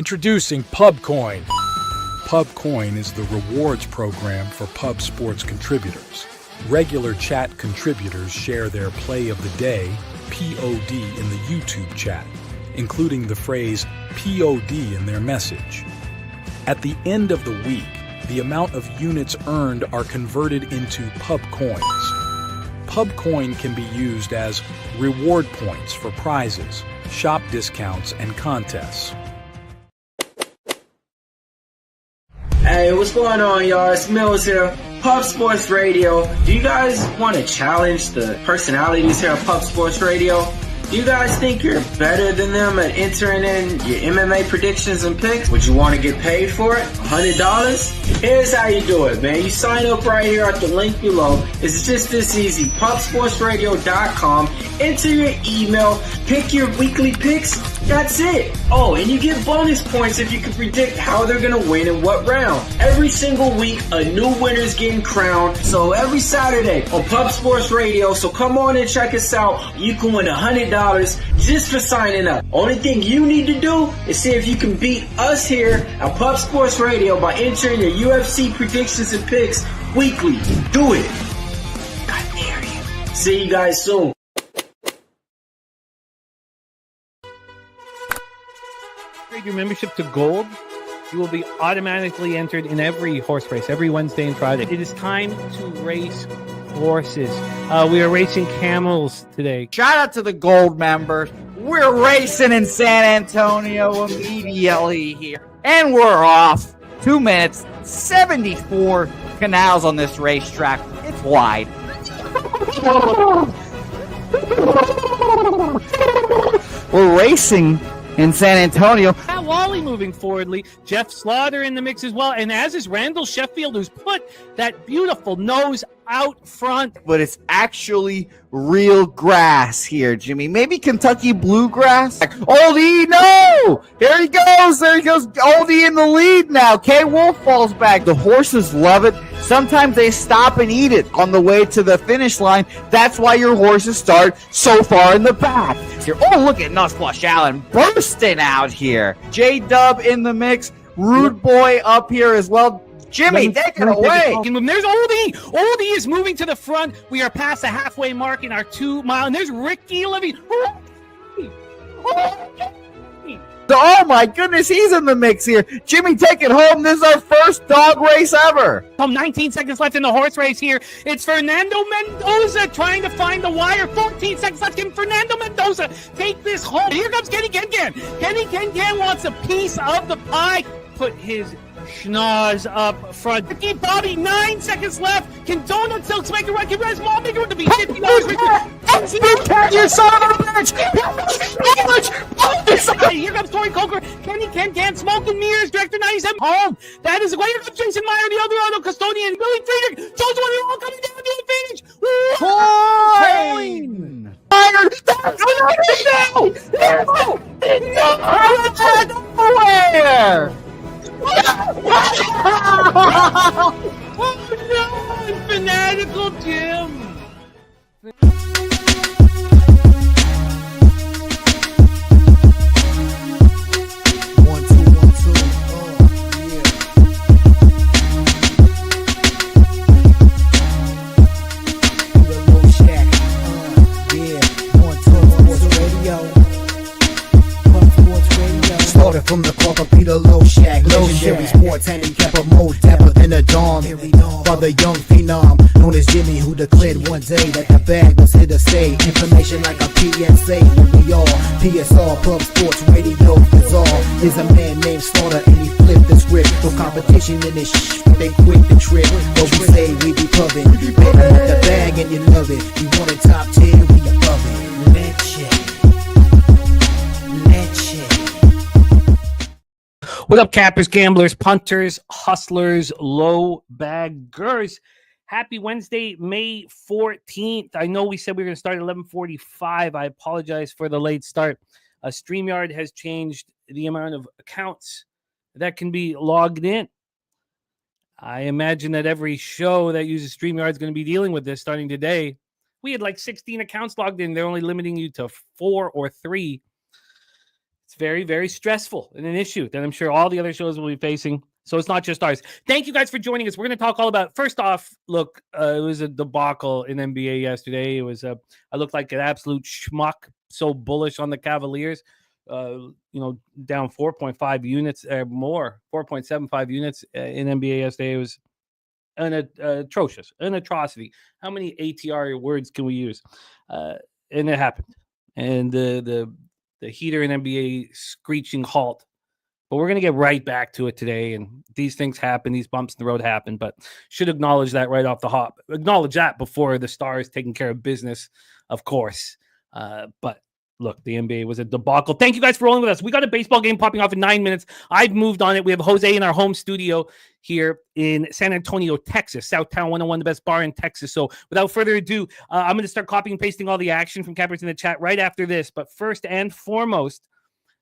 Introducing Pubcoin. Pubcoin is the rewards program for pub sports contributors. Regular chat contributors share their play of the day, POD, in the YouTube chat, including the phrase POD in their message. At the end of the week, the amount of units earned are converted into Pubcoins. Pubcoin can be used as reward points for prizes, shop discounts, and contests. Hey, what's going on, y'all? It's Mills here, Pub Sports Radio. Do you guys want to challenge the personalities here at Pub Sports Radio? Do you guys think you're better than them at entering in your MMA predictions and picks? Would you want to get paid for it? $100? Here's how you do it, man. You sign up right here at the link below. It's just this easy. PubSportsRadio.com. Enter your email. Pick your weekly picks. That's it. Oh, and you get bonus points if you can predict how they're going to win in what round. Every single week, a new winner's getting crowned. So every Saturday on Pub Sports Radio. So come on and check us out. You can win $100 just for signing up. Only thing you need to do is see if you can beat us here at Pub Sports Radio by entering your UFC predictions and picks weekly. Do it. I dare you. See you guys soon. Your membership to Gold, you will be automatically entered in every horse race, every Wednesday and Friday. It is time to race horses. We are racing camels today. Shout out to the Gold members. We're racing in San Antonio immediately here. And we're off. 2 minutes, 74 canals on this racetrack. It's wide. We're racing in San Antonio. Pat Wally moving forwardly. Jeff Slaughter in the mix as well. And as is Randall Sheffield, who's put that beautiful nose out front. But it's actually real grass here, Jimmy. Maybe Kentucky bluegrass. Oldie, no! There he goes. Oldie in the lead now. K. Wolf falls back. The horses love it. Sometimes they stop and eat it on the way to the finish line. That's why your horses start so far in the back. Here. Oh, look at Nussflush Allen bursting out here. J-Dub in the mix. Rude Boy up here as well. Jimmy, take it away. There's Oldie. Oldie is moving to the front. We are past the halfway mark in our 2 mile. And there's Ricky Levy. Oh my goodness, he's in the mix here. Jimmy, take it home. This is our first dog race ever. 19 seconds left in the horse race here. It's Fernando Mendoza trying to find the wire. 14 seconds left. Can Fernando Mendoza take this home? Here comes Kenny Can. Kenny Can wants a piece of the pie. Put his schnoz up front. Ricky Bobby, 9 seconds left. Can Donut Silks make a run? Can Res Mall make a run to be $50? You son of a bitch! Here comes Tori Coker. Kenny Can Smoke and Mirrors. Director 97 home. That is a way. Here comes Jason Meyer, the Eldorado custodian. Billy Friedrich. Jones one all coming down the advantage. Coin! Nowhere! Oh no! Fanatical Jim! From the corporate Peter Low Shack, legendary sports handicapper mode, dapper than a dawn. For the young phenom known as Jimmy, who declared one day that the bag was here to stay. Information like a PSA when we all PSR Pub Sports Radio bizarre. Is a man named Slaughter and he flipped the script. No competition in this they quit the trip. But we say we be pubbing, better with the bag and you love it. We want a top 10, we above it. Let's check. What up, cappers, gamblers, punters, hustlers, low baggers? Happy Wednesday, May 14th. I know we said we were going to start at 11:45. I apologize for the late start. StreamYard has changed the amount of accounts that can be logged in. I imagine that every show that uses StreamYard is going to be dealing with this starting today. We had like 16 accounts logged in. They're only limiting you to 4 or 3. It's very, very stressful and an issue that I'm sure all the other shows will be facing. So it's not just ours. Thank you guys for joining us. We're going to talk all about, first off, look, it was a debacle in NBA yesterday. It was I looked like an absolute schmuck, so bullish on the Cavaliers, down 4.5 units or more, 4.75 units in NBA yesterday. It was atrocious, an atrocity. How many ATR words can we use? And it happened. And the heater in NBA screeching halt. But we're going to get right back to it today. And these things happen. These bumps in the road happen. But should acknowledge that right off the hop. Acknowledge that before the Stars taking care of business, of course. But look, the NBA was a debacle. Thank you guys for rolling with us. We got a baseball game popping off in 9 minutes. I've moved on it. We have Jose in our home studio here in San Antonio, Texas. Southtown 101, the best bar in Texas. So without further ado, I'm going to start copying and pasting all the action from Cappers in the chat right after this. But first and foremost,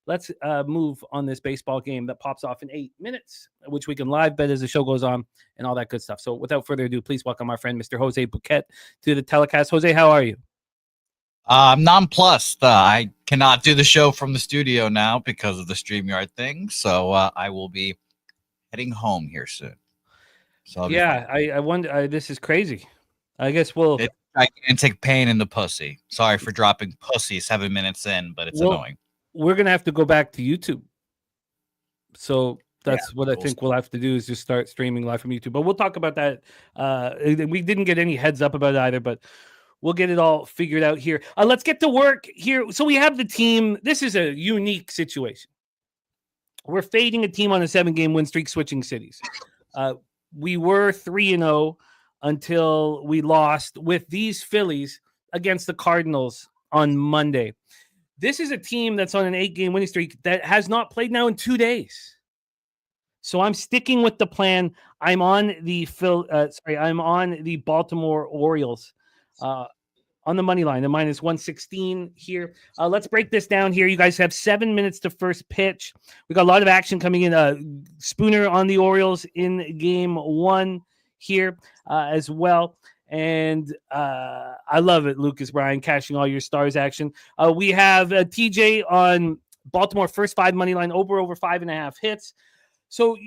let's move on this baseball game that pops off in 8 minutes, which we can live bet as the show goes on and all that good stuff. So without further ado, please welcome our friend, Mr. Jose Bouquet, to the telecast. Jose, how are you? I'm nonplussed. I cannot do the show from the studio now because of the StreamYard thing. So I will be heading home here soon. So I wonder. This is crazy. I guess we'll. I can take pain in the pussy. Sorry for dropping pussy 7 minutes in, but it's annoying. We're gonna have to go back to YouTube. So that's what I think we'll have to do is just start streaming live from YouTube. But we'll talk about that. We didn't get any heads up about it either, but we'll get it all figured out here. Let's get to work here. So we have the team. This is a unique situation. We're fading a team on a 7-game win streak, switching cities. We were 3-0 until we lost with these Phillies against the Cardinals on Monday. This is a team that's on an 8-game winning streak that has not played now in 2 days. So I'm sticking with the plan. I'm on the Baltimore Orioles. On the money line, the minus 116 here. Let's break this down here. You guys have 7 minutes to first pitch. We got a lot of action coming in. Spooner on the Orioles in game 1 here as well. And I love it, Lucas Bryan, cashing all your Stars action. We have TJ on Baltimore first 5 money line, over 5.5 hits. So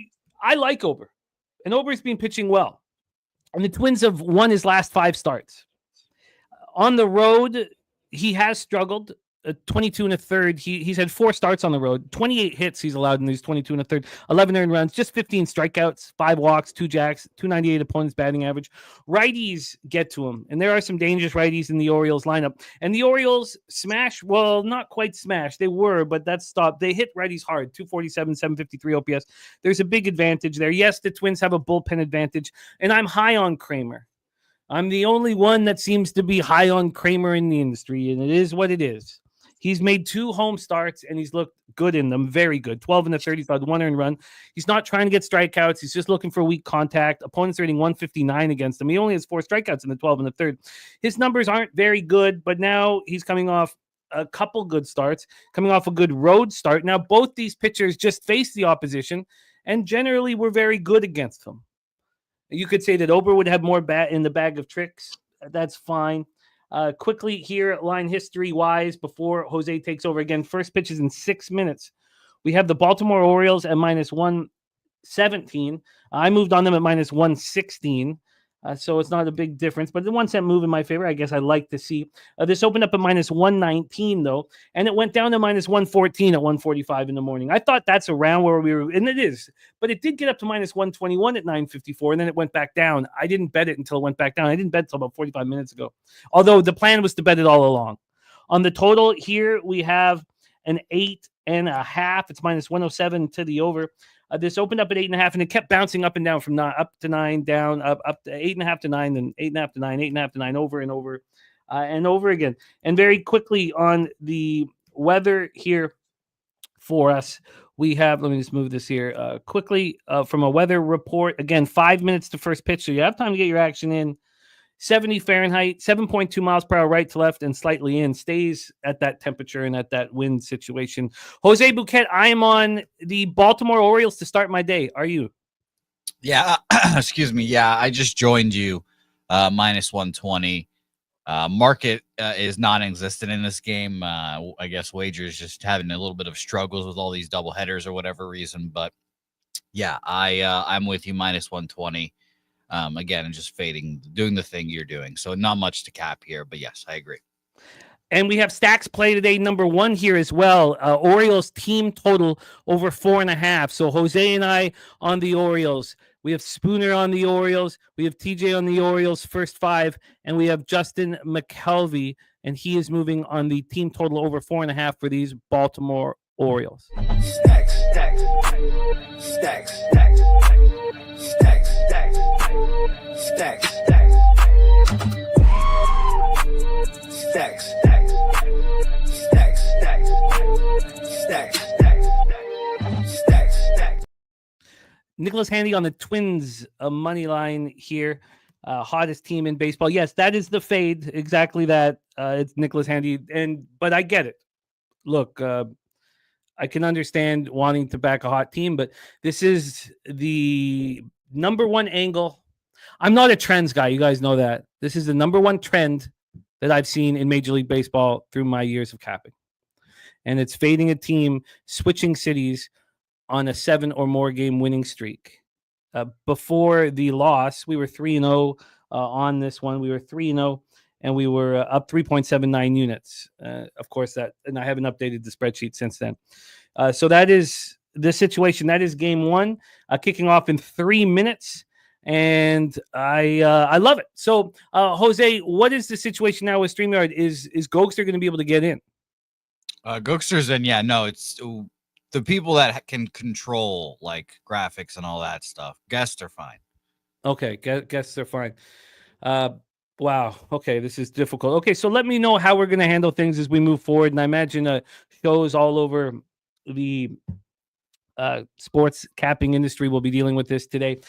I like Ober. And Ober's been pitching well. And the Twins have won his last 5 starts. On the road, he has struggled. 22 and a third. He's had 4 starts on the road. 28 hits he's allowed in these 22 and a third. 11 earned runs, just 15 strikeouts, 5 walks, 2 jacks, 298 opponents batting average. Righties get to him, and there are some dangerous righties in the Orioles lineup. And the Orioles smash, well, not quite smash. They were, but that stopped. They hit righties hard, 247, 753 OPS. There's a big advantage there. Yes, the Twins have a bullpen advantage, and I'm high on Kramer. I'm the only one that seems to be high on Kramer in the industry, and it is what it is. He's made 2 home starts, and he's looked good in them, very good. 12 in the 30, 1 earned run. He's not trying to get strikeouts. He's just looking for weak contact. Opponents are hitting 159 against him. He only has 4 strikeouts in the 12 and the third. His numbers aren't very good, but now he's coming off a couple good starts, coming off a good road start. Now, both these pitchers just faced the opposition, and generally were very good against them. You could say that Ober would have more bat in the bag of tricks. That's fine. Quickly here, line history-wise, before Jose takes over again, first pitch is in 6 minutes. We have the Baltimore Orioles at minus 117. I moved on them at minus 116. So it's not a big difference, but the 1 cent move in my favor, I guess I like to see. This opened up at minus 119, though, and it went down to minus 114 at 1:45 in the morning. I thought that's around where we were, and it is, but it did get up to minus 121 at 9:54, and then it went back down. I didn't bet it until it went back down. I didn't bet until about 45 minutes ago, although the plan was to bet it all along. On the total here, we have an 8.5. It's minus 107 to the over. This opened up at 8.5, and it kept bouncing up and down from 9 up to 9, down up to 8.5 to 9, then 8.5 to 9, 8.5 to 9, over and over and over again. And very quickly on the weather here for us, we have. Let me just move this here quickly from a weather report. Again, 5 minutes to first pitch, so you have time to get your action in. 70 Fahrenheit, 7.2 miles per hour right to left and slightly in, stays at that temperature and at that wind situation. Jose Bouquet, I am on the Baltimore Orioles to start my day. Are you? Yeah, excuse me. Yeah, I just joined you minus 120. Market is non-existent in this game. I guess wagers just having a little bit of struggles with all these double headers or whatever reason. But yeah, I'm with you, minus 120. Again, and just fading, doing the thing you're doing. So not much to cap here, but yes, I agree. And we have stacks play today, number one here as well. Orioles team total over 4.5. So Jose and I on the Orioles. We have Spooner on the Orioles. We have TJ on the Orioles, first 5. And we have Justin McKelvey, and he is moving on the team total over 4.5 for these Baltimore Orioles. Stacks, stacks, stacks, stacks, stacks, stacks, stacks, stacks, stacks, stacks, stacks, stacks. Nicholas Handy on the Twins money line here. Hottest team in baseball. Yes, that is the fade. Exactly that. It's Nicholas Handy. But I get it. Look, I can understand wanting to back a hot team, but this is the number one angle. I'm not a trends guy. You guys know that. This is the number one trend that I've seen in Major League Baseball through my years of capping. And it's fading a team, switching cities on a 7 or more game winning streak. Before the loss, we were 3-0 on this one. We were 3-0, and we were up 3.79 units. Of course, and I haven't updated the spreadsheet since then. So that is the situation. That is game one, kicking off in 3 minutes. And I love it. So, Jose, what is the situation now with StreamYard? Is Gogster going to be able to get in? Gogster's in, yeah. No, it's the people that can control like graphics and all that stuff. Guests are fine. Okay, guests are fine. Wow. Okay, this is difficult. Okay, so let me know how we're going to handle things as we move forward. And I imagine shows all over the sports capping industry will be dealing with this today.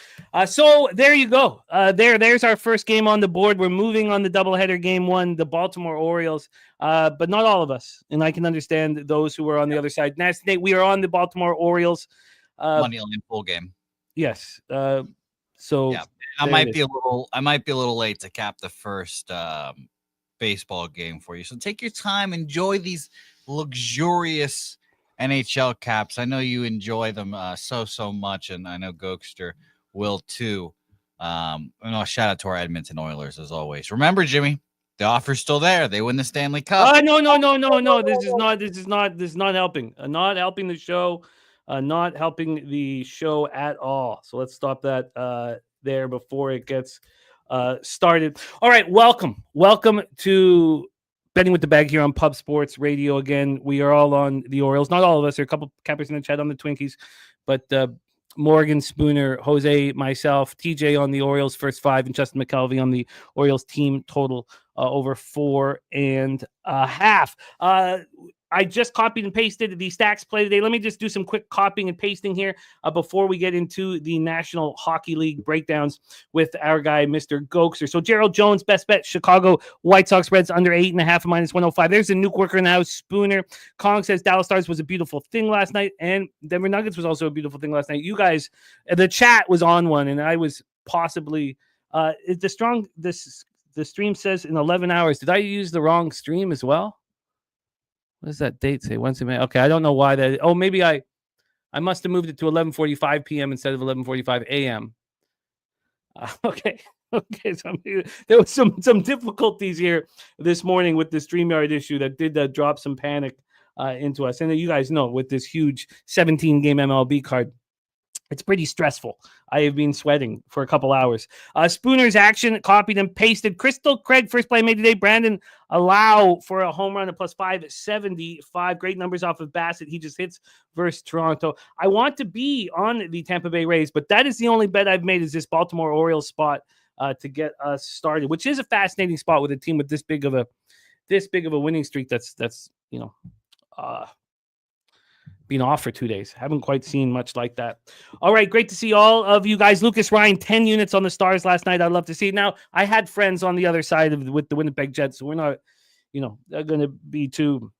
So there you go. There's our first game on the board. We're moving on the doubleheader game one, the Baltimore Orioles, but not all of us. And I can understand those who are on the other side. Nasty Nate, we are on the Baltimore Orioles. Money line full game. Yes. So yeah, I might be a little late to cap the first baseball game for you. So take your time, enjoy these luxurious NHL caps. I know you enjoy them so much, and I know Gogster will too. Shout out to our Edmonton Oilers as always. Remember, Jimmy, the offer's still there. They win the Stanley Cup. No. This is not helping. Not helping the show. Not helping the show at all. So let's stop that there before it gets started. All right, welcome to Betting with the Bag here on Pub Sports Radio. Again, we are all on the Orioles. Not all of us. There are a couple cappers in the chat on the Twinkies, but Morgan, Spooner, Jose, myself, TJ on the Orioles first 5, and Justin McKelvey on the Orioles team total over 4.5. I just copied and pasted the stacks play today. Let me just do some quick copying and pasting here before we get into the National Hockey League breakdowns with our guy, Mr. Gogster. So Gerald Jones, best bet, Chicago White Sox Reds under 8.5 minus 105. There's a nuke worker in the house, Spooner. Kong says Dallas Stars was a beautiful thing last night, and Denver Nuggets was also a beautiful thing last night. You guys, the chat was on one, and I was possibly the stream says in 11 hours. Did I use the wrong stream as well? What does that date say? Wednesday, May. Okay, I don't know why that. Oh, maybe I must have moved it to 11:45 p.m. instead of 11:45 a.m. Okay. So there was some difficulties here this morning with the StreamYard issue that did drop some panic into us. And you guys know with this huge 17-game MLB card, it's pretty stressful. I have been sweating for a couple hours. Spooner's action, copied and pasted. Crystal Craig, first play made today. Brandon allow for a home run at plus 575. Great numbers off of Bassett. He just hits versus Toronto. I want to be on the Tampa Bay Rays, but that is the only bet I've made is this Baltimore Orioles spot to get us started, which is a fascinating spot with a team with this big of a winning streak. That's been off for 2 days. Haven't quite seen much like that. All right, great to see all of you guys. Lucas Ryan, 10 units on the Stars last night. I'd love to see it. Now, I had friends on the other side with the Winnipeg Jets, so we're not, going to be too,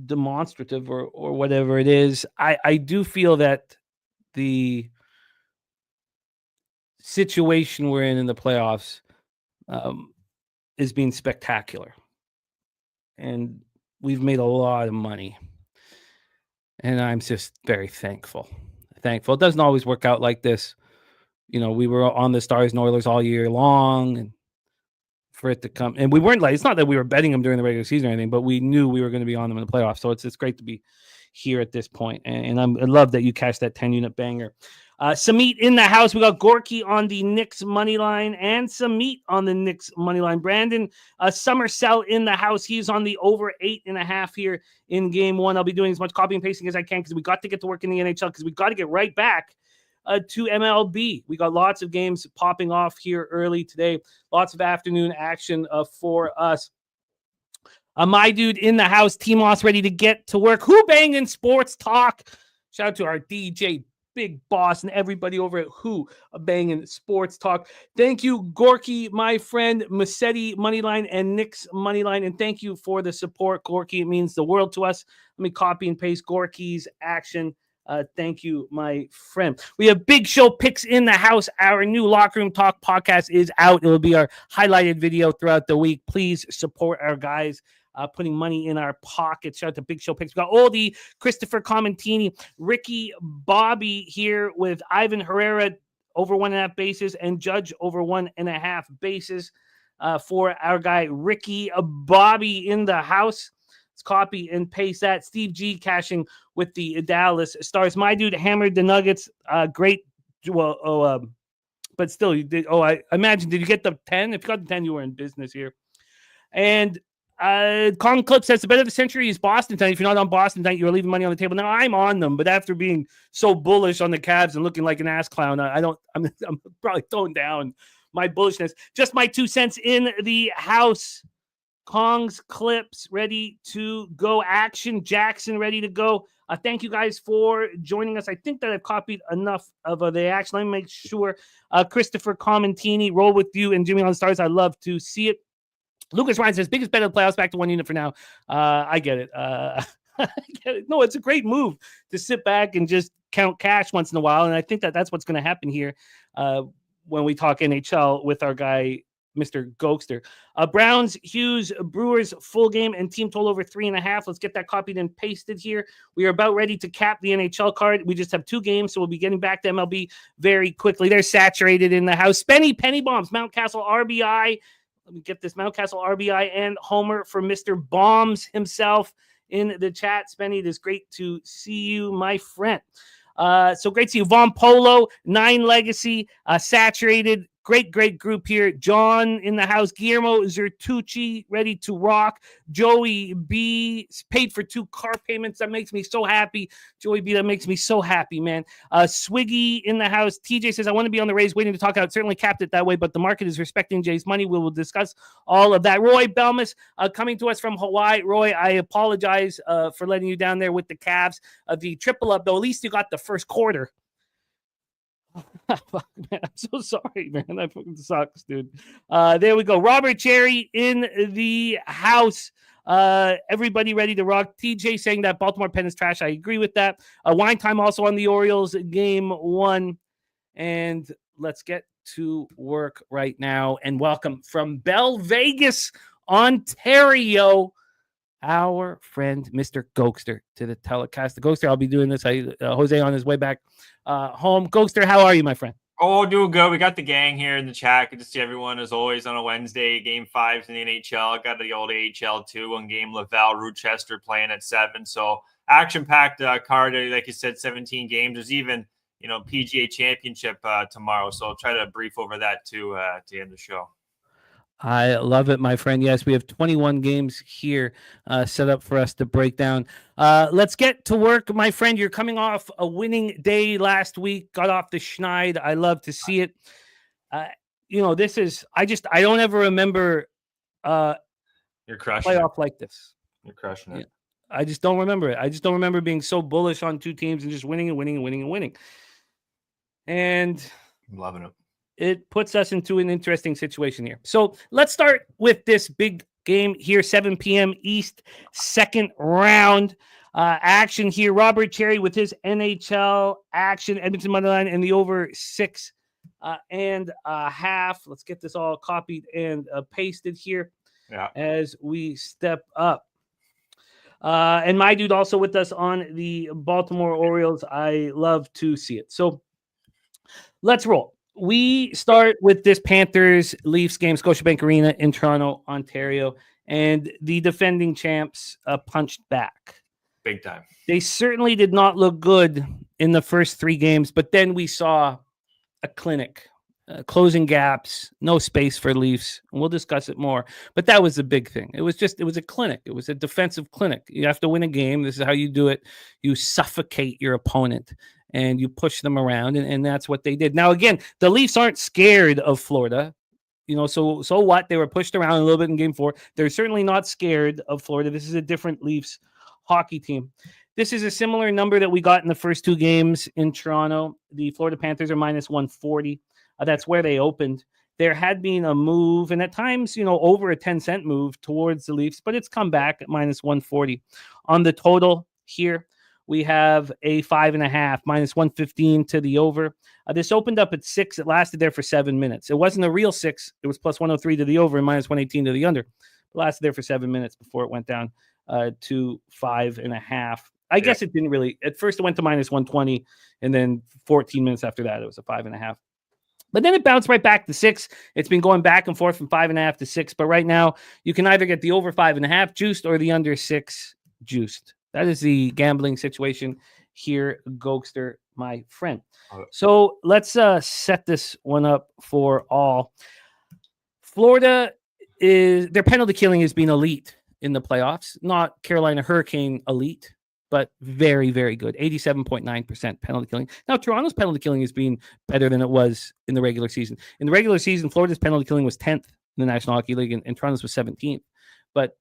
demonstrative or whatever it is. I do feel that the situation we're in the playoffs is being spectacular. And we've made a lot of money. And I'm just very thankful. It doesn't always work out like this. You know, we were on the Stars and Oilers all year long, and for it to come, and we weren't like, it's not that we were betting them during the regular season or anything, but we knew we were going to be on them in the playoffs. So it's great to be here at this point. And I love that you cashed that 10-unit banger. Samit in the house. We got Gorky on the Knicks money line and Samit on the Knicks money line. Brandon Summersell in the house. He's on the over 8.5 here in game one. I'll be doing as much copy and pasting as I can because we got to get to work in the NHL because we got to get right back to MLB. We got lots of games popping off here early today. Lots of afternoon action for us. My dude in the house, Team Loss, ready to get to work. Who Bangin' Sports Talk. Shout out to our DJ Big Boss and everybody over at Who Bangin' Sports Talk. Thank you, Gorky, my friend, Massetti Moneyline and Nick's Moneyline. And thank you for the support, Gorky. It means the world to us. Let me copy and paste Gorky's action. Thank you, my friend. We have big show picks in the house. Our new Locker Room Talk podcast is out. It will be our highlighted video throughout the week. Please support our guys. Putting money in our pockets. Shout out to Big Show Picks. We got Oldie, Christopher Commentini, Ricky Bobby here with Ivan Herrera over 1.5 bases and Judge over 1.5 bases for our guy Ricky Bobby in the house. Let's copy and paste that. Steve G cashing with the Dallas Stars. My dude hammered the Nuggets. Great. Well, but still, you did. Oh, I imagine. Did you get the 10? If you got the 10, you were in business here. And Con Clip says the bet of the century is Boston tonight. If you're not on Boston tonight, you're leaving money on the table. Now I'm on them, but after being so bullish on the Cavs and looking like an ass clown, I'm probably throwing down my bullishness. Just my 2 cents in the house. Kong's Clips ready to go. Action Jackson ready to go. Thank you guys for joining us. I think that I've copied enough of the action. Let me make sure. Christopher Commentini, roll with you and Jimmy on the Stars. I love to see it. Lucas Ryan says, biggest bet of the playoffs, back to 1 unit for now. I get it. I get it. No, it's a great move to sit back and just count cash once in a while. And I think that that's what's going to happen here when we talk NHL with our guy, Mr. Gogster. Browns, Hughes, Brewers, full game and team total over 3.5. Let's get that copied and pasted here. We are about ready to cap the NHL card. We just have 2 games, so we'll be getting back to MLB very quickly. They're saturated in the house. Penny Bombs, Mountcastle RBI. Let me get this. Mountcastle RBI and homer for Mr. Bombs himself in the chat. Spenny, it is great to see you, my friend. So great to see you. Von Polo, 9 Legacy, saturated. Great group here. John in the house. Guillermo Zertucci, ready to rock. Joey B, paid for 2 car payments. That makes me so happy. Joey B, that makes me so happy, man. Swiggy in the house. TJ says, I want to be on the Rays, waiting to talk out. Certainly capped it that way, but the market is respecting Jay's money. We will discuss all of that. Roy Belmas, coming to us from Hawaii. Roy, I apologize for letting you down there with the Cavs. The triple up, though, at least you got the first quarter. Fuck, man, I'm so sorry, man. That fucking sucks, dude. There we go. Robert Cherry in the house. Everybody ready to rock. TJ saying that Baltimore pen is trash. I agree with that. Wine time also on the Orioles game 1. And let's get to work right now. And welcome from Bell Vegas, Ontario, our friend Mr. Gogster to the telecast. The Gogster, I'll be doing this. Jose on his way back home. Gogster, how are you, my friend? Oh, doing good. We got the gang here in the chat. Good to see everyone as always on a Wednesday. Game 5 in the NHL. Got the old AHL too. 1 game. Laval, Rochester playing at 7. So action-packed card. Like you said, 17 games. There's even PGA Championship tomorrow. So I'll try to brief over that too to end the show. I love it, my friend. Yes, we have 21 games here set up for us to break down. Let's get to work, my friend. You're coming off a winning day last week. Got off the schneid. I love to see it. This is, I don't ever remember You're crushing playoff it. Like this. You're crushing it. I just don't remember it. I just don't remember being so bullish on 2 teams and just winning and winning and winning and winning. And I'm loving it. It puts us into an interesting situation here. So let's start with this big game here, 7 p.m. East, second round action here. Robert Cherry with his NHL action, Edmonton Moneyline, and the over 6 and a half. Let's get this all copied and pasted here as we step up. And my dude also with us on the Baltimore Orioles. I love to see it. So let's roll. We start with this Panthers Leafs game, Scotiabank Arena in Toronto, Ontario, and the defending champs punched back. Big time. They certainly did not look good in the first 3 games, but then we saw a clinic, closing gaps, no space for Leafs. And we'll discuss it more, but that was the big thing. It was a clinic. It was a defensive clinic. You have to win a game. This is how you do it. You suffocate your opponent and you push them around, and that's what they did. Now, again, the Leafs aren't scared of Florida. So what? They were pushed around a little bit in game 4. They're certainly not scared of Florida. This is a different Leafs hockey team. This is a similar number that we got in the first 2 games in Toronto. The Florida Panthers are minus 140. That's where they opened. There had been a move, and at times, over a 10-cent move towards the Leafs, but it's come back at minus 140. On the total here, we have a 5.5, minus 115 to the over. This opened up at 6. It lasted there for 7 minutes. It wasn't a real 6. It was plus 103 to the over and minus 118 to the under. It lasted there for 7 minutes before it went down to 5.5. I guess it didn't really. At first, it went to minus 120, and then 14 minutes after that, it was a 5.5. But then it bounced right back to 6. It's been going back and forth from 5.5 to 6. But right now, you can either get the over 5.5 juiced or the under 6 juiced. That is the gambling situation here, Gogster, my friend. So let's set this one up for all. Florida their penalty killing has been elite in the playoffs. Not Carolina Hurricane elite, but very, very good. 87.9% penalty killing. Now, Toronto's penalty killing has been better than it was in the regular season. In the regular season, Florida's penalty killing was 10th in the National Hockey League, and Toronto's was 17th. But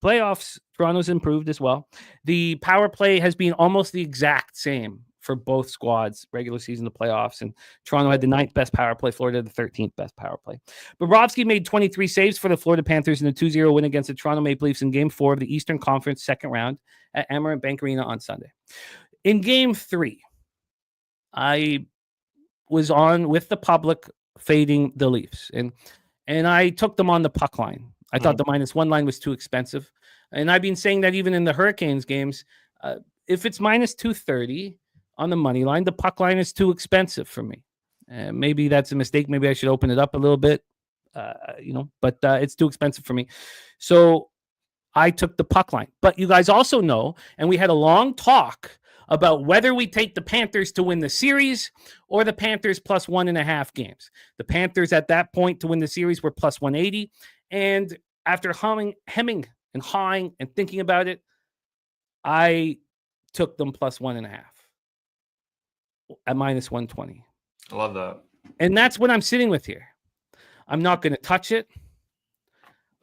playoffs, Toronto's improved as well. The power play has been almost the exact same for both squads, regular season to playoffs. And Toronto had the 9th best power play, Florida the 13th best power play. Bobrovsky made 23 saves for the Florida Panthers in a 2-0 win against the Toronto Maple Leafs in Game 4 of the Eastern Conference second round at Amerant Bank Arena on Sunday. In Game 3, I was on with the public fading the Leafs, and I took them on the puck line. I thought the -1 line was too expensive. And I've been saying that even in the Hurricanes games, if it's minus 230 on the money line, the puck line is too expensive for me. Maybe that's a mistake. Maybe I should open it up a little bit, but it's too expensive for me. So I took the puck line. But you guys also know, and we had a long talk about whether we take the Panthers to win the series or the Panthers plus 1.5 games. The Panthers at that point to win the series were plus 180. And after hemming and hawing and thinking about it, I took them plus 1.5 at minus 120. I love that. And that's what I'm sitting with here. I'm not going to touch it.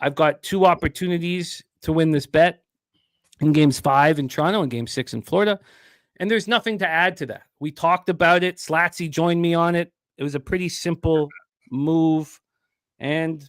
I've got 2 opportunities to win this bet in games 5 in Toronto and game 6 in Florida. And there's nothing to add to that. We talked about it. Slatsy joined me on it. It was a pretty simple move. And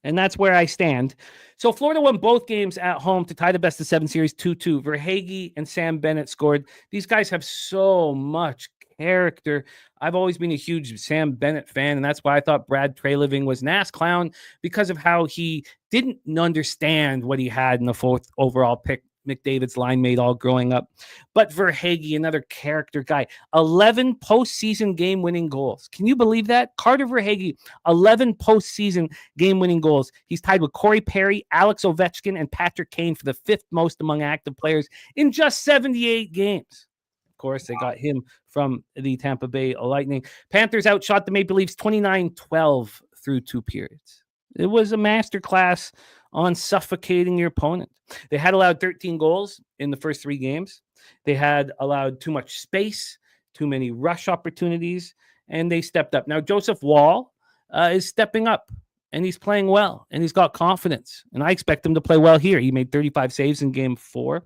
that's where I stand. So Florida won both games at home to tie the best of 7 series 2-2. Verhaeghe and Sam Bennett scored. These guys have so much character. I've always been a huge Sam Bennett fan, and that's why I thought Brad Treliving was an ass clown, because of how he didn't understand what he had in the 4th overall pick. McDavid's line mate all growing up. But Verhaeghe, another character guy, 11 postseason game-winning goals. Can you believe that? Carter Verhaeghe, 11 postseason game-winning goals. He's tied with Corey Perry, Alex Ovechkin, and Patrick Kane for the 5th most among active players in just 78 games. Of course, they got him from the Tampa Bay Lightning. Panthers outshot the Maple Leafs 29-12 through 2 periods. It was a masterclass on suffocating your opponent. They had allowed 13 goals in the first 3 games. They had allowed too much space, too many rush opportunities, and they stepped up. Now, Joseph Wall is stepping up, and he's playing well, and he's got confidence, and I expect him to play well here. He made 35 saves in game 4.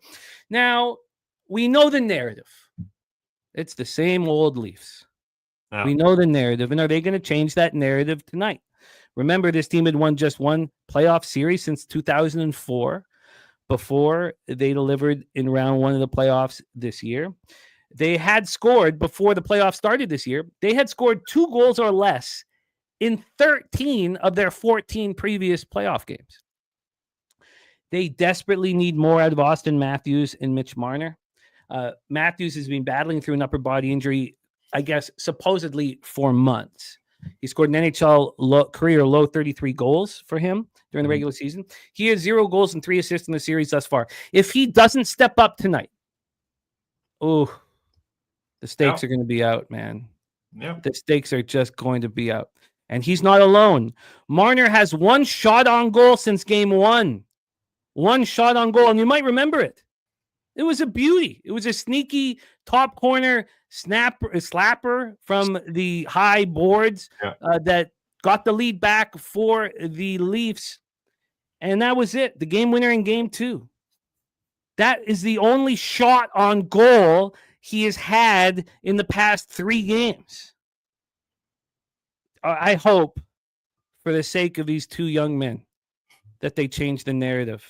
Now, we know the narrative. It's the same old Leafs. Yeah. We know the narrative, and are they going to change that narrative tonight? Remember, this team had won just 1 playoff series since 2004 before they delivered in round 1 of the playoffs this year. They had scored before the playoffs started this year. They had scored 2 goals or less in 13 of their 14 previous playoff games. They desperately need more out of Austin Matthews and Mitch Marner. Matthews has been battling through an upper body injury, I guess, supposedly for months. He scored an NHL career low 33 goals for him during the regular season. He has 0 goals and 3 assists in the series thus far. If he doesn't step up tonight, the stakes are going to be out, man. Yep. The stakes are just going to be out. And he's not alone. Marner has 1 shot on goal since game 1. 1 shot on goal, and you might remember it. It was a beauty. It was a sneaky top corner slapper from the high boards that got the lead back for the Leafs. And that was it. The game winner in game 2. That is the only shot on goal he has had in the past 3 games. I hope, for the sake of these 2 young men, that they change the narrative.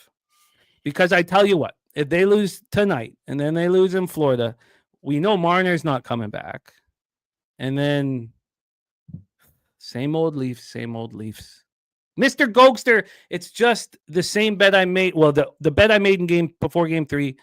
Because I tell you what, if they lose tonight and then they lose in Florida, we know Marner's not coming back. And then same old Leafs, same old Leafs. Mr. Gogster, it's just the same bet I made. Well, the bet I made before game 3,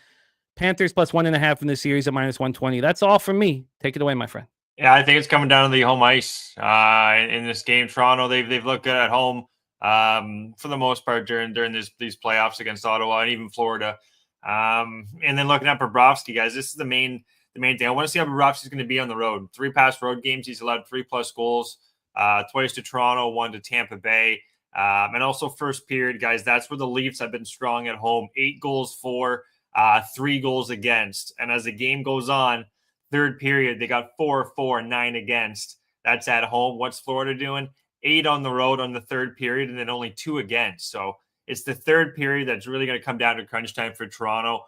Panthers plus 1.5 in the series at minus 120. That's all from me. Take it away, my friend. Yeah, I think it's coming down to the home ice in this game. Toronto, they've looked good at home for the most part during these playoffs against Ottawa and even Florida. And then looking at Bobrovsky, guys, this is the main thing. I want to see how Bobrovsky's going to be on the road. 3 past road games, he's allowed 3+ goals, twice to Toronto, 1 to Tampa Bay. And also first period, guys, that's where the Leafs have been strong at home. 8 goals for, 3 goals against. And as the game goes on, third period, they got 4-4, 9 against. That's at home. What's Florida doing? 8 on the road on the third period, and then only 2 against. So it's the third period that's really going to come down to crunch time for Toronto.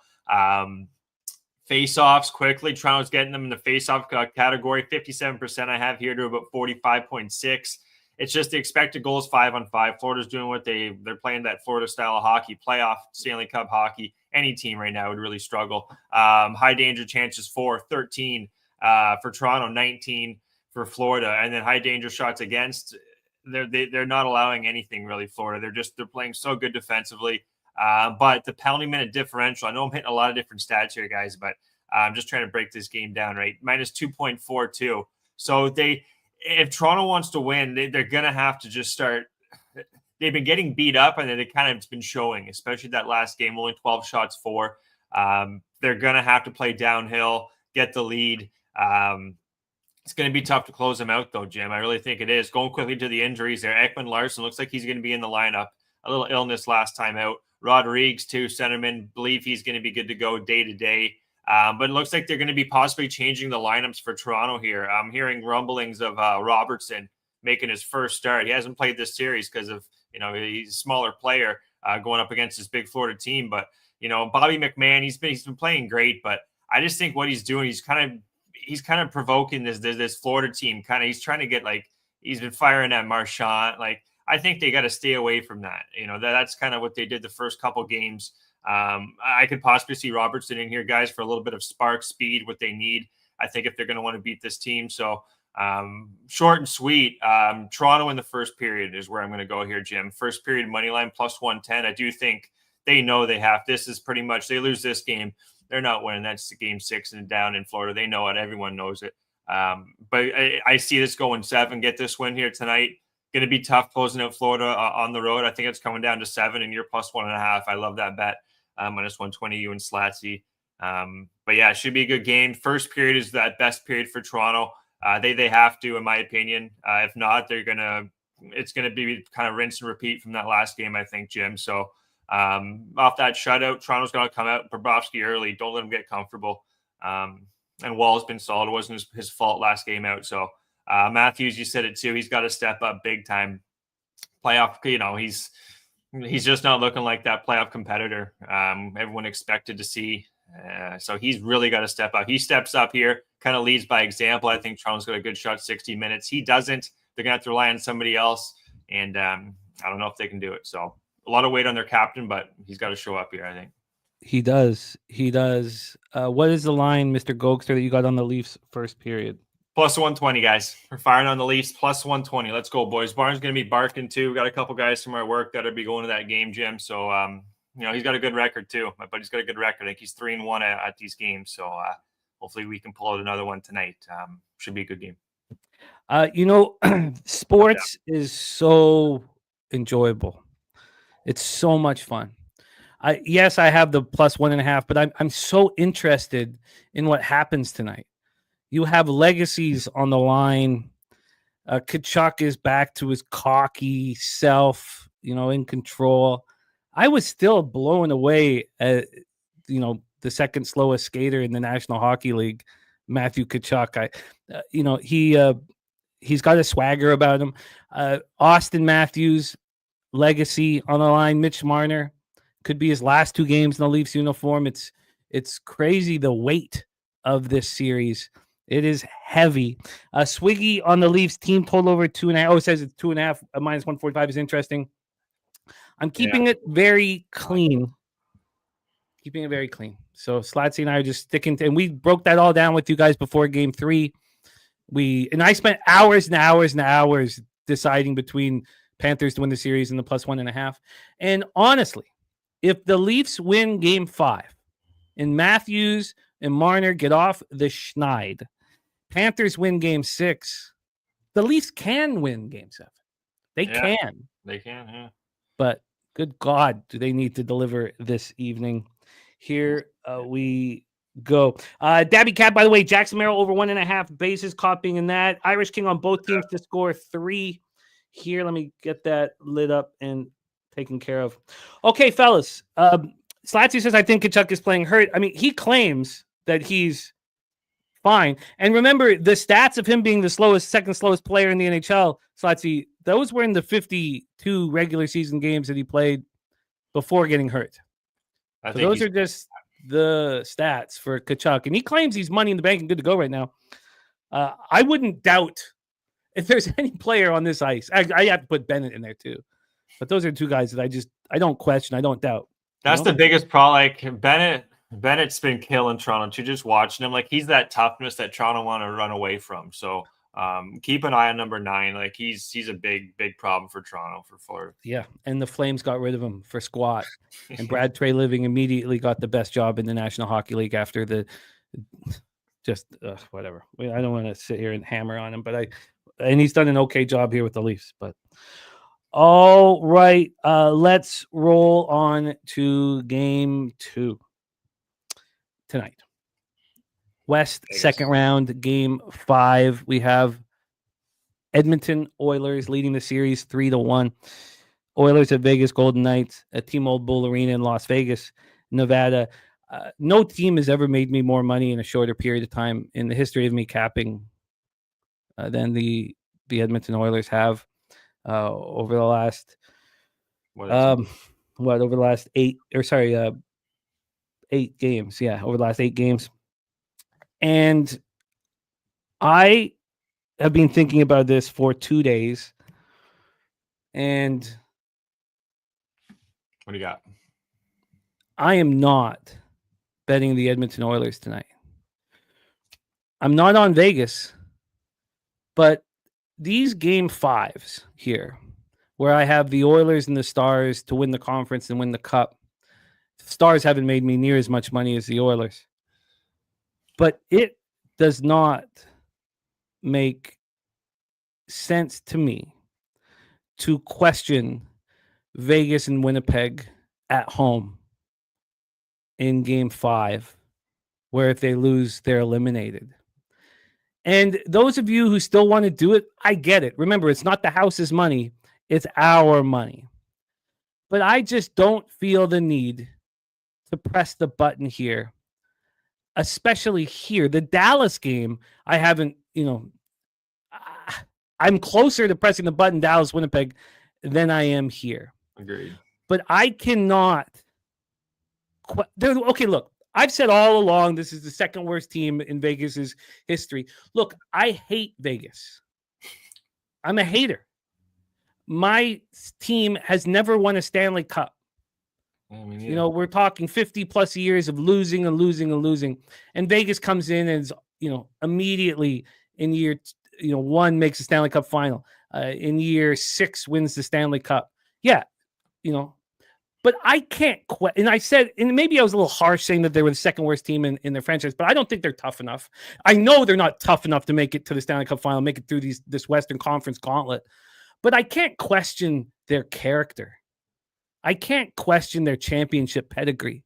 Face-offs quickly. Toronto's getting them in the face-off category. 57% I have here to about 45.6. It's just the expected goals 5-on-5. Florida's doing what they're playing that Florida style of hockey, playoff Stanley Cup hockey. Any team right now would really struggle. High danger chances 13 for Toronto, 19 for Florida, and then high danger shots against. They're not allowing anything really. Florida. They're playing so good defensively. But the penalty minute differential. I know I'm hitting a lot of different stats here, guys, but I'm just trying to break this game down. Right, minus 2.42. So if Toronto wants to win, they're going to have to just start. They've been getting beat up, and they kind of been showing, especially that last game, only 12 shots for. They're going to have to play downhill, get the lead. It's going to be tough to close them out, though, Jim. I really think it is. Going quickly to the injuries there. Ekman Larson looks like he's going to be in the lineup. A little illness last time out. Rodriguez, too, centerman. Believe he's going to be good to go day to day. But it looks like they're going to be possibly changing the lineups for Toronto here. I'm hearing rumblings of Robertson making his first start. He hasn't played this series because of, he's a smaller player going up against this big Florida team. But, Bobby McMahon, he's been playing great. But I just think what he's doing, he's kind of provoking this Florida team. He's trying to get, he's been firing at Marchand. I think they got to stay away from that. That's kind of what they did the first couple games. I could possibly see Robertson in here, guys, for a little bit of spark, speed, what they need, I think, if they're going to want to beat this team. So short and sweet, Toronto in the first period is where I'm going to go here, Jim. First period money line plus 110. I do think they know they have. This is pretty much, they lose this game, they're not winning. That's game 6 and down in Florida. They know it. Everyone knows it. But I see this going 7. Get this win here tonight. Going to be tough closing out Florida on the road. I think it's coming down to 7, and you're plus 1.5. I love that bet. Minus 120, you and Slatsy. But yeah, it should be a good game. First period is that best period for Toronto. They have to, in my opinion. If not, it's going to be kind of rinse and repeat from that last game, I think, Jim. So off that shutout, Toronto's going to come out Bobrovsky early. Don't let him get comfortable. And Wall's been solid. It wasn't his fault last game out. So Matthews, you said it too. He's got to step up big time. Playoff, he's just not looking like that playoff competitor everyone expected to see. So he's really got to step up. He steps up here, kind of leads by example. I think Toronto's got a good shot, 60 minutes. He doesn't. They're going to have to rely on somebody else. And I don't know if they can do it. So a lot of weight on their captain, but he's got to show up here, I think. He does. He does. What is the line, Mr. Gogster, that you got on the Leafs first period? Plus 120, guys. We're firing on the Leafs. Plus 120. Let's go, boys. Barnes going to be barking, too. We got a couple guys from our work that will be going to that game, Jim. So, he's got a good record, too. My buddy's got a good record. I think he's 3-1 at these games. So, hopefully we can pull out another one tonight. Should be a good game. Sports is so enjoyable. It's so much fun. Yes, I have the plus 1.5, but I'm so interested in what happens tonight. You have legacies on the line. Kachuk is back to his cocky self, in control. I was still blown away at, the second slowest skater in the National Hockey League, Matthew Kachuk. He's got a swagger about him. Austin Matthews, legacy on the line. Mitch Marner could be his last 2 games in the Leafs uniform. It's crazy, the weight of this series. It is heavy. Swiggy on the Leafs team total over 2.5. Oh, it says it's 2.5. Minus 145 is interesting. I'm keeping it very clean. So Slatsy and I are just sticking to, and we broke that all down with you guys before game 3. I spent hours and hours and hours deciding between Panthers to win the series and the plus 1.5. And honestly, if the Leafs win game 5 and Matthews and Marner get off the schneid, Panthers win game 6, the Leafs can win game 7. They can. They can, yeah. But good God, do they need to deliver this evening? Here we go. Dabby Cat, by the way, Jackson Merrill over 1.5 bases, copying in that. Irish King on both teams to score 3. Here, let me get that lit up and taken care of. Okay, fellas. Slatsy says, I think Kachuk is playing hurt. I mean, he claims that he's fine. And remember, the stats of him being the second slowest player in the NHL, Slatsy, those were in the 52 regular season games that he played before getting hurt. So those are just the stats for Kachuk. And he claims he's money in the bank and good to go right now. I wouldn't doubt if there's any player on this ice. I have to put Bennett in there too. But those are 2 guys that I don't question. I don't doubt. That's the biggest problem. Like Bennett's been killing Toronto too. Just watching him, like he's that toughness that Toronto want to run away from. So keep an eye on number 9. Like he's a big problem for Toronto for Florida. Yeah, and the Flames got rid of him for squat, and Brad Trey Living immediately got the best job in the National Hockey League after the whatever. I don't want to sit here and hammer on him, and he's done an okay job here with the Leafs. But all right, let's roll on to game 2 tonight. West second round, game 5. We have Edmonton Oilers leading the series 3-1. Oilers at Vegas Golden Knights at T-Mobile Bull Arena in Las Vegas, Nevada. No team has ever made me more money in a shorter period of time in the history of me capping than the Edmonton Oilers have over the last over the last 8 games. Yeah, over the last 8 games. And I have been thinking about this for 2 days. And what do you got? I am not betting the Edmonton Oilers tonight. I'm not on Vegas, but these game 5s here, where I have the Oilers and the Stars to win the conference and win the cup, the Stars haven't made me near as much money as the Oilers. But it does not make sense to me to question Vegas and Winnipeg at home in game 5, where if they lose, they're eliminated. And those of you who still want to do it, I get it. Remember, it's not the house's money, it's our money. But I just don't feel the need to press the button here. Especially here, the Dallas game, I haven't, I'm closer to pressing the button Dallas Winnipeg than I am here. Agreed. But I cannot. Okay, look, I've said all along this is the second worst team in Vegas's history. Look, I hate Vegas. I'm a hater. My team has never won a Stanley Cup. You know, we're talking 50 plus years of losing and losing and losing. And Vegas comes in and, immediately in year, 1 makes the Stanley Cup final. In year 6 wins the Stanley Cup. Yeah, but I can't quit. And I said, and maybe I was a little harsh saying that they were the second worst team in their franchise, but I don't think they're tough enough. I know they're not tough enough to make it to the Stanley Cup final, make it through this Western Conference gauntlet. But I can't question their character. I can't question their championship pedigree.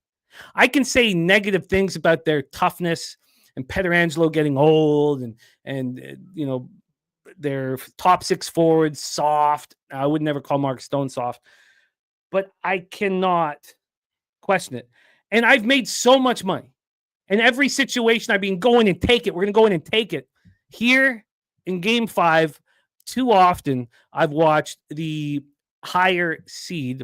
I can say negative things about their toughness and Pietrangelo getting old and their top 6 forwards soft. I would never call Mark Stone soft, but I cannot question it. And I've made so much money. In every situation, I've been going and take it. We're going to go in and take it. Here in Game 5, too often I've watched the higher seed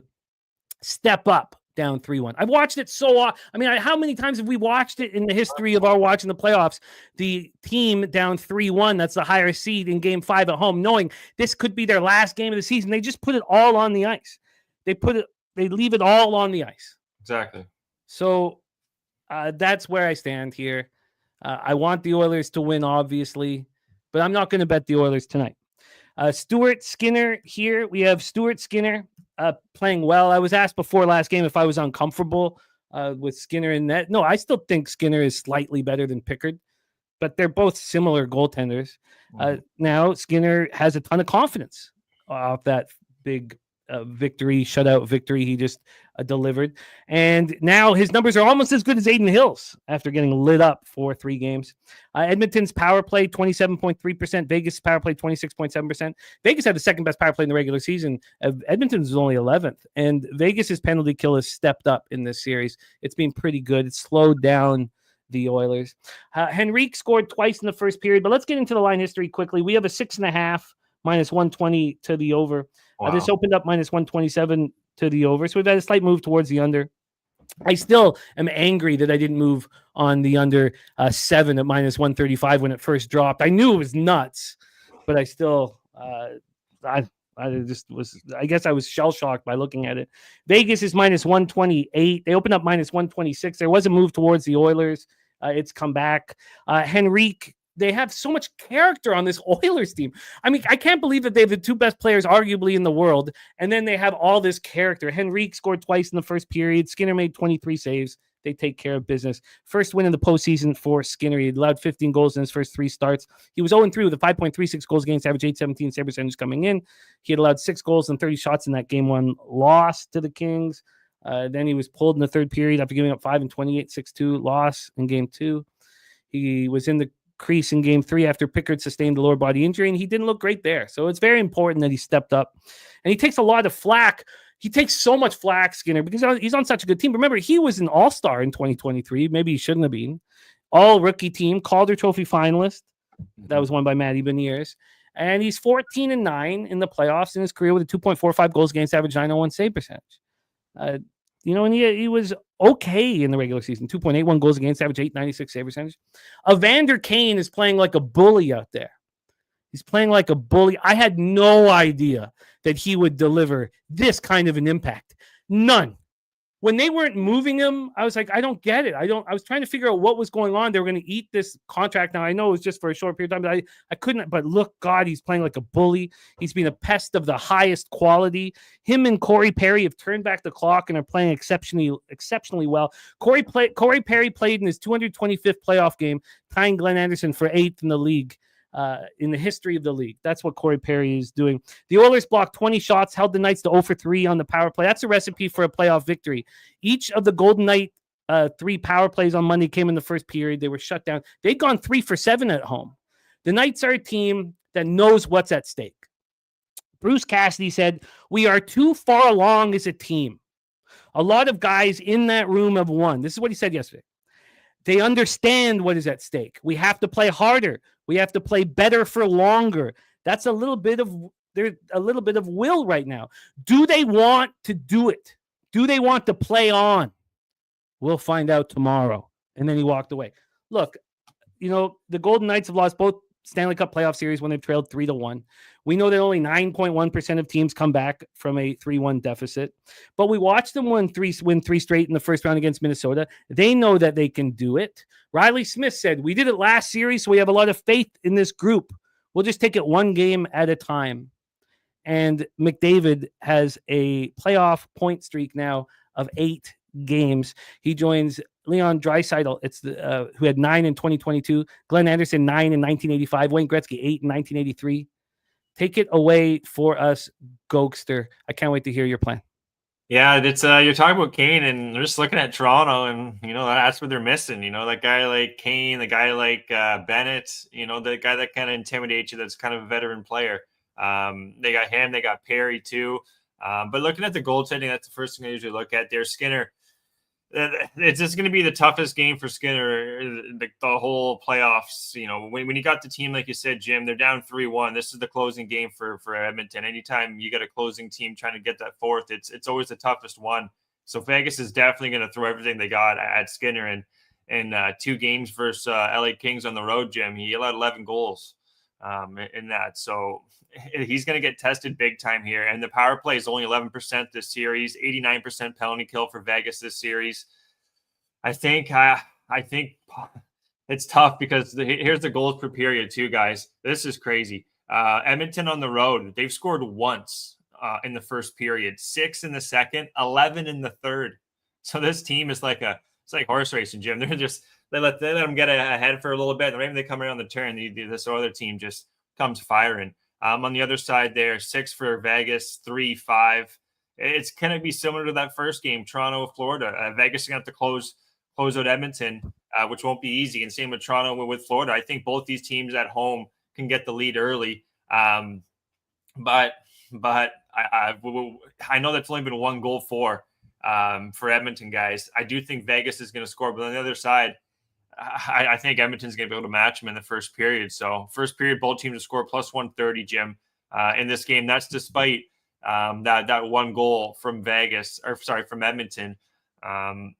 step up down 3-1. I've watched it so often. I mean, how many times have we watched it in the history of our watching the playoffs? The team down 3-1, that's the higher seed in Game 5 at home, knowing this could be their last game of the season. They just put it all on the ice. They leave it all on the ice. Exactly. So that's where I stand here. I want the Oilers to win, obviously, but I'm not going to bet the Oilers tonight. Stuart Skinner here. We have Stuart Skinner playing well. I was asked before last game if I was uncomfortable with Skinner in net. No, I still think Skinner is slightly better than Pickard, but they're both similar goaltenders. Now Skinner has a ton of confidence off that big shutout victory he just delivered. And now his numbers are almost as good as Aiden Hill's after getting lit up for 3 games. Edmonton's power play, 27.3%. Vegas' power play, 26.7%. Vegas had the second best power play in the regular season. Edmonton's was only 11th. And Vegas' penalty kill has stepped up in this series. It's been pretty good. It's slowed down the Oilers. Henrique scored twice in the first period, but let's get into the line history quickly. We have a 6.5 minus 120 to the over. Wow. This opened up minus 127 to the over. So we've had a slight move towards the under. I still am angry that I didn't move on the under 7 at minus 135 when it first dropped. I knew it was nuts, but I still, I guess I was shell shocked by looking at it. Vegas is minus 128. They opened up minus 126. There was a move towards the Oilers. It's come back. Henrique, they have so much character on this Oilers team. I mean, I can't believe that they have the 2 best players arguably in the world, and then they have all this character. Henrique scored twice in the first period. Skinner made 23 saves. They take care of business. First win in the postseason for Skinner. He allowed 15 goals in his first 3 starts. He was 0-3 with a 5.36 goals against average, 817 save percentage coming in. He had allowed 6 goals and 30 shots in that Game 1 loss to the Kings. Then he was pulled in the third period after giving up 5 and 28, 6-2 loss in Game 2. He was in the crease in Game 3 after Pickard sustained a lower body injury, and he didn't look great there. So it's very important that he stepped up. And he takes a lot of flack. He takes so much flack, Skinner, because he's on such a good team. Remember, he was an all-star in 2023. Maybe he shouldn't have been. All-rookie team, Calder Trophy finalist. That was won by Matty Beniers. And he's 14-9 in the playoffs in his career with a 2.45 goals against average, 901 save percentage. And he was okay in the regular season. 2.81 goals against average, 896 save percentage. Evander Kane is playing like a bully out there. He's playing like a bully. I had no idea that he would deliver this kind of an impact. None. When they weren't moving him, I was like, I don't get it. I was trying to figure out what was going on. They were going to eat this contract. Now, I know it was just for a short period of time, but I couldn't. But look, God, he's playing like a bully. He's been a pest of the highest quality. Him and Corey Perry have turned back the clock and are playing exceptionally well. Corey Perry played in his 225th playoff game, tying Glenn Anderson for 8th in the league. In the history of the league. That's what Corey Perry is doing. The Oilers blocked 20 shots, held the Knights to 0-for-3 on the power play. That's a recipe for a playoff victory. Each of the Golden Knight 3 power plays on Monday came in the first period. They were shut down. They'd gone 3-for-7 at home. The Knights are a team that knows what's at stake. Bruce Cassidy said, "We are too far along as a team. A lot of guys in that room have won." This is what he said yesterday. They understand what is at stake. We have to play harder. We have to play better for longer. That's a little bit of will right now. Do they want to do it? Do they want to play on? We'll find out tomorrow. And then he walked away. Look, the Golden Knights have lost both Stanley Cup playoff series when they trailed 3-1. We know that only 9.1% of teams come back from a 3-1 deficit, but we watched them win three straight in the first round against Minnesota. They know that they can do it. Riley Smith said, "We did it last series, so we have a lot of faith in this group. We'll just take it one game at a time." And McDavid has a playoff point streak now of 8 games. He joins Leon Draisaitl, who had 9 in 2022, Glenn Anderson 9 in 1985, Wayne Gretzky 8 in 1983. Take it away for us, Gogster. I can't wait to hear your plan. Yeah, it's you're talking about Kane, and they're just looking at Toronto, and that's what they're missing. That guy like Kane, the guy like Bennett, the guy that kind of intimidates you. That's kind of a veteran player. They got him, they got Perry too. But looking at the goaltending, that's the first thing I usually look at. There, Skinner. It's just going to be the toughest game for Skinner, the whole playoffs. When you got the team, like you said, Jim, they're down 3-1. This is the closing game for Edmonton. Anytime you got a closing team trying to get that fourth, it's always the toughest one. So Vegas is definitely going to throw everything they got at Skinner. And 2 games versus LA Kings on the road, Jim, he allowed 11 goals in that. So he's going to get tested big time here. And the power play is only 11% this series, 89% penalty kill for Vegas this series. I think it's tough because here's the goals per period too, guys. This is crazy. Edmonton on the road, they've scored once in the first period, 6 in the second, 11 in the third. So this team is like horse racing, Jim. They let them get ahead for a little bit, and maybe they come around the turn. This other team just comes firing. On the other side there, 6 for Vegas, 3-5. It's going to be similar to that first game, Toronto, Florida. Vegas is going to have to close out Edmonton, which won't be easy. And same with Toronto with Florida. I think both these teams at home can get the lead early. But I know that's only been 1 goal for Edmonton, guys. I do think Vegas is going to score, but on the other side, I think Edmonton's going to be able to match them in the first period. So first period, both teams to score plus 130, Jim, in this game. That's despite that 1 goal from from Edmonton. I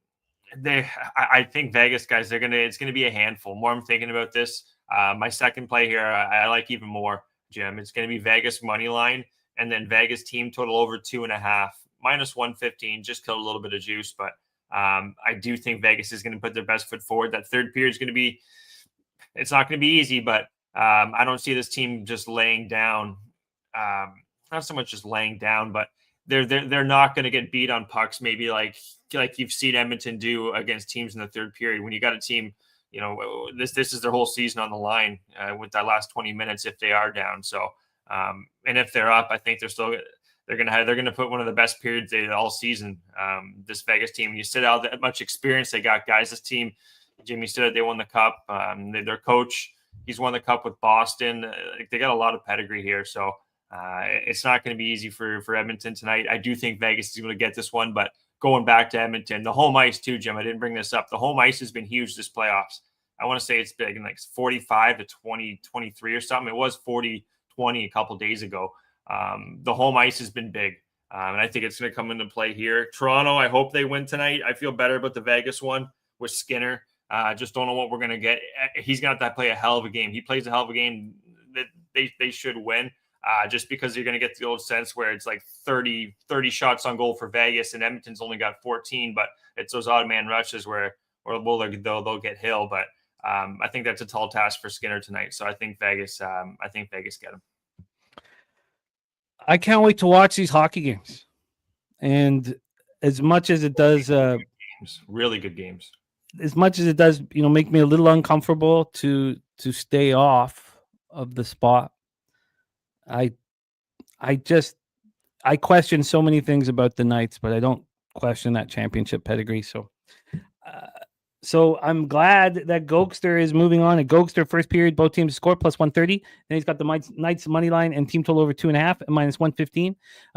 think Vegas guys, it's going to be a handful. More I'm thinking about this. My second play here, I like even more, Jim. It's going to be Vegas money line, and then Vegas team total over 2.5, minus 115. Just killed a little bit of juice, but I do think Vegas is going to put their best foot forward. That third period is going to be, it's not going to be easy, but I don't see this team just laying down. Not so much just laying down, but they're not going to get beat on pucks. Maybe like you've seen Edmonton do against teams in the third period. When you got a team, this is their whole season on the line with that last 20 minutes if they are down. So and if they're up, I think they're going to put one of the best periods all season. This Vegas team, you sit out that much experience they got, guys. This team, Jimmy said they won the cup. Their coach, he's won the cup with Boston. They got a lot of pedigree here, so it's not going to be easy for Edmonton tonight. I do think Vegas is going to get this one, but going back to Edmonton, the home ice too, Jim. I didn't bring this up. The home ice has been huge this playoffs. I want to say it's big, like 45 to 20-23 or something. It was 40-20 a couple days ago. The home ice has been big, and I think it's going to come into play here. Toronto, I hope they win tonight. I feel better about the Vegas one with Skinner. Just don't know what we're going to get. He's going to have to play a hell of a game. He plays a hell of a game that they should win, just because you're going to get the old sense where it's like 30 shots on goal for Vegas, and Edmonton's only got 14, but it's those odd man rushes where they'll get Hill. But I think that's a tall task for Skinner tonight. So I think Vegas get him. I can't wait to watch these hockey games. And as much as it does really good games. As much as it does, make me a little uncomfortable to stay off of the spot. I question so many things about the Knights, but I don't question that championship pedigree. So I'm glad that Gogster is moving on. At Gogster, first period, both teams score plus 130. Then he's got the Knights money line and team total over 2.5 and minus 115.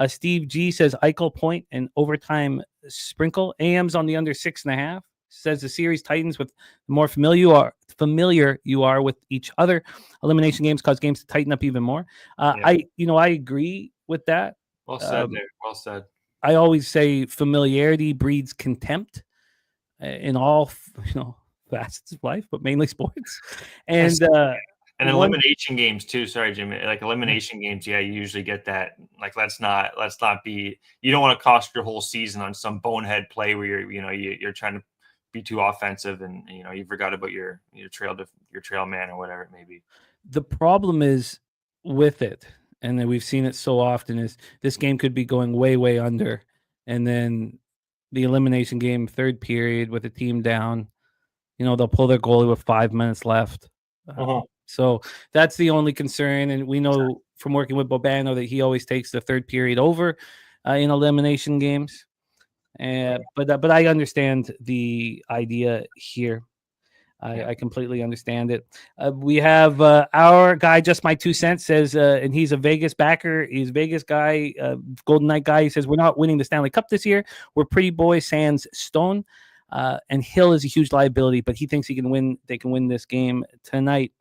Steve G says Eichel point and overtime sprinkle. AM's on the under 6.5. Says the series tightens with the more familiar you are with each other. Elimination games cause games to tighten up even more. I agree with that. Well said there. Well said. I always say familiarity breeds contempt in all facets of life, but mainly sports. And And elimination games too. Sorry, Jimmy. Like elimination games, yeah, you usually get that. Like let's not be. You don't want to cost your whole season on some bonehead play where you're trying to be too offensive and you forgot about your trail man or whatever it may be. The problem is with it, and then we've seen it so often, is this game could be going way, way under, and then the elimination game, third period with the team down, they'll pull their goalie with 5 minutes left. So that's the only concern, and we know from working with Bobano that he always takes the third period over in elimination games. But I understand the idea here. I completely understand it. We have our guy, Just My 2 Cents, says, and he's a Vegas backer. He's a Vegas guy, Golden Knight guy. He says, we're not winning the Stanley Cup this year. We're pretty boy sans Stone. And Hill is a huge liability, but he thinks he can win. They can win this game tonight.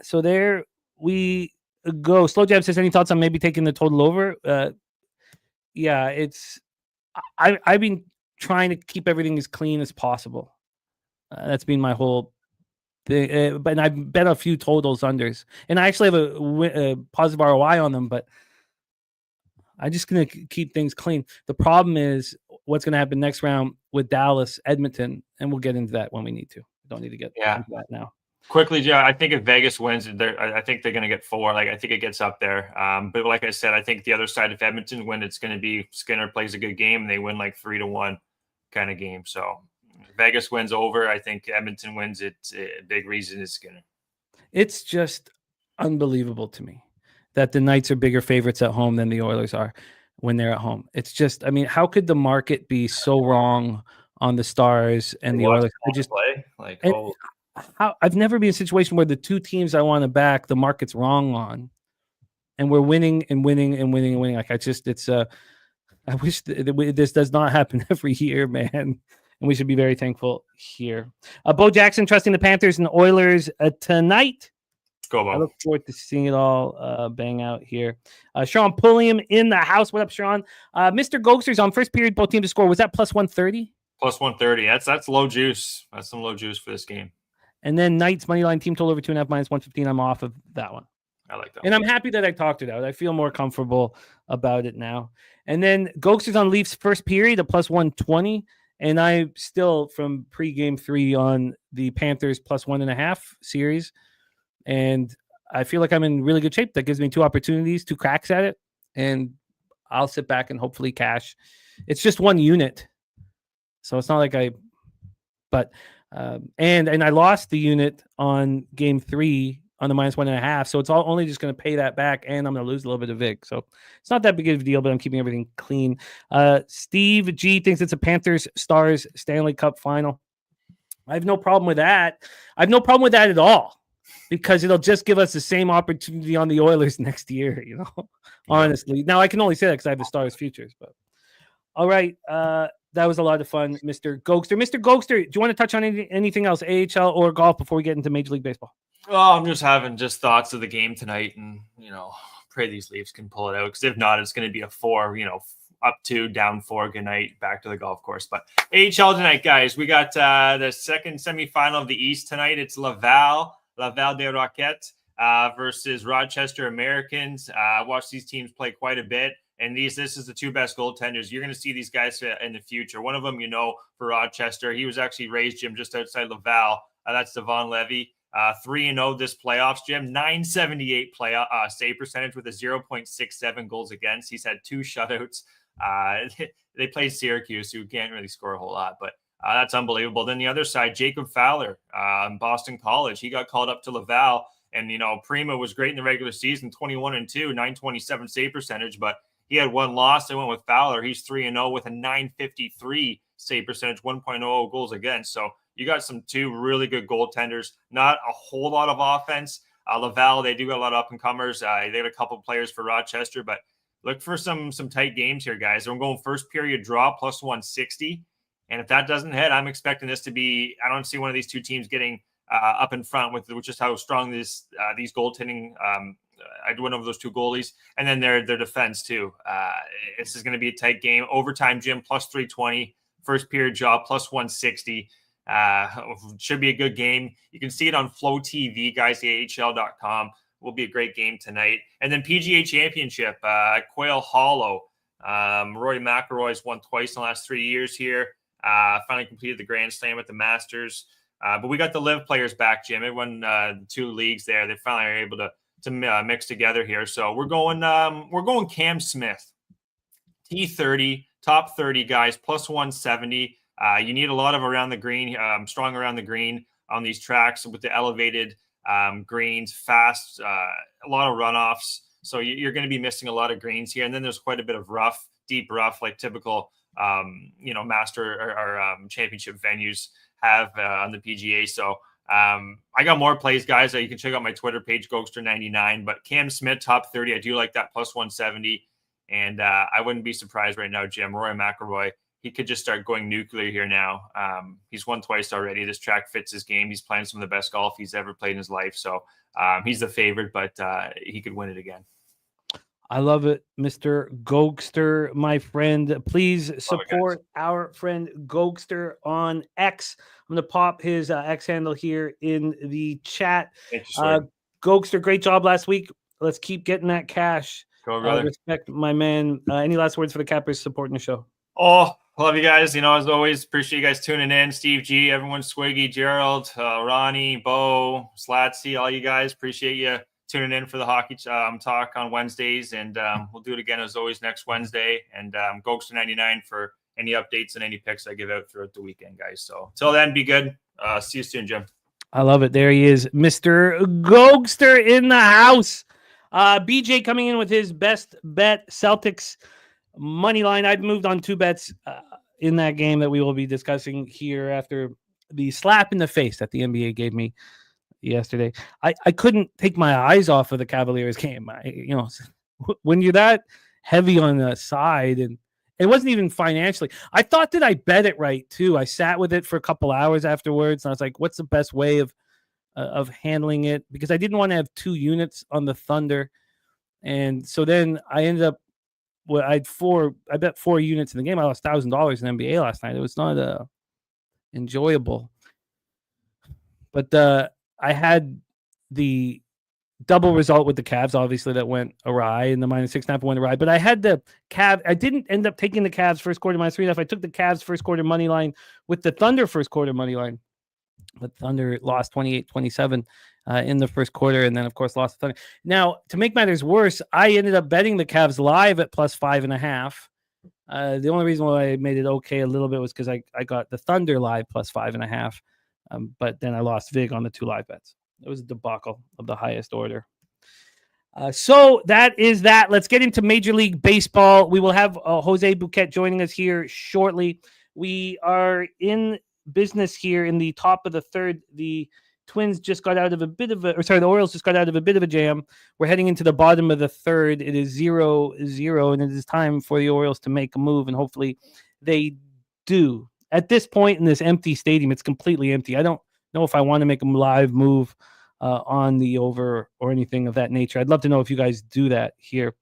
So there we go. Slow Jab says, any thoughts on maybe taking the total over? Yeah, I've been trying to keep everything as clean as possible. That's been my whole thing. But I've bet a few totals unders, and I actually have a positive ROI on them. But I'm just gonna keep things clean. The problem is what's gonna happen next round with Dallas, Edmonton, and we'll get into that when we need to. We don't need to get into that now. Quickly, Joe, I think if Vegas wins, I think they're going to get 4. Like I think it gets up there. But like I said, I think the other side, if Edmonton win, it's going to be Skinner plays a good game and they win like 3-1 kind of game. So Vegas wins over. I think Edmonton wins. It's a big reason is Skinner. It's just unbelievable to me that the Knights are bigger favorites at home than the Oilers are when they're at home. It's just, I mean, how could the market be so wrong on the Stars and the Oilers? I just play like I've never been in a situation where the two teams I want to back, the market's wrong on, and we're winning and winning and winning and winning. Like I wish this does not happen every year, man. And we should be very thankful here. Bo Jackson trusting the Panthers and the Oilers tonight. Go, Bo. I look forward to seeing it all bang out here. Sean Pulliam in the house. What up, Sean? Mr. Gogster's on first period, both teams to score. Was that plus 130? Plus 130. That's low juice. That's some low juice for this game. And then Knights money line team total over 2.5 minus 115. I'm off of that one. I like that. And I'm happy that I talked it out. I feel more comfortable about it now. And then Gokster's on Leafs first period at plus 120. And I still from pre-game 3 on the Panthers plus 1.5 series. And I feel like I'm in really good shape. That gives me 2 opportunities, 2 cracks at it. And I'll sit back and hopefully cash. It's just 1 unit. So it's not like and I lost the unit on game 3 on the minus 1.5. So it's only just going to pay that back. And I'm going to lose a little bit of VIG. So it's not that big of a deal, but I'm keeping everything clean. Steve G thinks it's a Panthers Stars Stanley Cup final. I have no problem with that. I have no problem with that at all because it'll just give us the same opportunity on the Oilers next year, honestly. Now I can only say that because I have the Stars futures, but all right. That was a lot of fun, Mr. Gogster. Mr. Gogster, do you want to touch on anything else, AHL or golf, before we get into Major League Baseball? Oh, I'm just having thoughts of the game tonight and, pray these Leafs can pull it out because if not, it's going to be a 4, up 2, down 4, good night, back to the golf course. But AHL tonight, guys, we got the second semifinal of the East tonight. It's Laval des Roquettes versus Rochester Americans. Watched these teams play quite a bit. And this is the 2 best goaltenders. You're going to see these guys in the future. One of them, for Rochester, he was actually raised, Jim, just outside Laval. That's Devon Levy. 3-0 this playoffs, Jim. 978 save percentage with a 0.67 goals against. He's had 2 shutouts. They played Syracuse, who can't really score a whole lot, but that's unbelievable. Then the other side, Jacob Fowler, Boston College. He got called up to Laval, and Prima was great in the regular season, 21-2, 927 save percentage, but he had 1 loss. I went with Fowler. He's 3-0 with a 953 save percentage, 1.00 goals against. So you got some 2 really good goaltenders. Not a whole lot of offense. Laval, they do got a lot of up-and-comers. They got a couple of players for Rochester, but look for some tight games here, guys. I'm going first period draw plus 160. And if that doesn't hit, I'm expecting this to be – I don't see one of these 2 teams getting up in front with just how strong these goaltending I went over those 2 goalies, and then their defense too. This is going to be a tight game. Overtime, Jim, plus 320. First period job, plus 160. Should be a good game. You can see it on Flow TV, guys, AHL.com. Will be a great game tonight. And then PGA Championship at Quail Hollow. Rory McIlroy's won twice in the last 3 years here. Finally completed the Grand Slam at the Masters. But we got the live players back, Jim. It won 2 leagues there. They finally are able to mix together here. So we're going Cam Smith. T30, top 30 guys, plus 170. You need a lot of around the green, strong around the green on these tracks with the elevated greens, fast, a lot of runoffs. So you're going to be missing a lot of greens here. And then there's quite a bit of rough, deep rough, like typical, master or championship venues have on the PGA. So I got more plays, guys. You can check out my Twitter page, Gogster99. But Cam Smith, top 30. I do like that plus 170. And I wouldn't be surprised right now, Jim. Rory McIlroy, he could just start going nuclear here now. He's won twice already. This track fits his game. He's playing some of the best golf he's ever played in his life. So he's the favorite, but he could win it again. I love it, Mr. Gogster, my friend. Please support our friend Gogster on X. I'm going to pop his X handle here in the chat. Thank you, sir. Gogster, great job last week. Let's keep getting that cash. Go, brother. Respect, my man. Any last words for the Cappers supporting the show? Oh, love you guys. As always, appreciate you guys tuning in. Steve G, everyone, Swiggy, Gerald, Ronnie, Bo, Slatsy, all you guys. Appreciate you tuning in for the hockey talk on Wednesdays. And we'll do it again, as always, next Wednesday. And Gogster99 for any updates and any picks I give out throughout the weekend, guys. So till then, be good. See you soon, Jim. I love it. There he is, Mr. Gogster in the house. BJ coming in with his best bet, Celtics money line. I've moved on 2 bets in that game that we will be discussing here after the slap in the face that the NBA gave me yesterday. I couldn't take my eyes off of the Cavaliers game. When you're that heavy on the side, and it wasn't even financially. I thought that I bet it right too. I sat with it for a couple hours afterwards, and I was like, "What's the best way of handling it?" Because I didn't want to have 2 units on the Thunder, and so then I ended up. Well, I bet 4 units in the game. I lost $1,000 in NBA last night. It was not enjoyable. But I had the double result with the Cavs, obviously, that went awry, and the -6.5 went awry. But I had the Cavs. I didn't end up taking the Cavs first quarter -3.5. I took the Cavs first quarter money line with the Thunder first quarter money line. But Thunder lost 28-27 in the first quarter, and then, of course, lost the Thunder. Now, to make matters worse, I ended up betting the Cavs live at +5.5. The only reason why I made it okay a little bit was because I got the Thunder live +5.5. But then I lost vig on the 2 live bets. It was a debacle of the highest order. So that is that. Let's get into Major League Baseball. We will have Jose Bouquet joining us here shortly. We are in business here in the top of the third. The Twins just got out of the Orioles just got out of a bit of a jam. We're heading into the bottom of the third. It is 0-0, and it is time for the Orioles to make a move, and hopefully they do. At this point in this empty stadium, it's completely empty. I don't know if I want to make a live move on the over or anything of that nature. I'd love to know if you guys do that here.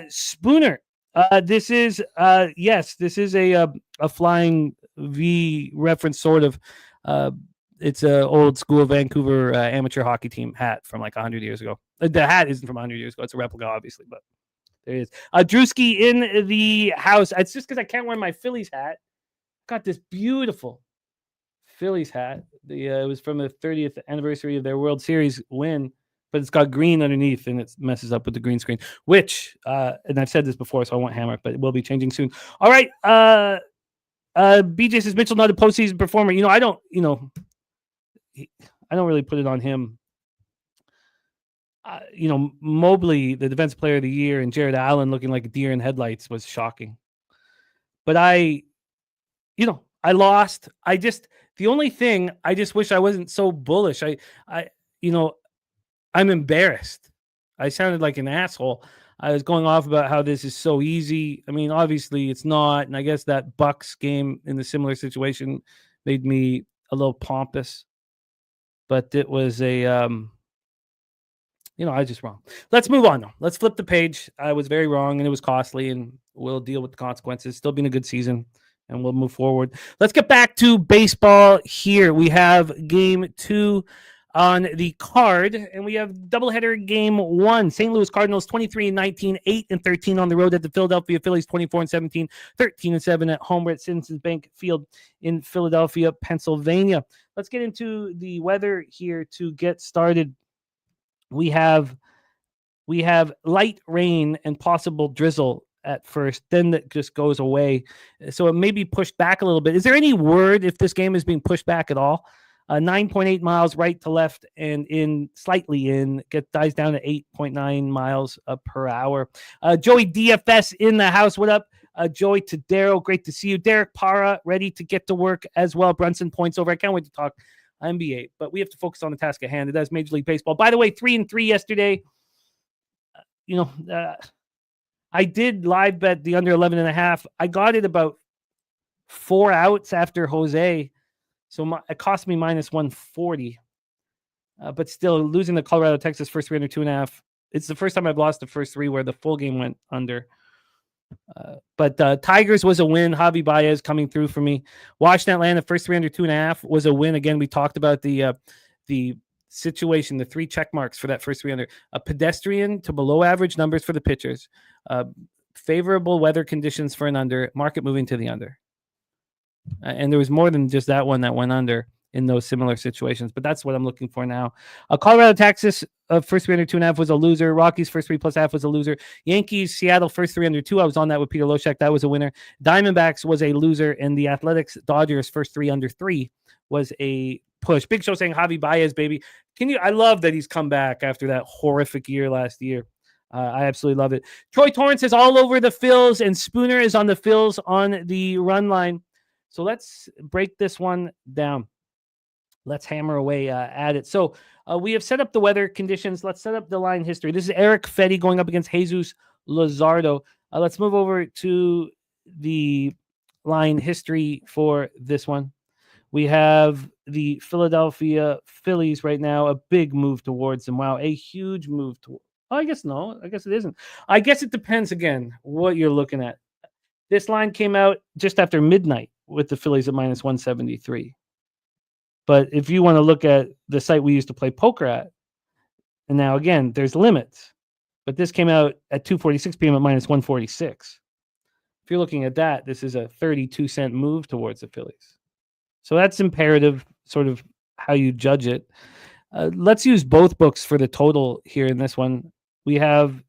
Spooner, this is a flying V reference, sort of. It's an old school Vancouver amateur hockey team hat from like 100 years ago. The hat isn't from 100 years ago. It's a replica, obviously, but there it is. Drewski in the house. It's just because I can't wear my Phillies hat. Got this beautiful Phillies hat. It was from the 30th anniversary of their World Series win, but it's got green underneath, and it messes up with the green screen, which, and I've said this before, so I won't hammer it, but it will be changing soon. All right. BJ says Mitchell not a postseason performer. I don't really put it on him. Mobley, the defensive player of the year, and Jared Allen looking like a deer in headlights was shocking. But I lost. The only thing, I just wish I wasn't so bullish. I'm embarrassed. I sounded like an asshole. I was going off about how this is so easy. I mean, obviously it's not. And I guess that Bucks game in the similar situation made me a little pompous. But it was I was just wrong. Let's move on, though. Let's flip the page. I was very wrong, and it was costly, and we'll deal with the consequences. Still been a good season, and we'll move forward. Let's get back to baseball here. We have game 2 on the card, and we have doubleheader game 1. St. Louis Cardinals 23-19, 8-13 on the road at the Philadelphia Phillies 24-17, 13-7 at home. We're at Citizens Bank Field in Philadelphia, Pennsylvania. Let's get into the weather here to get started. We have light rain and possible drizzle at first, then that just goes away. So it may be pushed back a little bit. Is there any word if this game is being pushed back at all? 9.8 miles right to left and slightly in, dies down to 8.9 miles per hour. Joey DFS in the house. What up, Joey Tadero? Great to see you. Derek Parra ready to get to work as well. Brunson points over. I can't wait to talk NBA, but we have to focus on the task at hand. It is Major League Baseball. By the way, 3-3 yesterday. I did live bet the under 11.5. I got it about 4 outs after Jose. So it cost me minus 140. But still, losing the Colorado, Texas first 3 under 2.5. It's the first time I've lost the first 3 where the full game went under. But Tigers was a win. Javi Baez coming through for me. Washington, Atlanta, first 3 under 2.5 was a win. Again, we talked about the situation, the 3 check marks for that first 3 under. A pedestrian to below average numbers for the pitchers. Favorable weather conditions for an under. Market moving to the under. And there was more than just that one that went under in those similar situations. But that's what I'm looking for now. Colorado, Texas, first 3 under 2.5 was a loser. Rockies, first 3 plus half was a loser. Yankees, Seattle, first 3 under 2. I was on that with Peter Loshak. That was a winner. Diamondbacks was a loser. And the Athletics, Dodgers, first 3 under 3 was a push. Big Show saying Javi Baez, baby. I love that he's come back after that horrific year last year. I absolutely love it. Troy Torrance is all over the Phils, and Spooner is on the Phils on the run line. So let's break this one down. Let's hammer away at it. So we have set up the weather conditions. Let's set up the line history. This is Eric Fetty going up against Jesus Luzardo. Let's move over to the line history for this one. We have the Philadelphia Phillies right now, a big move towards them. Wow, a huge move. I guess no. I guess it isn't. I guess it depends, again, what you're looking at. This line came out just after midnight with the Phillies at minus 173. But if you want to look at the site we used to play poker at, and now, again, there's limits. But this came out at 2:46 p.m. at minus 146. If you're looking at that, this is a 32-cent move towards the Phillies. So that's imperative, sort of how you judge it. Let's use both books for the total here in this one. We have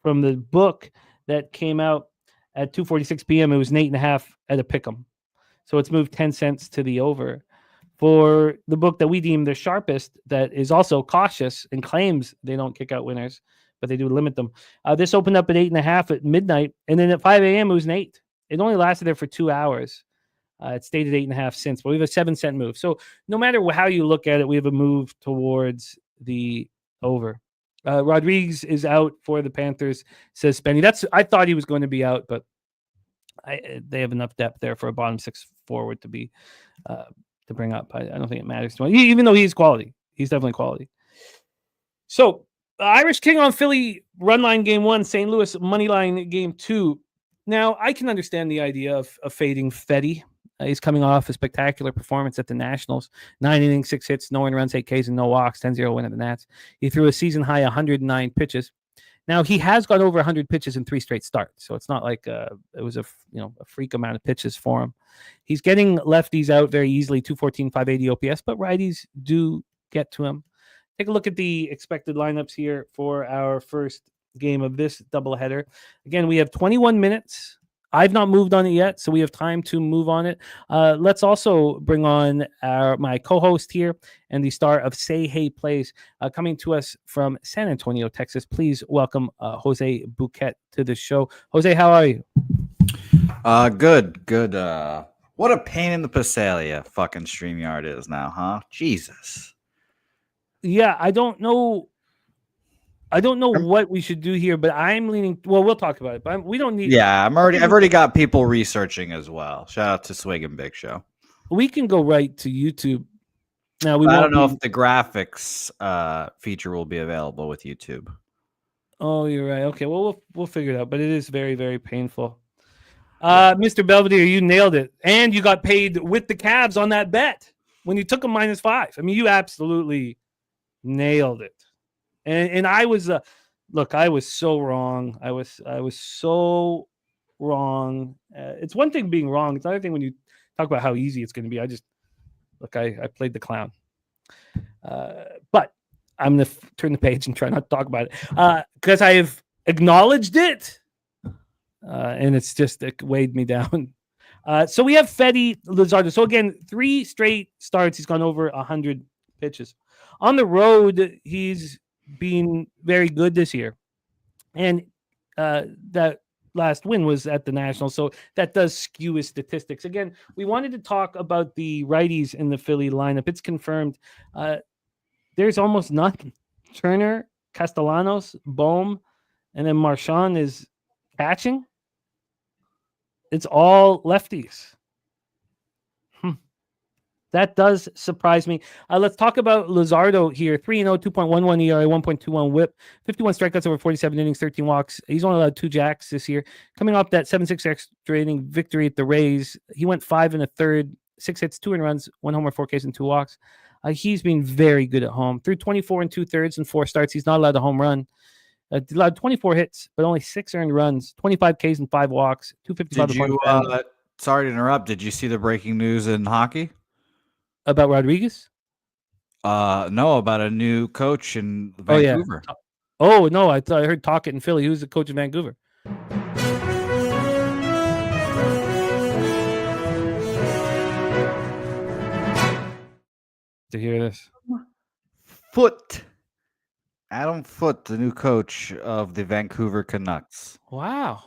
from the book that came out at 2:46 p.m., it was an 8.5 at a pick'em. So it's moved 10 cents to the over. For the book that we deem the sharpest, that is also cautious and claims they don't kick out winners, but they do limit them. This opened up at 8.5 at midnight, and then at 5 a.m. it was an 8. It only lasted there for 2 hours. It stayed at 8.5 cents, but we have a 7-cent move. So no matter how you look at it, we have a move towards the over. Rodriguez is out for the Panthers, says Spenny. I thought he was going to be out, but they have enough depth there for a bottom 6 forward to be to bring up. I don't think it matters to him, even though he's quality. He's definitely quality. So Irish King on Philly run line game 1, St. Louis money line game 2. Now I can understand the idea of fading Fetty. He's coming off a spectacular performance at the Nationals. 9 innings, 6 hits, no earned runs, 8 Ks, and no walks. 10-0 win at the Nats. He threw a season high 109 pitches. Now he has gone over 100 pitches in 3 straight starts, so it's not like it was a freak amount of pitches for him. He's getting lefties out very easily, 214, 580 OPS, but righties do get to him. Take a look at the expected lineups here for our first game of this doubleheader. Again, we have 21 minutes. I've not moved on it yet, so we have time to move on it. Let's also bring on my co-host here and the star of Say Hey Plays, coming to us from San Antonio, Texas. Please welcome Jose Bouquet to the show. Jose, how are you? Good. What a pain in the Passalia fucking StreamYard is now, huh? Jesus. Yeah, I don't know what we should do here, but I'm leaning. Well, we'll talk about it, but we don't need. Yeah, I've already got people researching as well. Shout out to Swig and Big Show. We can go right to YouTube. Now I don't know if the graphics feature will be available with YouTube. Oh, you're right. Okay, well, we'll figure it out, but it is very, very painful. Mr. Belvedere, you nailed it. And you got paid with the Cavs on that bet when you took them -5. I mean, you absolutely nailed it. And I was look, I was so wrong. I was so wrong. It's one thing being wrong. It's another thing when you talk about how easy it's going to be. I played the clown. But I'm going to turn the page and try not to talk about it because I have acknowledged it. And it weighed me down. So we have Fedde Luzardo. So again, 3 straight starts. He's gone over 100 pitches. On the road, he's been very good this year. And that last win was at the Nationals. So that does skew his statistics. Again, we wanted to talk about the righties in the Philly lineup. It's confirmed. There's almost none. Turner, Castellanos, Bohm, and then Marchand is catching. It's all lefties. That does surprise me. Let's talk about Luzardo here. 3-0, 2.11 ERA, 1.21 WHIP, 51 strikeouts over 47 innings, 13 walks. He's only allowed 2 jacks this year. Coming off that 7-6 extra inning victory at the Rays, he went 5 1/3, 6 hits, 2 runs, 1 homer, 4 Ks, and 2 walks. He's been very good at home. Through 24 2/3 and 4 starts, he's not allowed a home run. Allowed 24 hits, but only 6 earned runs, 25 Ks and 5 walks, 255. Sorry to interrupt. Did you see the breaking news in hockey? About Rodriguez? No, about a new coach in Vancouver. Oh, no, I heard talk it in Philly. Who's the coach in Vancouver? To hear this. Adam Foote, the new coach of the Vancouver Canucks. Wow.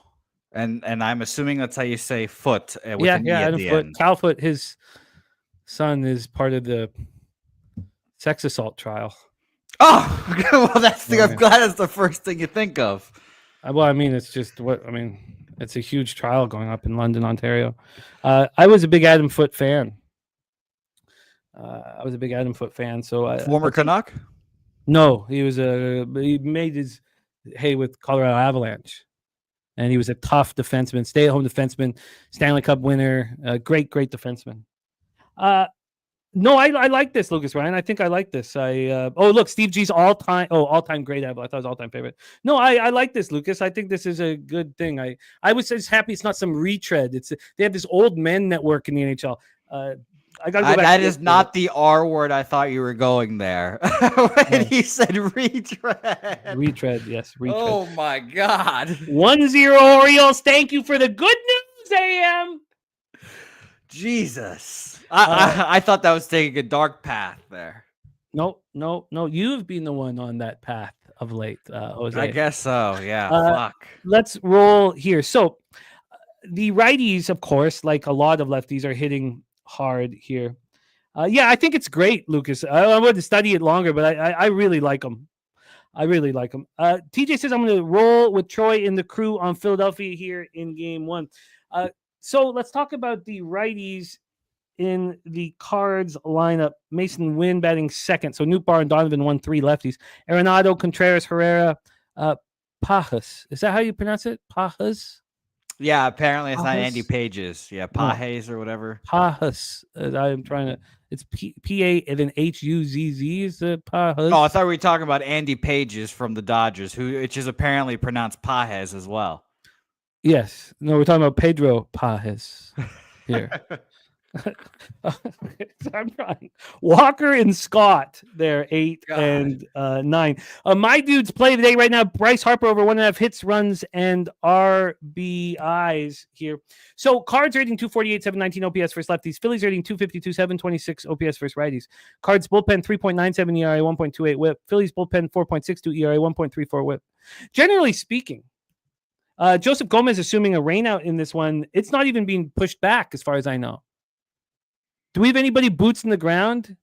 And I'm assuming that's how you say foot with Yeah, an E at the Foote. end. Cal Foote, his son is part of the sex assault trial. Oh, well, I'm glad that's the first thing you think of. Well, I mean, it's a huge trial going up in London, Ontario. I was a big Adam Foote fan. So Former Canuck? No, he made his hay with Colorado Avalanche, and he was a tough defenseman, stay-at-home defenseman, Stanley Cup winner, great defenseman. No, I like this, Lucas Ryan. I think I like this. Look, Steve G's all-time great ever. I thought it was all-time favorite. No, I like this, Lucas. I think this is a good thing. I was just happy it's not some retread. They have this old men network in the NHL. I gotta go back. That is not the R word. I thought you were going there when he said retread. Retread, yes. Retread. Oh my God. 1-0 Orioles. Thank you for the good news, AM. Jesus. I thought that was taking a dark path there. No. You've been the one on that path of late, Jose. I guess so. Yeah. Fuck. Let's roll here. So the righties, of course, like a lot of lefties, are hitting hard here. I think it's great, Lucas. I want to study it longer, but I really like them. TJ says I'm going to roll with Troy in the crew on Philadelphia here in game 1. So let's talk about the righties in the Cards lineup. Mason Wynn batting second. So Nootbaar and Donovan 1-3 lefties. Arenado, Contreras, Herrera, Pajas. Is that how you pronounce it? Pajas? Yeah, apparently it's not Pajas? Andy Pages. Yeah, Pajes or whatever. Pajas. I'm trying to. It's P-A and then H-U-Z-Z is the Pajas. Oh, I thought we were talking about Andy Pages from the Dodgers, which is apparently pronounced Pajes as well. Yes. No, we're talking about Pedro Pajas here. I'm trying. Walker and Scott, they're 8 and 9. My dudes play today right now. Bryce Harper over 1.5 hits, runs, and RBIs here. So Cards rating 248, 719 OPS versus lefties. Phillies rating 252, 726 OPS versus righties. Cards bullpen 3.97 ERA, 1.28 WHIP. Phillies bullpen 4.62 ERA, 1.34 WHIP. Generally speaking, Joseph Gomez assuming a rainout in this one. It's not even being pushed back as far as I know. Do we have anybody boots in the ground?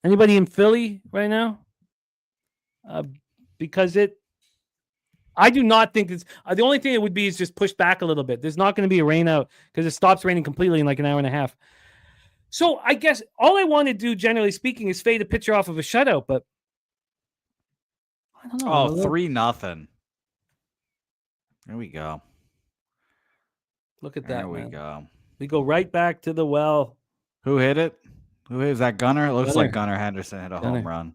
Anybody in Philly right now? Because I do not think it's the only thing it would be is just pushed back a little bit. There's not going to be a rain out because it stops raining completely in like an hour and a half. So I guess all I want to do, generally speaking, is fade a pitcher off of a shutout. But I don't know. 3-0. There we go. Look at There that, we man. go. We go right back to the well. Who hit it? Who is that? Gunner? It looks like Gunner. Gunner Henderson hit a Gunner. home run.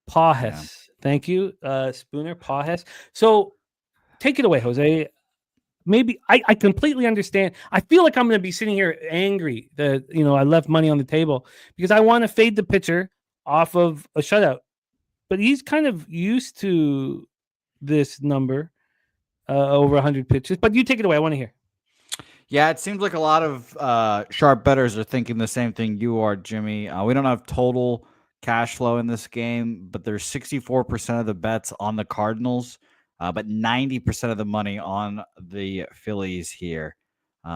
Pahes. Thank you, Spooner. Pahes. So take it away, Jose. Maybe I completely understand. I feel like I'm going to be sitting here angry that I left money on the table because I want to fade the pitcher off of a shutout, but he's kind of used to this number over 100 pitches. But you take it away. I want to hear. Yeah, it seems like a lot of sharp bettors are thinking the same thing you are, Jimmy. We don't have total cash flow in this game, but there's 64% of the bets on the Cardinals, but 90% of the money on the Phillies here.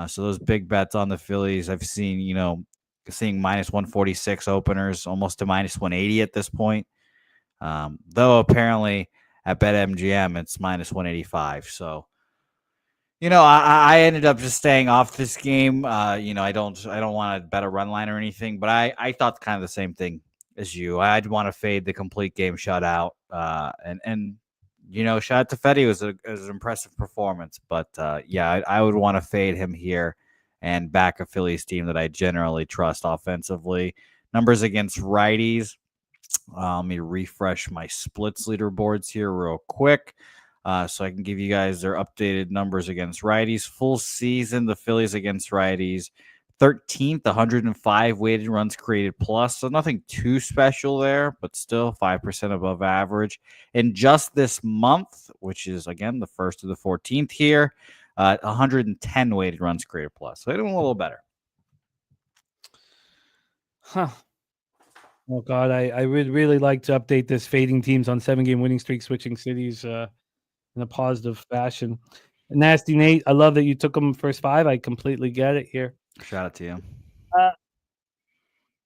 So those big bets on the Phillies, I've seen, seeing minus 146 openers, almost to minus 180 at this point. Though apparently at BetMGM, it's minus 185. So, I ended up just staying off this game. I don't want to bet a run line or anything, but I thought kind of the same thing as you. I'd want to fade the complete game shutout. And shout out to Fetty. It was an impressive performance, but I would want to fade him here and back a Phillies team that I generally trust offensively. Numbers against righties. Let me refresh my splits leaderboards here real quick. So I can give you guys their updated numbers against righties. Full season, the Phillies against righties, 13th, 105 weighted runs created plus. So nothing too special there, but still 5% above average. And just this month, which is, again, the 1st to the 14th here, 110 weighted runs created plus. So they're doing a little better. Huh. Oh, God, I would really like to update this fading teams on 7-game winning streak, switching cities in a positive fashion. Nasty Nate, I love that you took them first 5. I completely get it here. Shout out to you.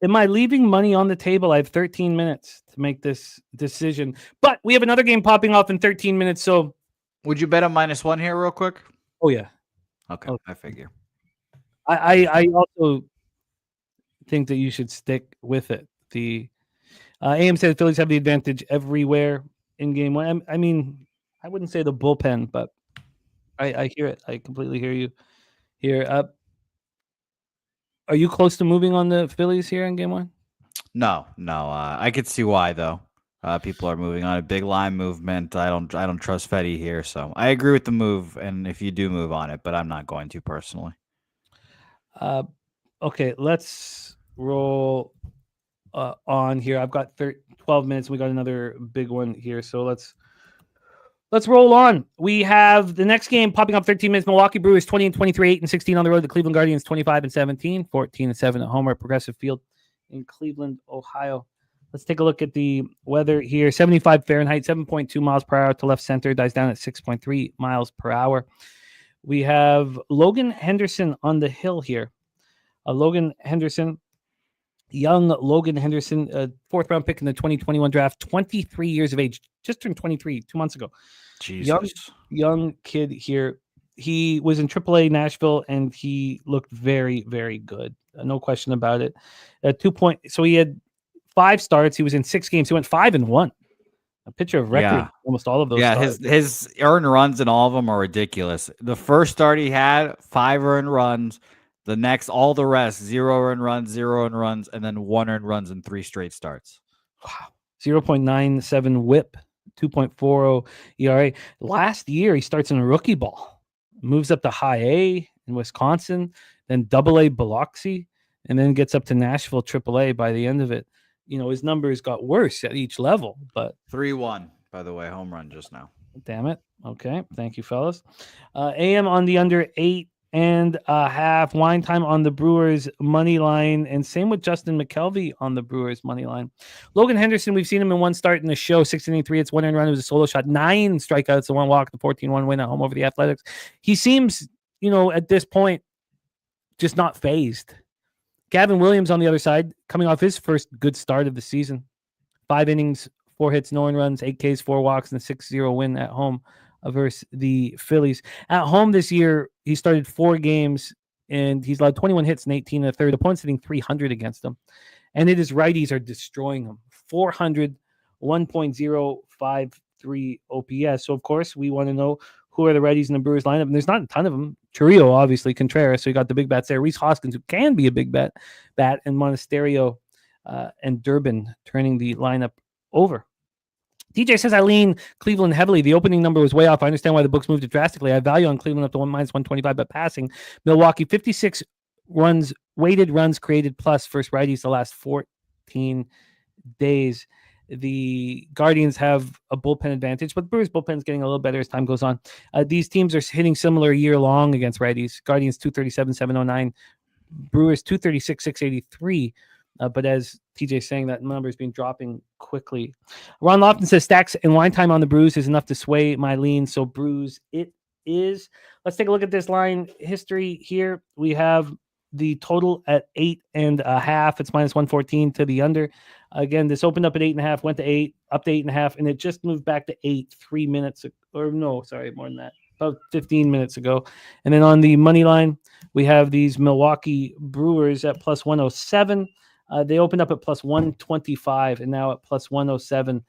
Am I leaving money on the table? I have 13 minutes to make this decision, but we have another game popping off in 13 minutes. So would you bet a -1 here real quick? Oh, yeah. Okay, Oh. I figure. I also think that you should stick with it. The AM said the Phillies have the advantage everywhere in game 1. I mean, I wouldn't say the bullpen, but I hear it. I completely hear you here. Are you close to moving on the Phillies here in game 1? No. I could see why though. People are moving on a big line movement. I don't trust Fetty here, so I agree with the move. And if you do move on it, but I'm not going to personally. Okay, let's roll on here. I've got 12 minutes. We got another big one here, so let's roll on. We have the next game popping up 13 minutes. Milwaukee Brewers 20-23, 8-16 on the road. The Cleveland Guardians 25-17, 14-7 at home at Progressive Field in Cleveland, Ohio. Let's take a look at the weather here. 75 Fahrenheit, 7.2 miles per hour to left center, dies down at 6.3 miles per hour. We have Logan Henderson on the hill here. Logan Henderson, young Logan Henderson, 4th round pick in the 2021 draft, 23 years of age, just turned 23 2 months ago. Jesus. Young kid here. He was in AAA Nashville, and he looked very, very good. No question about it. So he had 5 starts. He was in 6 games. He went 5-1. A pitcher of record. Yeah. Almost all of those. Yeah, starts. his earned runs in all of them are ridiculous. The first start he had 5 earned runs. The next, all the rest, 0 earned runs, 0 earned runs, and then 1 earned runs in 3 straight starts. Wow. 0.97 whip, 2.40 ERA. Last year, he starts in a rookie ball, moves up to high A in Wisconsin, then double A Biloxi, and then gets up to Nashville AAA by the end of it. His numbers got worse at each level, but 3-1, by the way, home run just now. Damn it. Okay. Thank you, fellas. AM on the under 8.5. Wine time on the Brewers money line, and same with Justin McKelvey on the Brewers money line. Logan Henderson, we've seen him in one start in the show, 6-3. It's 1 earned run. It was a solo shot, 9 strikeouts, the 1 walk, the 14-1 win at home over the Athletics. He seems, at this point, just not phased. Gavin Williams on the other side, coming off his first good start of the season. 5 innings, 4 hits, no earned runs, 8 Ks, 4 walks, and a 6-0 win at home versus the Phillies. At home this year, he started 4 games, and he's allowed 21 hits and 18 1/3. Opponents hitting 300 against him. And his righties are destroying him. 400, 1.053 OPS. So, of course, we want to know who are the righties in the Brewers lineup, and there's not a ton of them. Chiriot, obviously, Contreras, so you got the big bats there. Rhys Hoskins, who can be a big bat, and Monasterio and Durbin turning the lineup over. DJ says I lean Cleveland heavily. The opening number was way off. I understand why the books moved it drastically. I have value on Cleveland up to -125, but passing. Milwaukee, 56 runs, weighted runs created plus first righties the last 14 days. The Guardians have a bullpen advantage, but the Brewers bullpen is getting a little better as time goes on. These teams are hitting similar year long against righties. Guardians 237, 709. Brewers 236, 683. But as TJ is saying, that number has been dropping quickly. Ron Lofton says stacks and line time on the Brews is enough to sway my lean. So Brews it is. Let's take a look at this line history here. We have the total at 8.5. It's -114 to the under. Again, this opened up at 8.5, went to 8, up to 8.5, and it just moved back to 8 3 minutes, or no, sorry, more than that, about 15 minutes ago. And then on the money line, we have these Milwaukee Brewers at +107. They opened up at +125 and now at +107.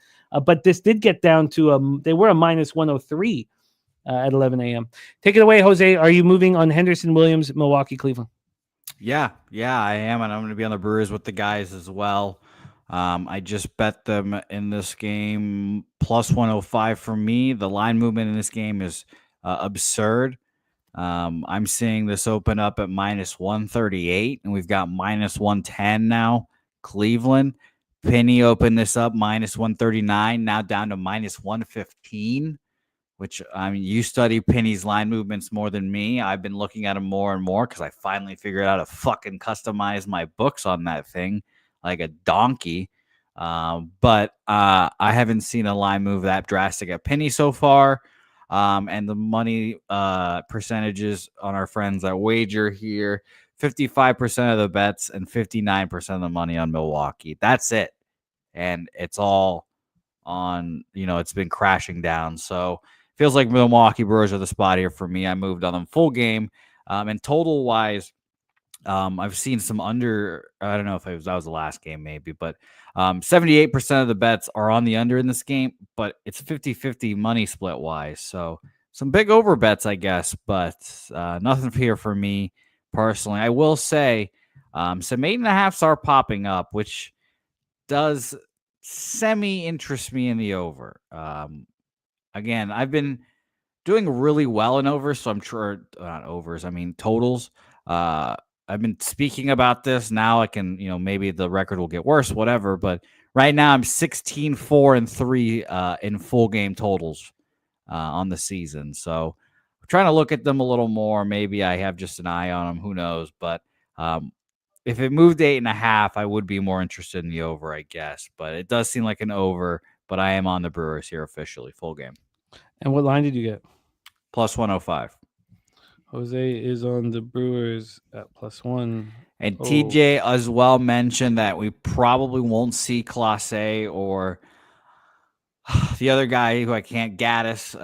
But this did get down to they were a -103 at 11 a.m. Take it away, Jose. Are you moving on Henderson, Williams, Milwaukee, Cleveland? Yeah, I am, and I'm going to be on the Brewers with the guys as well. I just bet them in this game +105 for me. The line movement in this game is absurd. I'm seeing this open up at -138, and we've got -110 now. Cleveland. Penny opened this up -139, now down to -115, which, I mean, you study Penny's line movements more than me. I've been looking at them more and more because I finally figured out how to fucking customize my books on that thing like a donkey. But I haven't seen a line move that drastic at Penny so far. And the money percentages on our friends that wager here, 55% of the bets and 59% of the money on Milwaukee. That's it. And it's all on, it's been crashing down. So feels like Milwaukee Brewers are the spot here for me. I moved on them full game. And total wise, I've seen some under, I don't know if that was the last game maybe, but 78% of the bets are on the under in this game, but it's 50-50 money split wise. So some big over bets, I guess, but nothing here for me personally. I will say some 8.5s are popping up, which does semi-interest me in the over. Again, I've been doing really well in overs, so I'm sure, not overs, I mean totals. I've been speaking about this. Now I can, maybe the record will get worse, whatever. But right now I'm 16-4-3 in full game totals on the season. So I'm trying to look at them a little more. Maybe I have just an eye on them. Who knows? But if it moved to 8.5, I would be more interested in the over, I guess. But it does seem like an over. But I am on the Brewers here officially, full game. And what line did you get? +105. Jose is on the Brewers at +1. And TJ as well mentioned that we probably won't see Clase or the other guy who I can't, Gaddis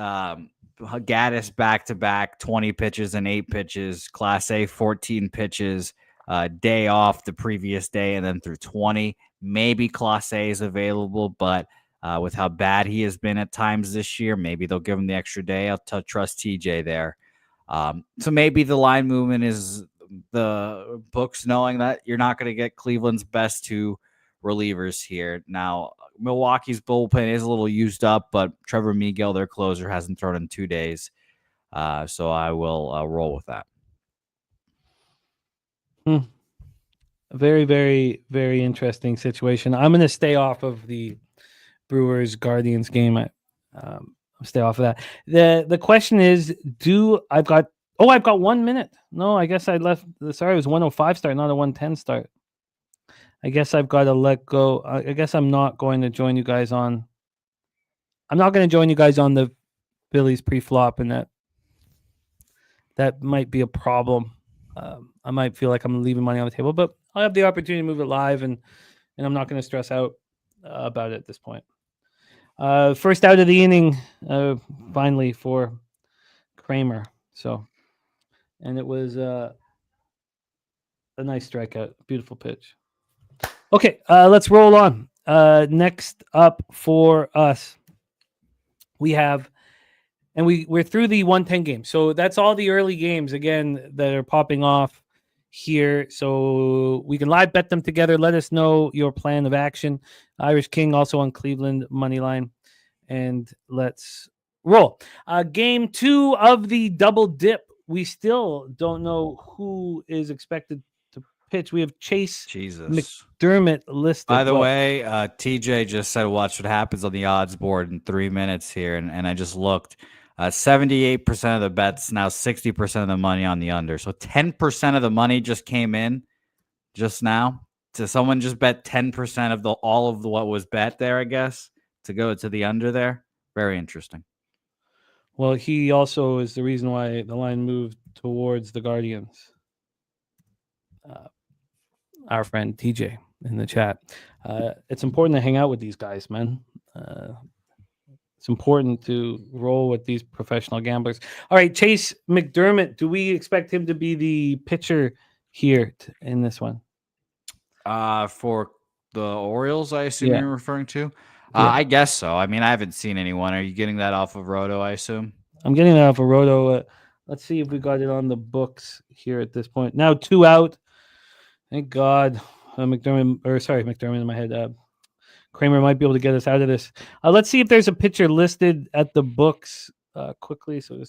back-to-back 20 pitches and 8 pitches. Clase 14 pitches, day off the previous day and then through 20. Maybe Clase is available, but with how bad he has been at times this year, maybe they'll give him the extra day. I'll trust TJ there. So maybe the line movement is the books knowing that you're not going to get Cleveland's best two relievers here. Now, Milwaukee's bullpen is a little used up, but Trevor Miguel, their closer, hasn't thrown in 2 days. So I will roll with that. Very, very, very interesting situation. I'm going to stay off of the Brewers Guardians game. I'll stay off of that. The question is, I've got 1 minute. No, I guess I left. Sorry, it was 105 start, not a 110 start. I guess I've got to let go. I guess I'm not going to join you guys on. I'm not going to join you guys on the Phillies pre-flop, and that might be a problem. I might feel like I'm leaving money on the table, but I'll have the opportunity to move it live, and I'm not going to stress out about it at this point. First out of the inning, finally for Kramer. And it was a nice strikeout, beautiful pitch. Okay, let's roll on. Next up for us, we have and we're through the 110 games. So that's all the early games again that are popping off here. So we can live bet them together. Let us know your plan of action. Irish King also on Cleveland money line, and let's roll. Game 2 of the double dip. We still don't know who is expected to pitch. We have Chase McDermott listed. By the way, TJ just said, watch what happens on the odds board in 3 minutes here. And I just looked. 78% of the bets, now 60% of the money on the under. So 10% of the money just came in just now. So someone just bet 10% of all of what was bet there, I guess, to go to the under there. Very interesting. Well, he also is the reason why the line moved towards the Guardians. Our friend TJ in the chat. It's important to hang out with these guys, man. It's important to roll with these professional gamblers. All right, Chase McDermott. Do we expect him to be the pitcher here in this one? For the Orioles, I assume you're referring to? Yeah. I guess so. I mean, I haven't seen anyone. Are you getting that off of Roto, I assume? I'm getting that off of Roto. Let's see if we got it on the books here at this point. Now 2 out. Thank God. McDermott in my head. Kramer might be able to get us out of this. Let's see if there's a pitcher listed at the books quickly. So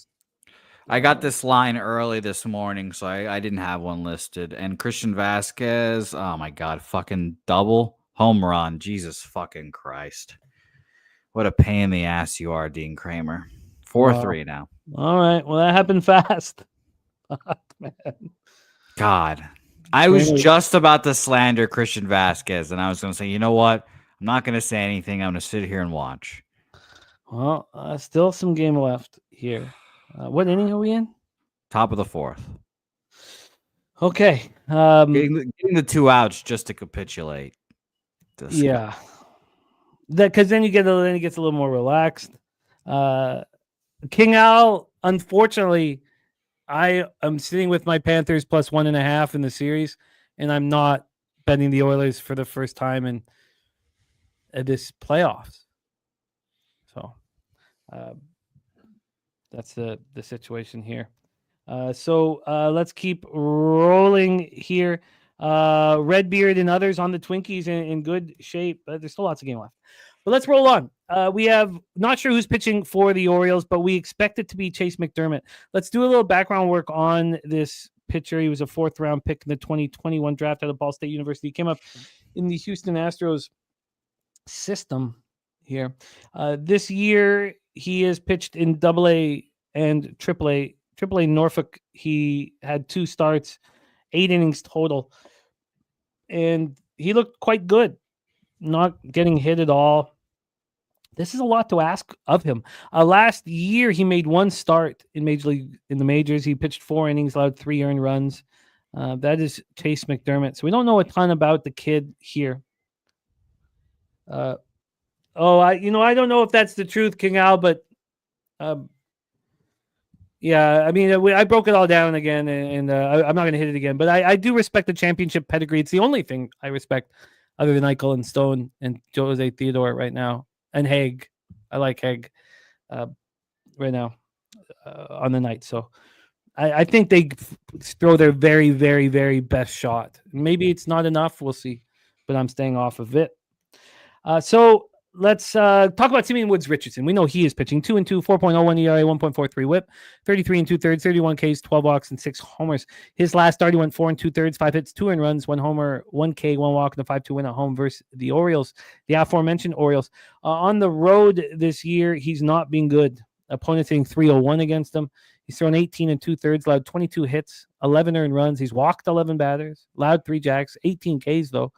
I got this line early this morning, so I didn't have one listed. And Christian Vasquez, oh my God, fucking double home run. Jesus fucking Christ. What a pain in the ass you are, Dean Kramer. 4-3 now. All right. Well, that happened fast. Fuck, man. God. I was just about to slander Christian Vasquez, and I was going to say, you know what? I'm not going to say anything. I'm going to sit here and watch. Well, still some game left here. What inning are we in? Top of the 4th. Okay. Getting the 2 outs just to capitulate. Yeah. Because then it gets a little more relaxed. King Al, unfortunately, I am sitting with my Panthers plus 1.5 in the series, and I'm not betting the Oilers for the first time in this playoffs. So that's the situation here. So let's keep rolling here. Redbeard and others on the Twinkies in good shape. There's still lots of game left. But let's roll on. We have not sure who's pitching for the Orioles, but we expect it to be Chase McDermott. Let's do a little background work on this pitcher. He was a 4th-round pick in the 2021 draft out of Ball State University. He came up in the Houston Astros system here. This year, he has pitched in AA and AAA. AAA Norfolk, he had 2 starts, 8 innings total. And he looked quite good, not getting hit at all. This is a lot to ask of him. Last year, he made 1 start in the majors. He pitched 4 innings, allowed 3 earned runs. That is Chase McDermott. So we don't know a ton about the kid here. I don't know if that's the truth, King Al, but yeah, I mean, I broke it all down again, and I'm not going to hit it again. But I do respect the championship pedigree. It's the only thing I respect other than Eichel and Stone and Jose Theodore right now. And Haig. I like Haig right now on the night. So I think they throw their very, very, very best shot. Maybe it's not enough. We'll see. But I'm staying off of it. So let's talk about Simeon Woods Richardson. We know he is pitching 2-2, 4.01 ERA, 1.43 WHIP, 33 2/3, 31 Ks, 12 walks, and 6 homers. His last start, he went 4 2/3, 5 hits, 2 earned runs, 1 homer, 1 K, 1 walk, and a 5-2 win at home versus the Orioles, the aforementioned Orioles. On the road this year, he's not been good. Opponents hitting 301 against him. He's thrown 18 2/3, allowed 22 hits, 11 earned runs. He's walked 11 batters, allowed 3 jacks, 18 Ks though.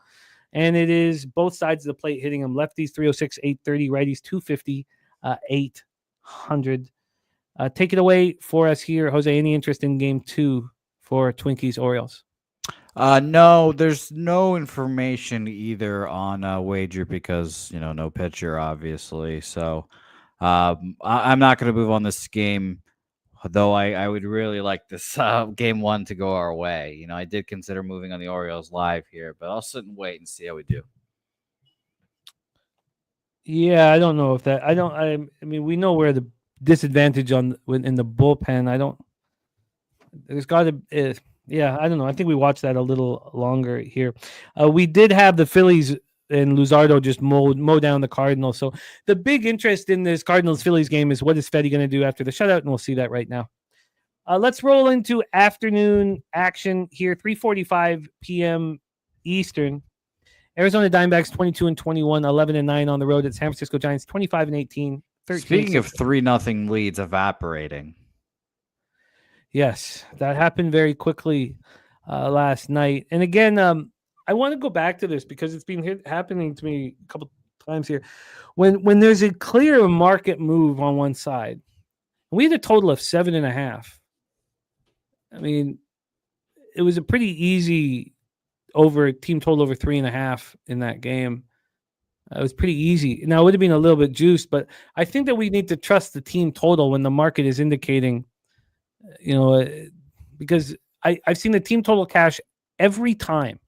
And it is both sides of the plate hitting him. Lefties 306, 830, righties 250, 800. Take it away for us here, Jose. Any interest in game 2 for Twinkies Orioles? No, there's no information either on wager because no pitcher, obviously. So I'm not going to move on this game. Though I would really like this game 1 to go our way. I did consider moving on the Orioles live here, but I'll sit and wait and see how we do. Yeah, I don't know if that. I mean, we know where the disadvantage in the bullpen. There's got to, yeah, I don't know. I think we watched that a little longer here. We did have the Phillies and Luzardo just mow down the Cardinals. So the big interest in this Cardinals-Phillies game is what is Fedde going to do after the shutout, and we'll see that right now. Let's roll into afternoon action here, 3:45 p.m. Eastern. Arizona Diamondbacks 22-21, 11-9 on the road at San Francisco Giants 25-18. Speaking of 3-0 leads evaporating. Yes, that happened very quickly last night. And again, I want to go back to this because it's been happening to me a couple times here. When there's a clear market move on one side, we had a total of 7.5. I mean, it was a pretty easy team total over 3.5 in that game. It was pretty easy. Now, it would have been a little bit juiced, but I think that we need to trust the team total when the market is indicating, because I've seen the team total cash every time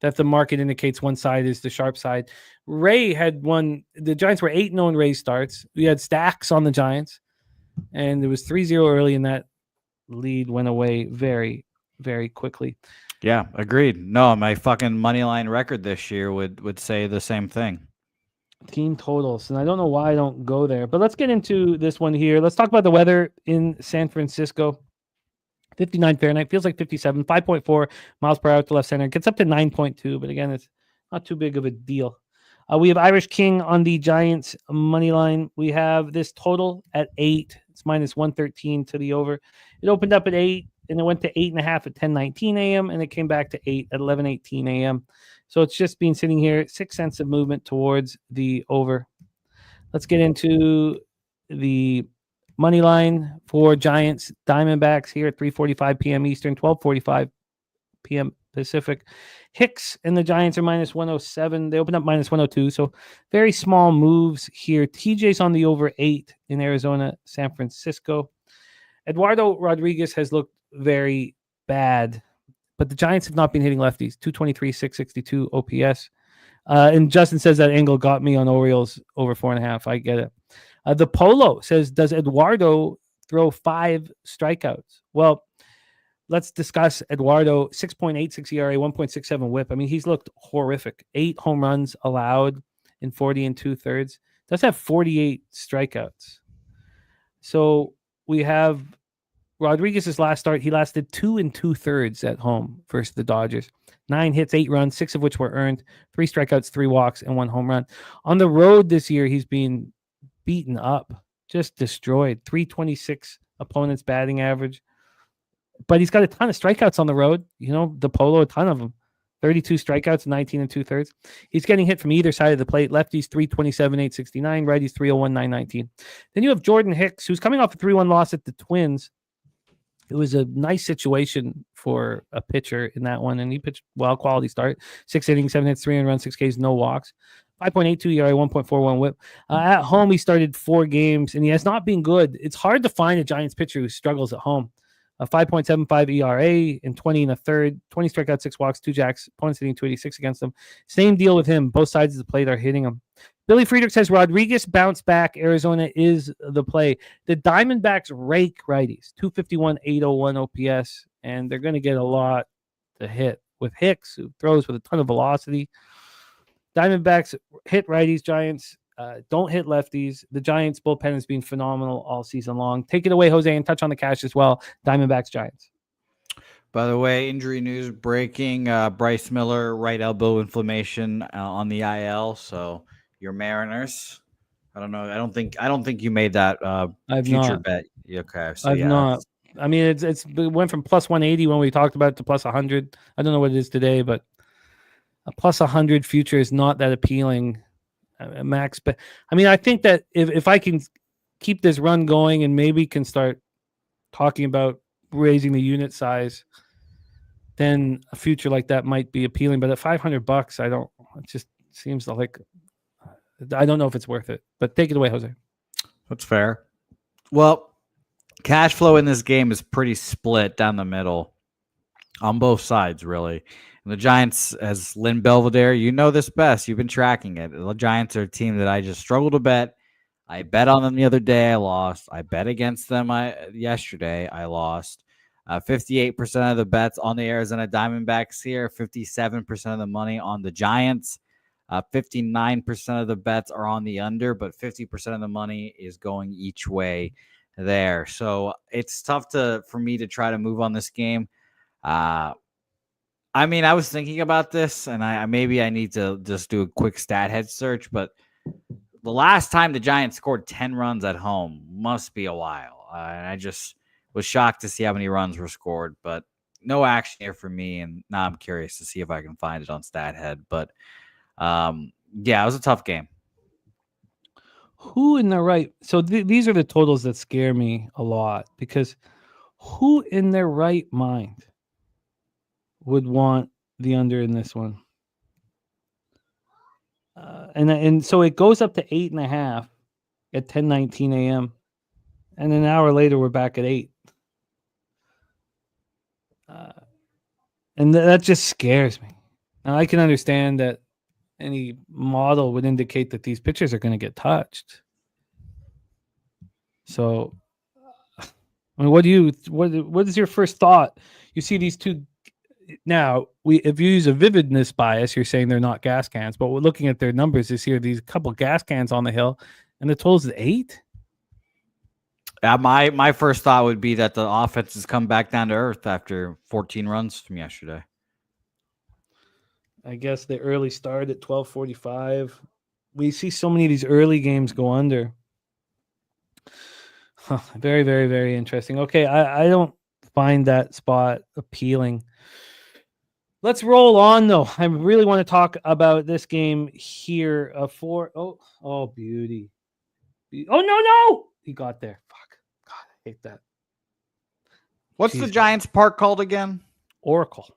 that the market indicates one side is the sharp side. Ray had won. The Giants were 8-0 in Ray's starts. We had stacks on the Giants, and it was 3-0 early, and that lead went away very, very quickly. Yeah, agreed. No, my fucking money line record this year would say the same thing. Team totals, and I don't know why I don't go there, but let's get into this one here. Let's talk about the weather in San Francisco. 59 Fahrenheit, feels like 57, 5.4 miles per hour to left center. It gets up to 9.2, but again, it's not too big of a deal. We have Irish King on the Giants money line. We have this total at 8. It's minus 113 to the over. It opened up at 8, and it went to 8.5 at 10:19 a.m., and it came back to 8 at 11:18 a.m. So it's just been sitting here, 6 cents of movement towards the over. Let's get into the money line for Giants Diamondbacks here at 3:45 p.m. Eastern, 12:45 p.m. Pacific. Hicks and the Giants are minus 107. They open up minus 102, so very small moves here. TJ's on the over 8 in Arizona, San Francisco. Eduardo Rodriguez has looked very bad, but the Giants have not been hitting lefties. 223, 662 OPS. And Justin says that angle got me on Orioles over 4.5. I get it. The Polo says, does Eduardo throw 5 strikeouts? Well, let's discuss Eduardo. 6.86 ERA, 1.67 whip. I mean, he's looked horrific. 8 home runs allowed in 40 2/3. Does have 48 strikeouts. So we have Rodriguez's last start. He lasted 2 2/3 at home versus the Dodgers. 9 hits, 8 runs, 6 of which were earned. 3 strikeouts, 3 walks, and 1 home run. On the road this year, he's been beaten up, just destroyed. 326 opponents batting average. But he's got a ton of strikeouts on the road. The Polo, a ton of them. 32 strikeouts, 19 2/3. He's getting hit from either side of the plate. Lefties 327, 869. Righties 301, 919. Then you have Jordan Hicks, who's coming off a 3-1 loss at the Twins. It was a nice situation for a pitcher in that one, and he pitched well, quality start. 6 innings, 7 hits, 3 runs, 6 Ks, no walks. 5.82 ERA, 1.41 whip. At home, he started 4 games, and he has not been good. It's hard to find a Giants pitcher who struggles at home. 5.75 ERA in 20 1/3, 20 strikeouts, 6 walks, 2 jacks. Opponents hitting 286 against him. Same deal with him. Both sides of the plate are hitting him. Billy Friedrich says Rodriguez bounced back. Arizona is the play. The Diamondbacks rake righties. 251, 801 OPS, and they're going to get a lot to hit with Hicks, who throws with a ton of velocity. Diamondbacks hit righties. Giants don't hit lefties. The Giants bullpen has been phenomenal all season long. Take it away, Jose, and touch on the cash as well. Diamondbacks, Giants. By the way, injury news breaking: Bryce Miller, right elbow inflammation on the IL. So your Mariners. I don't know. I don't think you made that future bet. Okay, so I've not. I mean, it went from plus 180 when we talked about it to plus 100. I don't know what it is today, but a plus 100 future is not that appealing. Max, but I mean, I think that if I can keep this run going and maybe can start talking about raising the unit size, then a future like that might be appealing. But at $500, it just seems like I don't know if it's worth it. But take it away, Jose. That's fair. Well, cash flow in this game is pretty split down the middle on both sides, really. And the Giants, as Lynn Belvedere, you know this best. You've been tracking it. The Giants are a team that I just struggle to bet. I bet on them the other day. I lost. I bet against them yesterday. I lost. 58% of the bets on the Arizona Diamondbacks here. 57% of the money on the Giants. 59% of the bets are on the under, but 50% of the money is going each way there. So it's tough for me to try to move on this game. I was thinking about this, and I need to just do a quick stat head search, but the last time the Giants scored 10 runs at home must be a while. And I just was shocked to see how many runs were scored, but no action here for me. And now I'm curious to see if I can find it on StatHead. But it was a tough game. Who in their right? So these are the totals that scare me a lot, because who in their right mind would want the under in this one? And so it goes up to 8.5 at 10:19 a.m. And an hour later, we're back at 8. And that just scares me. Now, I can understand that any model would indicate that these pitchers are going to get touched. So, what is your first thought? You see these two. Now, if you use a vividness bias, you're saying they're not gas cans, but we're looking at their numbers this year. These couple gas cans on the hill, and the total's at 8. My first thought would be that the offense has come back down to earth after 14 runs from yesterday. I guess the early start at 12:45. We see so many of these early games go under. Very, very, very interesting. Okay, I don't find that spot appealing. Let's roll on, though. I really want to talk about this game here. Beauty. Oh, no! He got there. Fuck. God, I hate that. What's the Giants park called again? Oracle.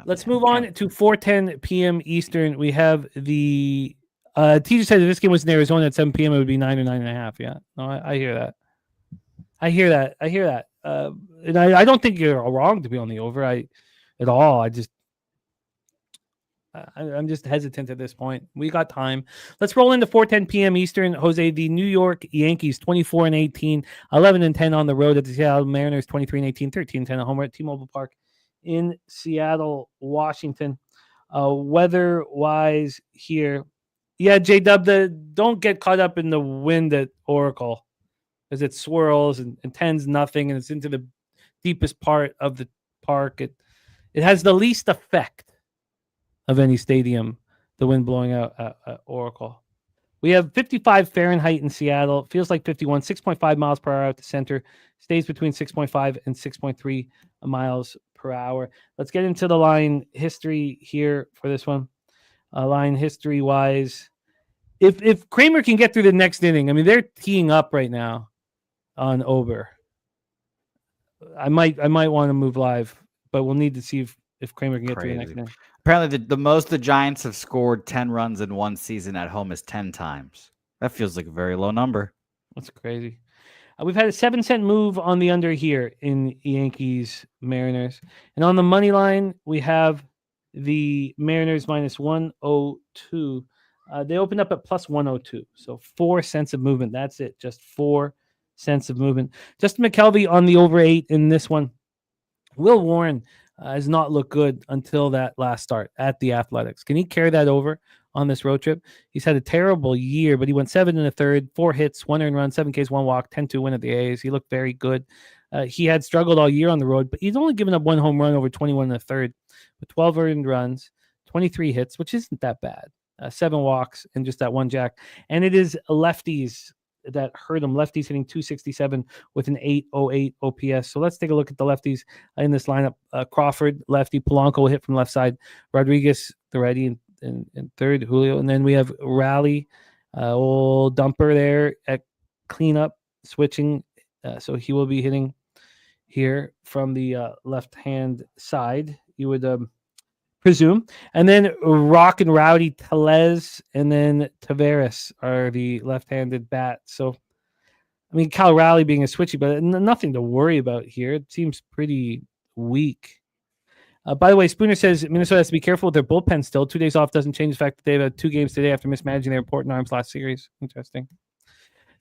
Let's move on to 4:10 p.m. Eastern. We have the teacher said if this game was in Arizona at 7 p.m. it would be 9 or 9.5. Yeah, no, I hear that. I hear that. And I don't think you're wrong to be on the over. At all. I'm just hesitant at this point. We got time. Let's roll into 4:10 p.m. Eastern. Jose, the New York Yankees 24-18, 11-10 on the road at the Seattle Mariners 23-18, 13-10 at home at T-Mobile Park in Seattle, Washington. Weather-wise here, J-Dub, don't get caught up in the wind at Oracle as it swirls and tends nothing, and it's into the deepest part of the park. It has the least effect of any stadium, the wind blowing out at Oracle. We have 55 Fahrenheit in Seattle. It feels like 51, 6.5 miles per hour at the center. Stays between 6.5 and 6.3 miles per hour. Let's get into the line history here for this one. Line history-wise, if Kramer can get through the next inning, I mean, they're teeing up right now on over. I might want to move live, but we'll need to see if Kramer can get through the next inning. Apparently, the most the Giants have scored 10 runs in one season at home is 10 times. That feels like a very low number. That's crazy. We've had a 7-cent move on the under here in Yankees Mariners. And on the money line, we have the Mariners minus 102. They opened up at plus 102. So 4 cents of movement. That's it. Just 4 cents of movement. Justin McKelvey on the over 8 in this one. Will Warren has not looked good until that last start at the Athletics. Can he carry that over on this road trip? He's had a terrible year, but he went 7 1/3, 4 hits, 1 earned run, 7 Ks, 1 walk, 10-2 win at the A's. He looked very good. He had struggled all year on the road, but he's only given up 1 home run over 21 1/3 with 12 earned runs, 23 hits, which isn't that bad. 7 walks and just that 1 jack. And it is lefties that hurt him. Lefties hitting 267 with an 808 OPS. So let's take a look at the lefties in this lineup. Crawford, lefty. Polanco will hit from left side. Rodriguez, the righty, in third. Julio. And then we have Raleigh, old dumper there at cleanup, switching. So he will be hitting here from the left-hand side, you would presume. And then Rock and Rowdy, Tellez, and then Taveras are the left-handed bats. So, I mean, Cal Raleigh being a switchy, but nothing to worry about here. It seems pretty weak. By the way, Spooner says Minnesota has to be careful with their bullpen still. 2 days off doesn't change the fact that they've had 2 games today after mismanaging their important arms last series. Interesting.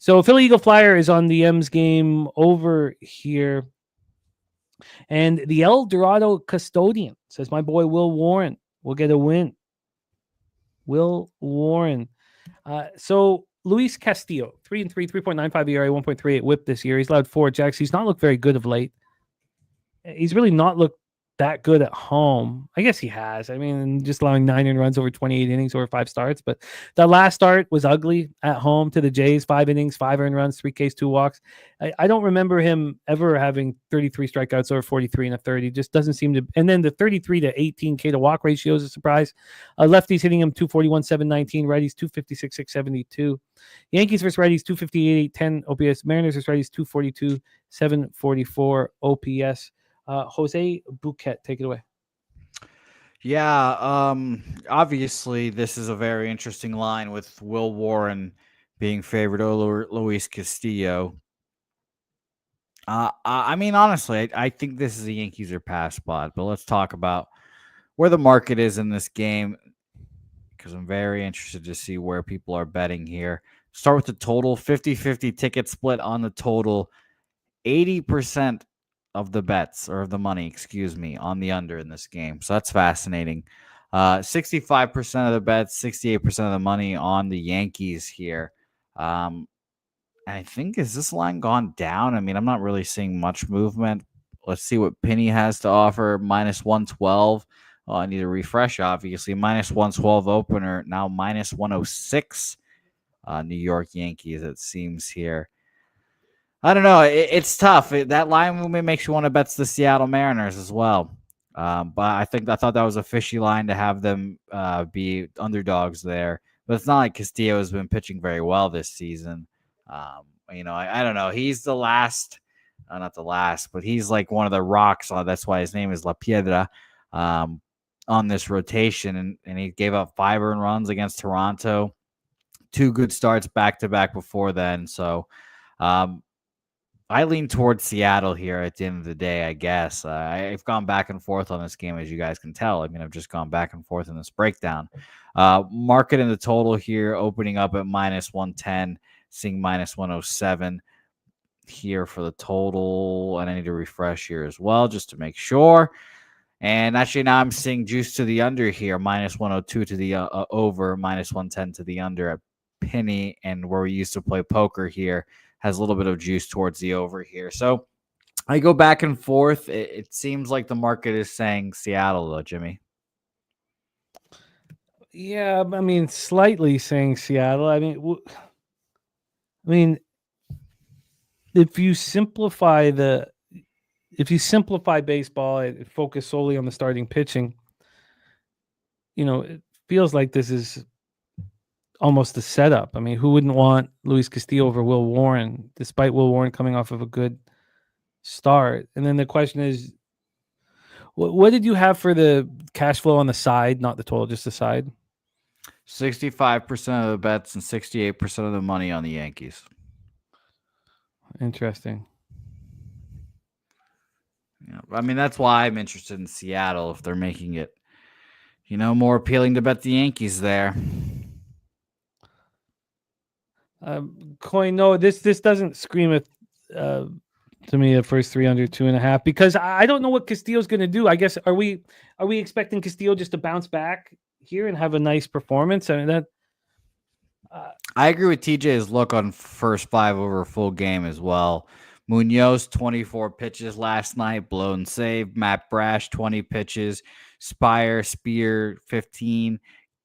So Philly Eagle Flyer is on the M's game over here. And the El Dorado Custodian says, my boy Will Warren will get a win. Will Warren. So Luis Castillo, 3-3, 3.95 ERA, 1.38 whip this year. He's allowed 4 jacks. He's not looked very good of late. He's really not looked that good at home. I guess he has. I mean, just allowing 9 earned runs over 28 innings over 5 starts. But the last start was ugly at home to the Jays. 5 innings, 5 earned runs, 3 Ks, 2 walks. I don't remember him ever having 33 strikeouts over 43 and a third. He just doesn't seem to. And then the 33 to 18 K to walk ratio is a surprise. Lefties hitting him 241, 719. Righties 256, 672. Yankees versus righties 258, 810 OPS. Mariners versus righties 242, 744 OPS. Jose Bouquet, take it away. Yeah, obviously this is a very interesting line with Will Warren being favored over Luis Castillo. I mean, honestly, I think this is a Yankees or pass spot, but let's talk about where the market is in this game because I'm very interested to see where people are betting here. Start with the total, 50-50 ticket split on the total, 80% of the bets or of the money, excuse me, on the under in this game. So that's fascinating. 65% of the bets, 68% of the money on the Yankees here. And I think, is this line gone down? I mean, I'm not really seeing much movement. Let's see what Penny has to offer. Minus 112. I need to refresh, obviously. Minus 112 opener. Now minus 106. New York Yankees, it seems here. I don't know. It's tough. That line movement makes you want to bet the Seattle Mariners as well. But I thought that was a fishy line to have them be underdogs there. But it's not like Castillo has been pitching very well this season. I don't know. He's the last, not the last, but he's like one of the rocks. That's why his name is La Piedra on this rotation. And he gave up 5 earned runs against Toronto. 2 good starts back-to-back before then. So, I lean towards Seattle here at the end of the day, I guess. I've gone back and forth on this game, as you guys can tell. I mean, I've just gone back and forth in this breakdown. Market in the total here, opening up at minus 110, seeing minus 107 here for the total. And I need to refresh here as well, just to make sure. And actually, now I'm seeing juice to the under here, minus 102 to the over, minus 110 to the under at Penny. And where we used to play poker here, has a little bit of juice towards the over here. So I go back and forth. It seems like the market is saying Seattle, though, Jimmy. Yeah, I mean, slightly saying Seattle. I mean, if you simplify baseball and focus solely on the starting pitching, it feels like this is almost a setup. I mean, who wouldn't want Luis Castillo over Will Warren, despite Will Warren coming off of a good start? And then the question is, what did you have for the cash flow on the side, not the total, just the side? 65% of the bets and 68% of the money on the Yankees. Interesting. Yeah, I mean, that's why I'm interested in Seattle if they're making it, more appealing to bet the Yankees there. Coin, no, this doesn't scream at to me at first 3 under 2.5 because I don't know what Castillo's going to do. I guess are we expecting Castillo just to bounce back here and have a nice performance? I mean that. I agree with TJ's look on first 5 over a full game as well. Munoz 24 pitches last night, blown save. Matt Brash 20 pitches. Spear 15.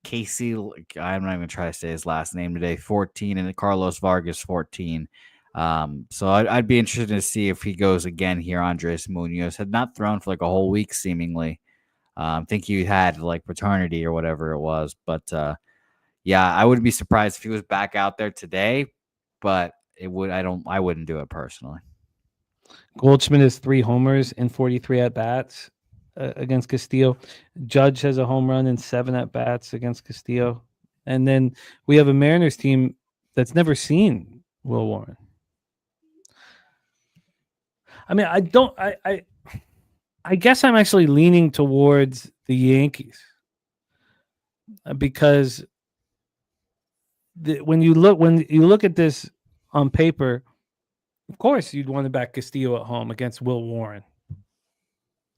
Casey, I'm not even trying to say his last name today, 14, and Carlos Vargas 14. So I'd be interested to see if he goes again here. Andres Munoz had not thrown for like a whole week seemingly. I think he had like paternity or whatever it was, but yeah, I wouldn't be surprised if he was back out there today, but I wouldn't do it personally. Goldschmidt has 3 homers and 43 at bats against Castillo. Judge has a home run and 7 at bats against Castillo. And then we have a Mariners team that's never seen Will Warren. I mean, I guess I'm actually leaning towards the Yankees because when you look at this on paper, of course, you'd want to back Castillo at home against Will Warren.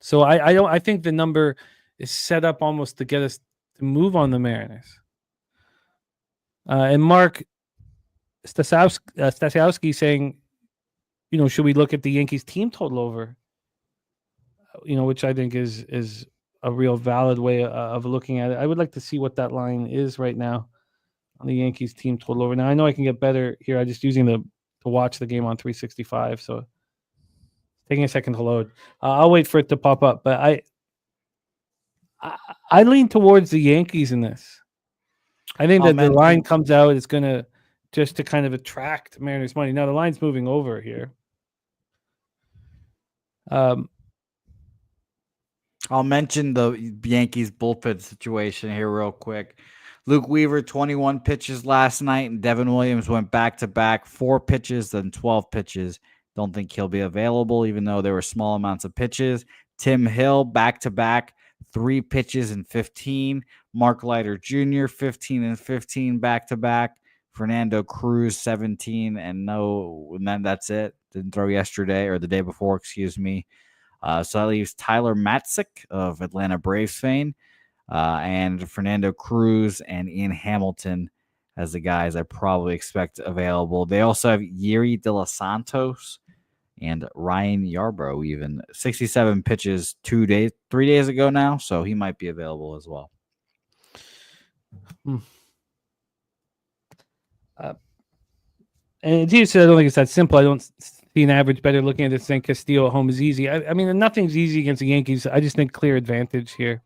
So I think the number is set up almost to get us to move on the Mariners. And Mark Stasiowski saying, should we look at the Yankees team total over? Which I think is a real valid way of looking at it. I would like to see what that line is right now on the Yankees team total over. Now I know I can get better here. I'm just using to watch the game on 365, so taking a second to load. I'll wait for it to pop up, but I lean towards the Yankees in this. I think that the line comes out, it's going to just to kind of attract Mariners money. Now the line's moving over here. I'll mention the Yankees bullpen situation here real quick. Luke Weaver, 21 pitches last night, and Devin Williams went back-to-back, 4 pitches, then 12 pitches. Don't think he'll be available, even though there were small amounts of pitches. Tim Hill, back-to-back, 3 pitches and 15. Mark Leiter Jr., 15 and 15 back-to-back. Fernando Cruz, 17 and then that's it. Didn't throw yesterday or the day before, excuse me. So that leaves Tyler Matzik of Atlanta Braves fame, and Fernando Cruz and Ian Hamilton as the guys I probably expect available. They also have Yuri De Los Santos and Ryan Yarbrough, even 67 pitches 3 days ago now, so he might be available as well. And you said I don't think it's that simple. I don't see an average better looking at this than Castillo at home is easy. I mean, nothing's easy against the Yankees. I just think clear advantage here.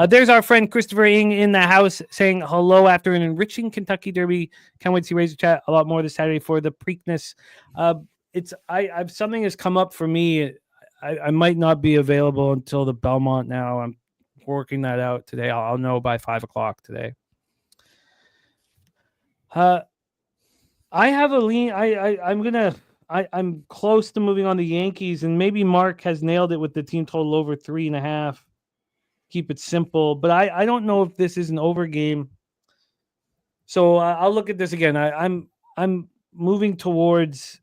There's our friend Christopher Ing in the house saying hello after an enriching Kentucky Derby. Can't wait to see Razor Chat a lot more this Saturday for the Preakness. I've something has come up for me. I might not be available until the Belmont now. I'm working that out today. I'll know by 5:00 today. I have a lean. I'm close to moving on the Yankees, and maybe Mark has nailed it with the team total over 3.5. Keep it simple, but I don't know if this is an over game. So I'll look at this again. I'm moving towards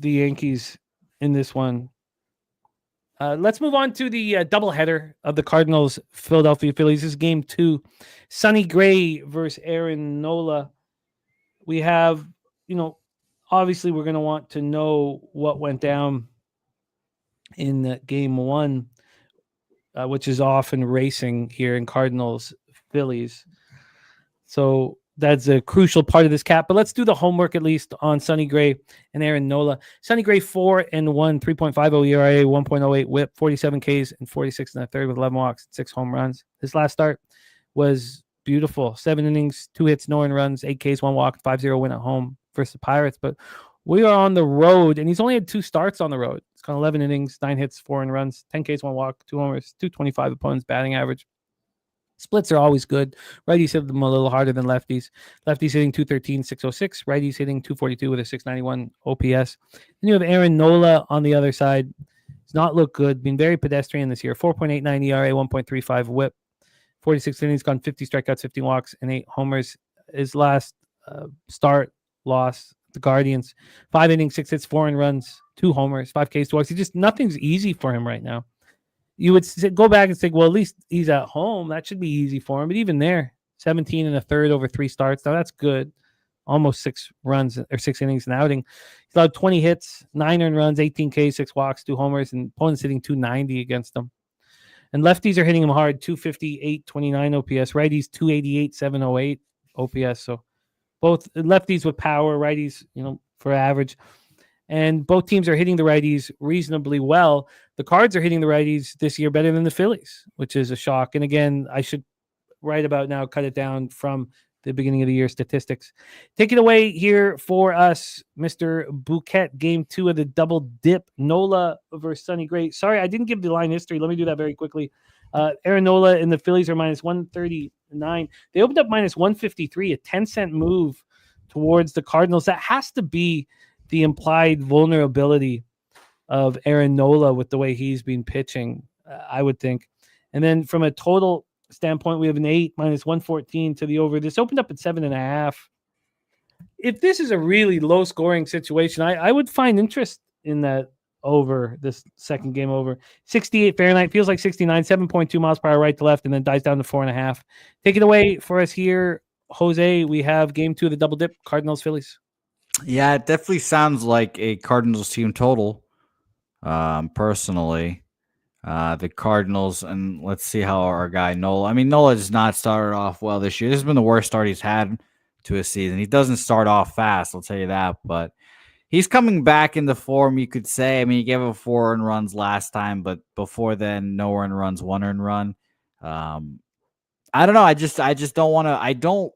the Yankees in this one. Let's move on to the doubleheader of the Cardinals Philadelphia Phillies. This is game 2. Sonny Gray versus Aaron Nola. We have, obviously we're going to want to know what went down in game 1, which is often racing here in Cardinals Phillies. So that's a crucial part of this cap. But let's do the homework at least on Sonny Gray and Aaron Nola. Sonny Gray 4-1, 3.50 ERA, 1.08 WHIP, 47 Ks and 46 and a third with 11 walks, 6 home runs. His last start was beautiful. 7 innings, 2 hits, no earned runs, 8 Ks, 1 walk, 5-0 win at home versus the Pirates. But we are on the road, and he's only had 2 starts on the road. It's gone 11 innings, 9 hits, 4 earned runs, 10 Ks, 1 walk, 2 homers, 225 opponents batting average. Splits are always good. Righties hit them a little harder than lefties. Lefties hitting 213, 606. Righties hitting 242 with a 691 OPS. Then you have Aaron Nola on the other side. Does not look good. Been very pedestrian this year. 4.89 ERA, 1.35 WHIP. 46 innings, gone 50 strikeouts, 50 walks, and 8 homers. His last start loss, the Guardians. 5 innings, 6 hits, 4 earned runs, 2 homers, 5 Ks, 2 walks. Nothing's easy for him right now. You would go back and say, well, at least he's at home. That should be easy for him. But even there, 17 and a third over 3 starts. Now that's good. Almost 6 runs or 6 innings an outing. He's allowed 20 hits, 9 earned runs, 18 Ks, 6 walks, 2 homers, and opponents hitting 290 against him. And lefties are hitting him hard, 250, 829 OPS. Righties, 288, 708 OPS. So both lefties with power, righties, for average. And both teams are hitting the righties reasonably well. The Cards are hitting the righties this year better than the Phillies, which is a shock. And again, I should right about now cut it down from the beginning of the year statistics. Take it away here for us, Mr. Bouquet, game 2 of the double dip. Nola versus Sonny Gray. Sorry, I didn't give the line history. Let me do that very quickly. Aaron Nola and the Phillies are minus 139. They opened up minus 153, a 10-cent move towards the Cardinals. That has to be the implied vulnerability of Aaron Nola with the way he's been pitching, I would think. And then from a total standpoint, we have an 8 minus 114 to the over. This opened up at 7.5. if this is a really low scoring situation, I would find interest in that over this second game over. 68 Fahrenheit feels like 69, 7.2 miles per hour right to left, and then dies down to 4.5. Take it away for us here, Jose. We have game 2 of the double dip, Cardinals Phillies. Yeah, it definitely sounds like a Cardinals team total. Personally, the Cardinals, and let's see how our guy Nola. I mean, Nola has not started off well this year. This has been the worst start he's had to a season. He doesn't start off fast, I'll tell you that, but he's coming back into form, you could say. I mean, he gave up 4 earned runs last time, but before then, no earned runs, 1 earned run. I don't know. I just don't want to. I don't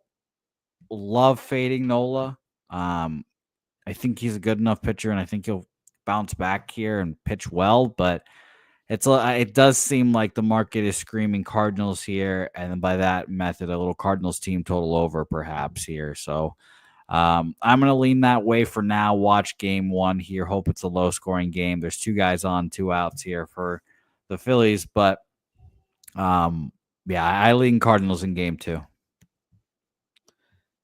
love fading Nola. I think he's a good enough pitcher, and I think he'll bounce back here and pitch well. But it does seem like the market is screaming Cardinals here, and then by that method, a little Cardinals team total over perhaps here. So I'm going to lean that way for now. Watch game 1 here. Hope it's a low-scoring game. There's 2 guys on, 2 outs here for the Phillies, but yeah, I lean Cardinals in game 2.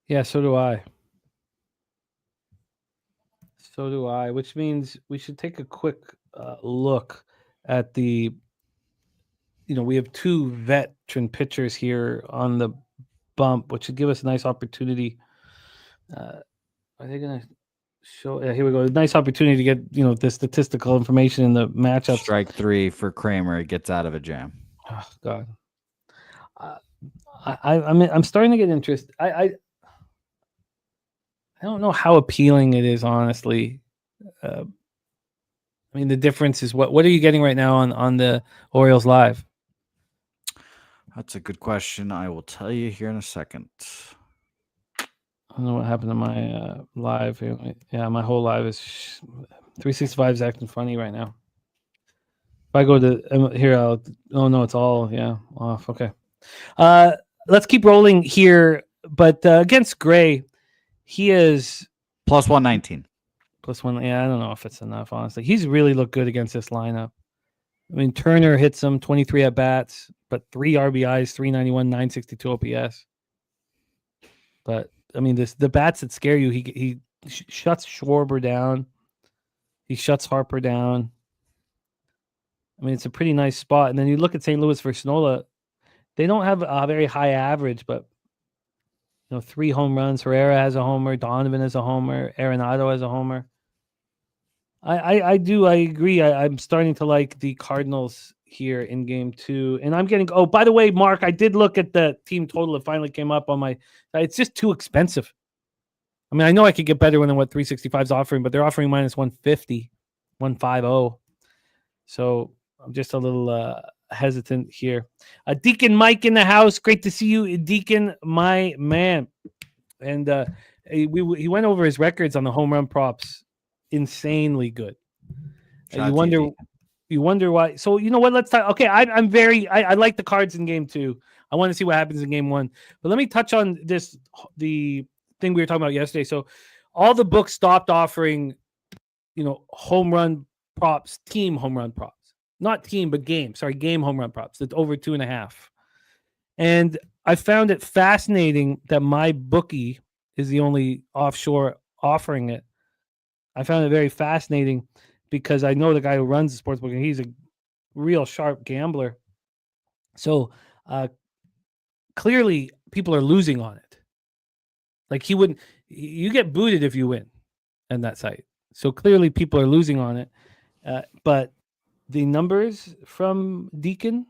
Yeah, so do I. So do I, which means we should take a quick look at the, we have 2 veteran pitchers here on the bump, which should give us a nice opportunity. Are they going to show? Yeah, here we go. A nice opportunity to get, the statistical information in the matchup. Strike 3 for Kramer. He gets out of a jam. Oh, God. I'm starting to get interest. I don't know how appealing it is, honestly. I mean, the difference is what are you getting right now on the Orioles live? That's a good question. I will tell you here in a second. I don't know what happened to my live. Yeah, my whole live is 365 is acting funny right now. If I go to here, it's all off. Okay. Let's keep rolling here. But against Gray, he is plus 119. Plus 1. Yeah, I don't know if it's enough, honestly. He's really looked good against this lineup. I mean, Turner hits him 23 at bats, but 3 RBIs, 391, 962 OPS. But I mean, the bats that scare you, he shuts Schwarber down. He shuts Harper down. I mean, it's a pretty nice spot. And then you look at St. Louis versus Nola. They don't have a very high average, but 3 home runs. Herrera has a homer. Donovan has a homer. Arenado has a homer. I agree. I'm starting to like the Cardinals here in game 2. And I'm getting, by the way, Mark, I did look at the team total. It finally came up on my, it's just too expensive. I mean, I know I could get better than what 365 is offering, but they're offering minus 150, 150. So I'm just a little hesitant here. Deacon Mike in the house. Great to see you, Deacon, my man. And he went over his records on the home run props. Insanely good. You wonder why. So you know what? Let's talk. Okay, I like the Cards in game 2. I want to see what happens in game 1. But let me touch on the thing we were talking about yesterday. So all the books stopped offering, home run props, team home run props. Not team, but game. Sorry, game home run props. That's over 2.5. And I found it fascinating that my bookie is the only offshore offering it. I found it very fascinating because I know the guy who runs the sportsbook, and he's a real sharp gambler. So clearly people are losing on it. Like you get booted if you win on that site. So clearly people are losing on it. But the numbers from Deacon,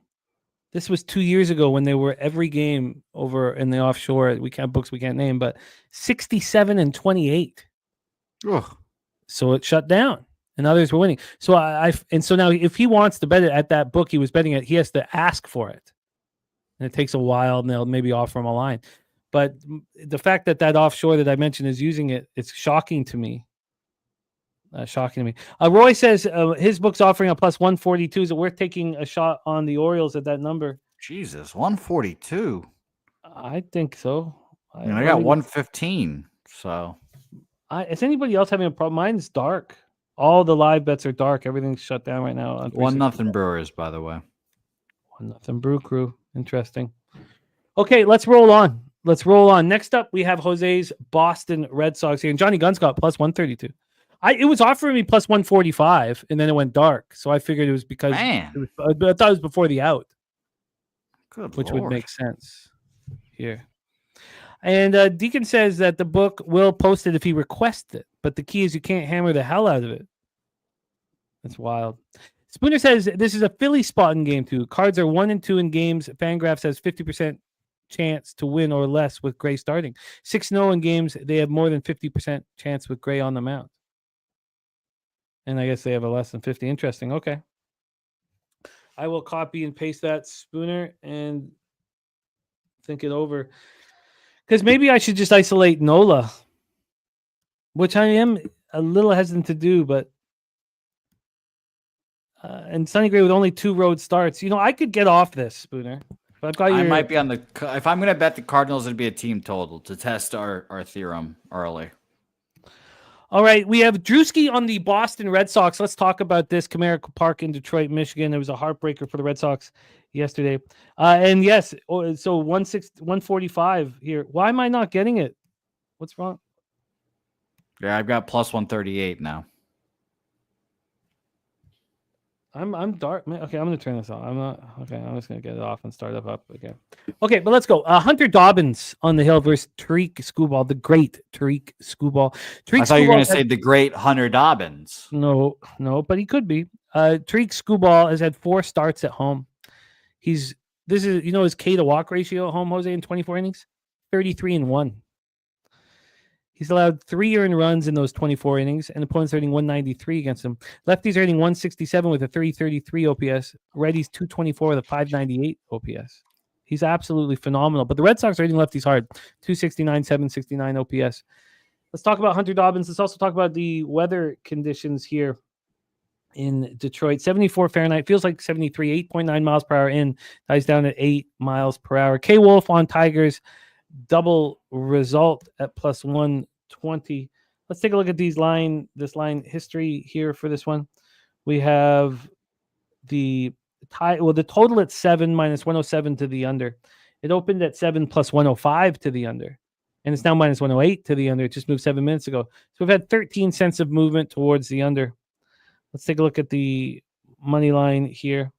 this was 2 years ago when they were every game over in the offshore. We can't name, but 67 and 28. Ugh. So it shut down and others were winning. So so now if he wants to bet it at that book he was betting it, he has to ask for it. And it takes a while and they'll maybe offer him a line. But the fact that offshore that I mentioned is using it, it's shocking to me. Roy says his book's offering a plus 142. Is it worth taking a shot on the Orioles at that number? Jesus, 142. I think so. I got 115. So, is anybody else having a problem? Mine's dark. All the live bets are dark. Everything's shut down right now. 1-0 Brewers, by the way. 1-0 Brew Crew. Interesting. Okay, let's roll on. let's roll on. Next up, we have Jose's Boston Red Sox here. And Johnny Gunn's got plus 132. It was offering me plus 145, and then it went dark. So I figured it was because I thought it was before the out. Good which Lord. would make sense here. And Deacon says that the book will post it if he requests it, but the key is you can't hammer the hell out of it. That's wild. Spooner says this is a Philly spot in game 2. Cards are 1 and 2 in games. Fangraphs has 50% chance to win or less with Gray starting. 6-0 in games. They have more than 50% chance with Gray on the mound. And I guess they have a less than 50. Interesting. Okay. I will copy and paste that, Spooner, and think it over. Because maybe I should just isolate Nola, which I am a little hesitant to do, but and Sonny Gray with only 2 road starts. I could get off this, Spooner. But I've got I might be on the. If I'm going to bet the Cardinals, it'd be a team total to test our theorem early. All right, we have Drewski on the Boston Red Sox. Let's talk about this. Comerica Park in Detroit, Michigan. It was a heartbreaker for the Red Sox yesterday. And yes, so 145 here. Why am I not getting it? What's wrong? Yeah, I've got plus 138 now. I'm dark, man. Okay, I'm gonna turn this on. I'm just gonna get it off and start it up again. Okay, but let's go. Hunter Dobbins on the hill versus Tariq Skubal, the great Tariq Skubal. I thought you were gonna say the great Hunter Dobbins. No, but he could be. Tariq Skubal has had 4 starts at home. This is his K to walk ratio at home, Jose, in 24 innings, 33-1. He's allowed 3 earned runs in those 24 innings, and opponents are hitting 193 against him. Lefties are hitting 167 with a 333 OPS. Righties 224 with a 598 OPS. He's absolutely phenomenal. But the Red Sox are hitting lefties hard, 269, 769 OPS. Let's talk about Hunter Dobbins. Let's also talk about the weather conditions here in Detroit. 74 Fahrenheit, feels like 73, 8.9 miles per hour in, dies down at 8 miles per hour. K Wolf on Tigers, double result at plus 120. Let's take a look at this line history here for this one. We have the total at 7 minus 107 to the under. It opened at 7 plus 105 to the under, and it's now minus 108 to the under. It just moved 7 minutes ago. So we've had 13 cents of movement towards the under. Let's take a look at the money line here.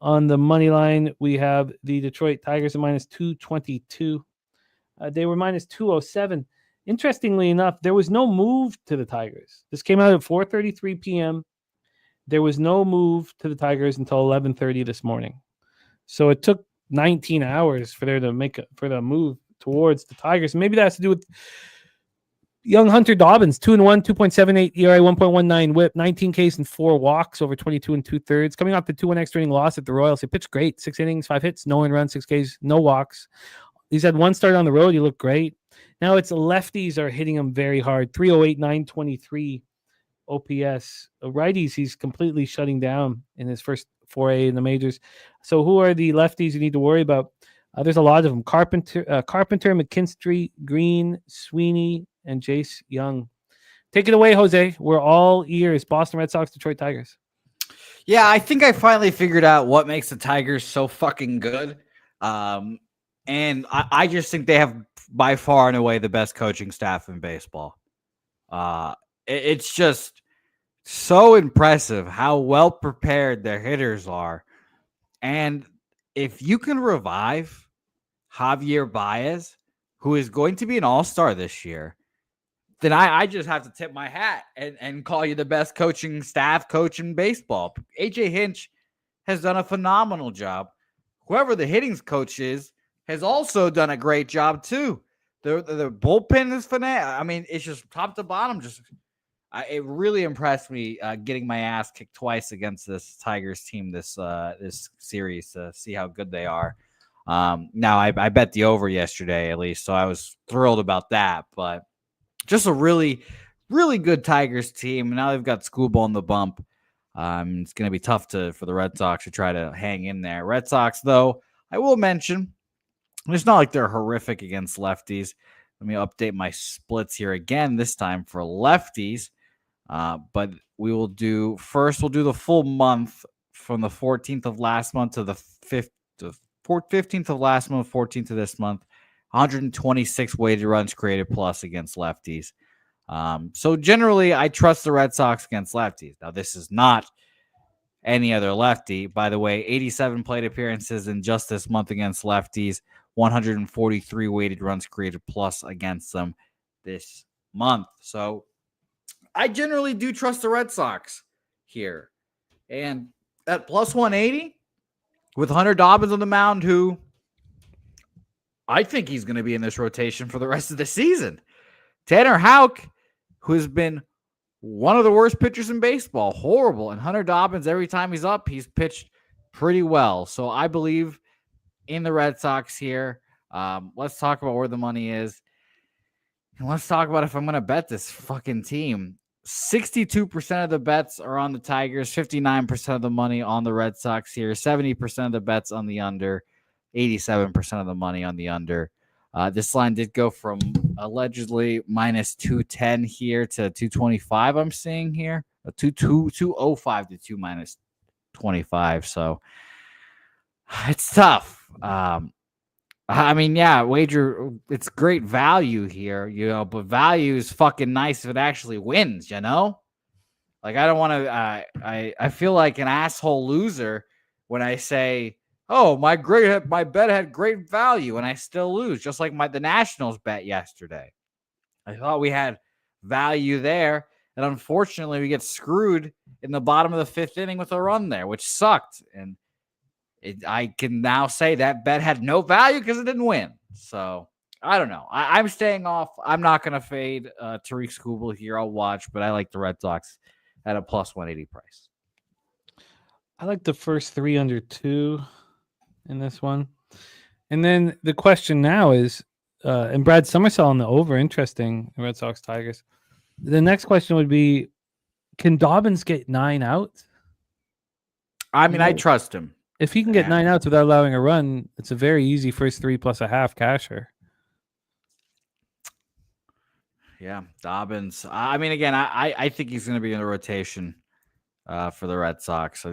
On the money line, we have the Detroit Tigers at minus 222. They were minus 207. Interestingly enough, there was no move to the Tigers. This came out at 4:33 p.m. There was no move to the Tigers until 11:30 this morning. So it took 19 hours for there to for the move towards the Tigers. Maybe that has to do with young Hunter Dobbins, 2-1, 2.78 ERA, 1.19 WHIP, 19 Ks and 4 walks over 22 2/3. Coming off the 2-1 extra inning loss at the Royals, he pitched great. 6 innings, 5 hits, no earned runs, 6 Ks, no walks. He's had 1 start on the road. He looked great. Now it's lefties are hitting him very hard. 308, 923 OPS. Righties, he's completely shutting down in his first foray in the majors. So who are the lefties you need to worry about? There's a lot of them. Carpenter, McKinstry, Green, Sweeney, and Jace Young. Take it away, Jose. We're all ears. Boston Red Sox, Detroit Tigers. Yeah, I think I finally figured out what makes the Tigers so fucking good. And I just think they have by far and away the best coaching staff in baseball. It's just so impressive how well prepared their hitters are. And if you can revive Javier Baez, who is going to be an all-star this year, then I just have to tip my hat and call you the best coaching staff coach in baseball. AJ Hinch has done a phenomenal job. Whoever the hitting coach is has also done a great job too. The bullpen is phenomenal. I mean, it's just top to bottom. It really impressed me getting my ass kicked twice against this Tigers team this series to see how good they are. Now I bet the over yesterday at least, so I was thrilled about that. But just a really, really good Tigers team. Now they've got Skubal on the bump. It's going to be tough for the Red Sox to try to hang in there. Red Sox, though, I will mention, it's not like they're horrific against lefties. Let me update my splits here again, this time for lefties. But we'll do the full month from the 14th of last month to the 15th of last month, 14th of this month. 126 weighted runs created plus against lefties. So generally, I trust the Red Sox against lefties. Now, this is not any other lefty. By the way, 87 plate appearances in just this month against lefties, 143 weighted runs created plus against them this month. So I generally do trust the Red Sox here. And at plus 180 with Hunter Dobbins on the mound, who I think he's going to be in this rotation for the rest of the season. Tanner Houck, who has been one of the worst pitchers in baseball, horrible. And Hunter Dobbins, every time he's up, he's pitched pretty well. So I believe in the Red Sox here. Let's talk about where the money is. And let's talk about if I'm going to bet this fucking team. 62% of the bets are on the Tigers, 59% of the money on the Red Sox here, 70% of the bets on the under, 87% of the money on the under. This line did go from allegedly minus 210 here to 225. I'm seeing here 205 to 2 minus 25. So it's tough. I mean, yeah, wager, it's great value here, but value is fucking nice if it actually wins, Like, I don't want to, I feel like an asshole loser when I say, oh, my bet had great value and I still lose, just like the Nationals bet yesterday. I thought we had value there, and unfortunately we get screwed in the bottom of the fifth inning with a run there, which sucked. And I can now say that bet had no value because it didn't win. So I don't know. I'm staying off. I'm not going to fade Tariq Skubal here. I'll watch, but I like the Red Sox at a plus 180 price. I like the first 3 under 2 in this one. And then the question now is, and Brad Summersell on the over, interesting, Red Sox Tigers. The next question would be, can Dobbins get 9 outs? I mean, I trust him. If he can get 9 outs without allowing a run, it's a very easy first 3 plus a half casher. Yeah, Dobbins. I mean, again, I think he's going to be in the rotation for the Red Sox. So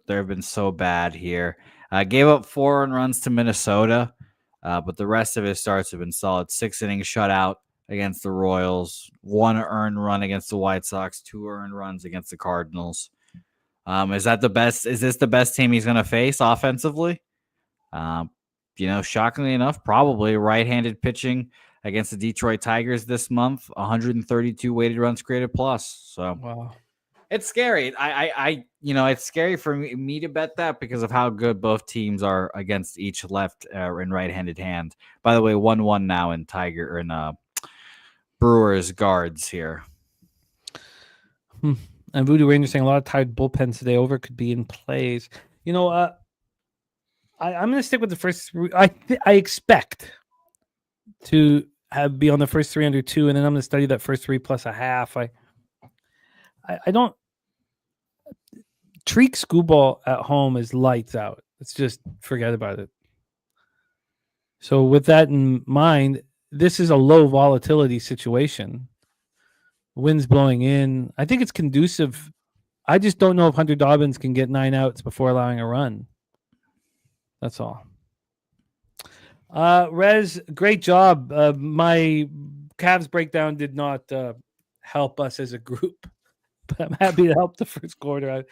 they've been so bad here. Gave up 4 earned runs to Minnesota, but the rest of his starts have been solid. 6 innings shutout against the Royals, 1 earned run against the White Sox, 2 earned runs against the Cardinals. Is that the best? Is this the best team he's going to face offensively? Shockingly enough, probably right-handed pitching against the Detroit Tigers this month, 132 weighted runs created plus. So wow, it's scary. It's scary for me to bet that because of how good both teams are against each left and right-handed hand. By the way, 1-1 now in Brewers guards here. And Voodoo Ranger saying a lot of tired bullpens today. Over could be in plays. I'm going to stick with the first 3. I expect to be on the first 3 under 2, and then I'm going to study that first 3 plus a half. I don't. Tariq Skubal at home is lights out. Let's just forget about it. So with that in mind, this is a low volatility situation. Winds blowing in. I think it's conducive. I just don't know if Hunter Dobbins can get 9 outs before allowing a run. That's all. Rez, great job. My Cavs breakdown did not help us as a group, but I'm happy to help the first quarter.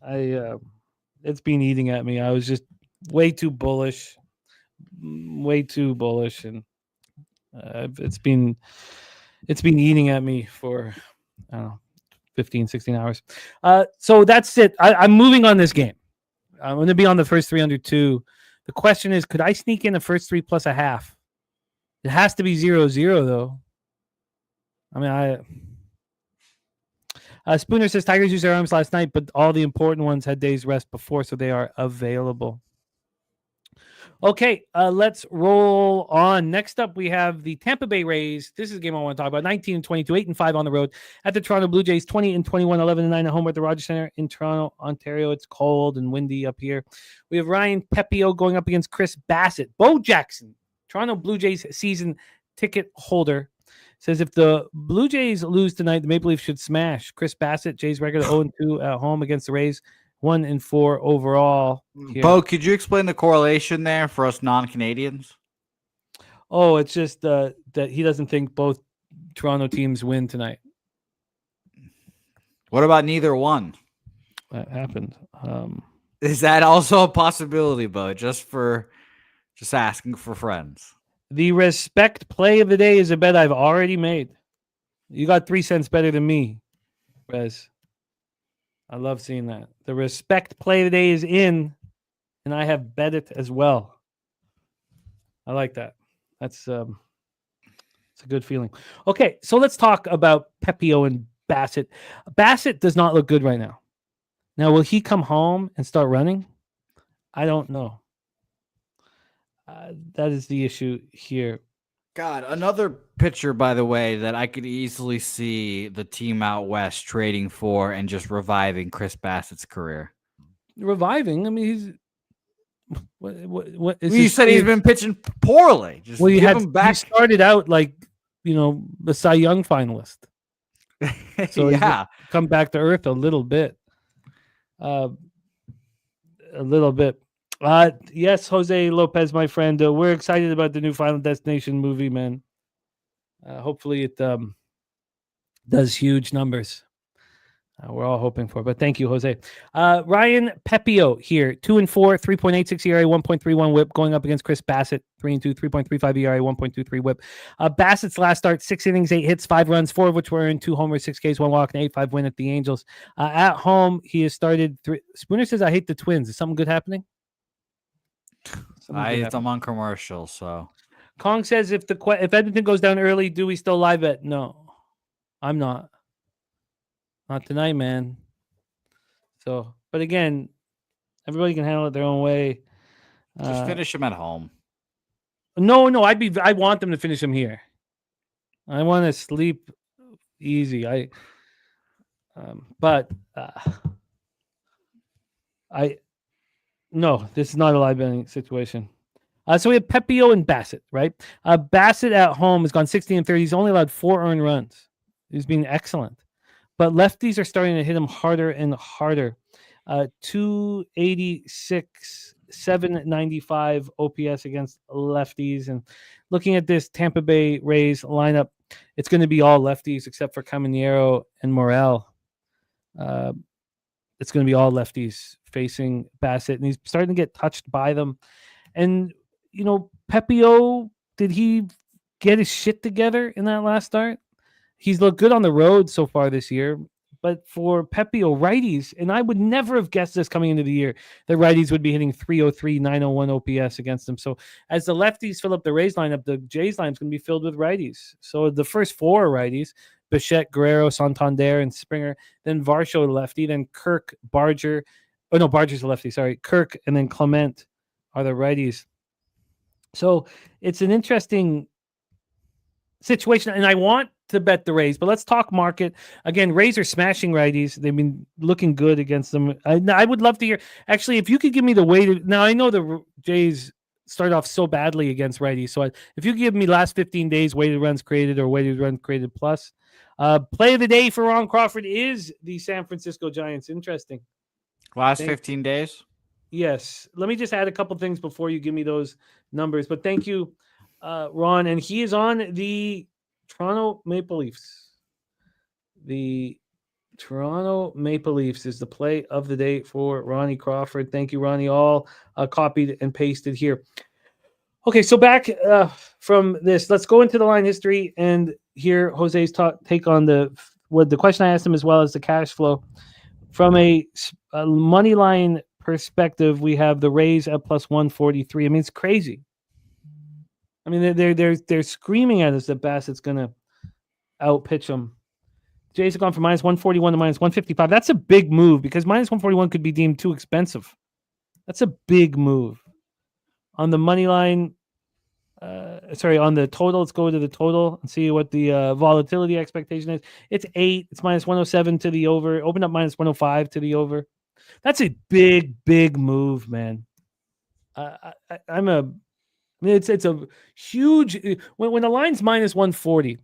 It's been eating at me. I was just way too bullish, and it's been eating at me for, I don't know, 15, 16 hours. So that's it. I'm moving on this game. I'm going to be on the first 3 under 2. The question is, could I sneak in the first 3 plus a half? It has to be 0-0, though. I mean, Spooner says Tigers used their arms last night, but all the important ones had days rest before, so they are available. Okay, let's roll on. Next up, we have the Tampa Bay Rays. This is a game I want to talk about. 19-22, 8-5 on the road at the Toronto Blue Jays. 20-21, 11-9 at home at the Rogers Center in Toronto, Ontario. It's cold and windy up here. We have Ryan Pepio going up against Chris Bassett. Bo Jackson, Toronto Blue Jays season ticket holder, says if the Blue Jays lose tonight, the Maple Leafs should smash. Chris Bassett, Jays record 0-2 at home against the Rays. 1-4 overall. Here. Bo, could you explain the correlation there for us non-Canadians? Oh, it's just that he doesn't think both Toronto teams win tonight. What about neither one? That happened. Is that also a possibility, Bo? Just asking for friends. The respect play of the day is a bet I've already made. You got 3 cents better than me, Rez. I love seeing that. The respect play of the day is in, and I have bet it as well. I like that. It's a good feeling. Okay, so let's talk about Pepio and Bassett. Bassett does not look good right now. Now, will he come home and start running? I don't know. That is the issue here. God, another pitcher, by the way, that I could easily see the team out west trading for and just reviving Chris Bassett's career. Reviving? I mean, he's... What is you said he's been pitching poorly. Just well, give him back. He started out like, the Cy Young finalist. So yeah, come back to earth a little bit. Yes, Jose Lopez, my friend. We're excited about the new Final Destination movie, man. Hopefully it does huge numbers. We're all hoping for, but thank you, Jose. Ryan Pepio here, 2-4, 3.86 ERA, 1.31 WHIP, going up against Chris Bassett, 3-2, 3.35 ERA, 1.23 WHIP. Bassett's last start, 6 innings, 8 hits, 5 runs, 4 of which were in 2 homers, 6 Ks, 1 walk, and 8-5 win at the Angels. At home, he has started 3. Spooner says, "I hate the Twins." Is something good happening? I'm on commercial, so. Kong says, if Edmonton goes down early, do we still live bet? No, I'm not. Not tonight, man. So, but again, everybody can handle it their own way. Just finish them at home. No, I want them to finish them here. I want to sleep easy. No, this is not a live betting situation. So we have Pepio and Bassett, right? Bassett at home has gone 60-30. He's only allowed 4 earned runs. He's been excellent. But lefties are starting to hit him harder and harder. 286, 795 OPS against lefties. And looking at this Tampa Bay Rays lineup, it's going to be all lefties except for Caminero and Morel. It's going to be all lefties facing Bassett, and he's starting to get touched by them. And, Pepio, did he get his shit together in that last start? He's looked good on the road so far this year, but for Pepio, righties, and I would never have guessed this coming into the year, that righties would be hitting 303, 901 OPS against them. So as the lefties fill up the Rays lineup, the Jays line is going to be filled with righties. So the first 4 are righties: Bichette, Guerrero, Santander, and Springer. Then Varsho, the lefty. Then Kirk, Barger. Oh, no, Barger's the lefty. Sorry. Kirk and then Clement are the righties. So it's an interesting situation, and I want to bet the Rays, but let's talk market. Again, Rays are smashing righties. They've been looking good against them. I would love to hear, actually, if you could give me the weighted. Now, I know the Jays start off so badly against righties, so if you give me last 15 days weighted runs created or weighted runs created plus. Play of the day for Ron Crawford is the San Francisco Giants. Interesting. Last 15 days? Yes. Let me just add a couple things before you give me those numbers. But thank you, Ron. And he is on the Toronto Maple Leafs. The Toronto Maple Leafs is the play of the day for Ronnie Crawford. Thank you, Ronnie. All copied and pasted here. Okay, so back from this, let's go into the line history and hear Jose's take on the question I asked him, as well as the cash flow. From a money line perspective, we have the Rays at plus 143. I mean, it's crazy. I mean, they're screaming at us that Bassett's going to outpitch them. Jays have gone from minus 141 to minus 155. That's a big move because minus 141 could be deemed too expensive. That's a big move. On the money line, on the total, let's go to the total and see what the volatility expectation is. It's 8. It's minus 107 to the over. Open up minus 105 to the over. That's a big, big move, man. It's a huge when the line's minus 140.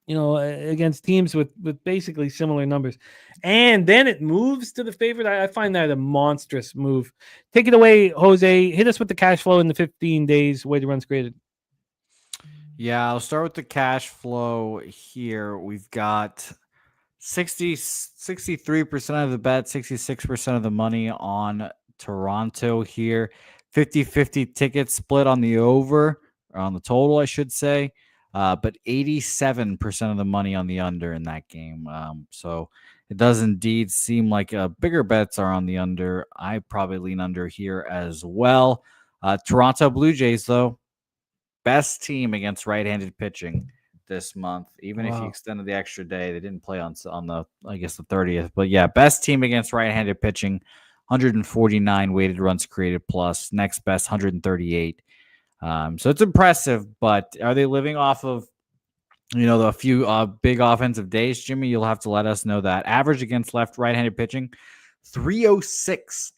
Against teams with basically similar numbers. And then it moves to the favorite. I find that a monstrous move. Take it away, Jose. Hit us with the cash flow in the 15 days weighted runs created. Yeah, I'll start with the cash flow here. We've got 63% of the bet, 66% of the money on Toronto here. 50-50 tickets split on the over, or on the total, I should say. But 87% of the money on the under in that game. So it does indeed seem like bigger bets are on the under. I probably lean under here as well. Toronto Blue Jays, though, best team against right-handed pitching this month. Even if you extended the extra day, they didn't play on the, I guess, the 30th. But yeah, best team against right-handed pitching, 149 weighted runs created plus. Next best, 138. So it's impressive, but are they living off of, a few big offensive days, Jimmy? You'll have to let us know that. Average against right-handed pitching, 306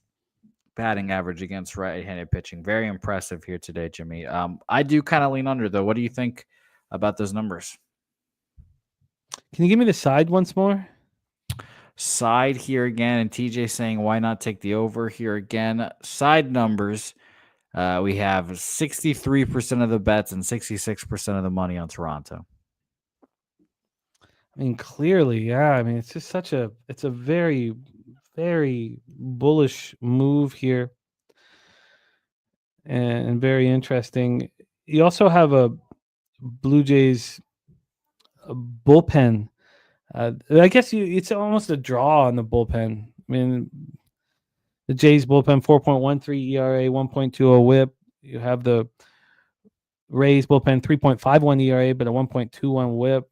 batting average against right-handed pitching. Very impressive here today, Jimmy. I do kind of lean under, though. What do you think about those numbers? Can you give me the side once more? Side here again, and TJ saying, why not take the over here again? Side numbers, we have 63% of the bets and 66% of the money on Toronto. I mean, clearly, yeah. I mean, it's just it's a very, very bullish move here, and very interesting. You also have a Blue Jays bullpen. I guess it's almost a draw on the bullpen. I mean, the Jays bullpen 4.13 ERA, 1.20 WHIP. You have the Rays bullpen 3.51 ERA, but a 1.21 WHIP.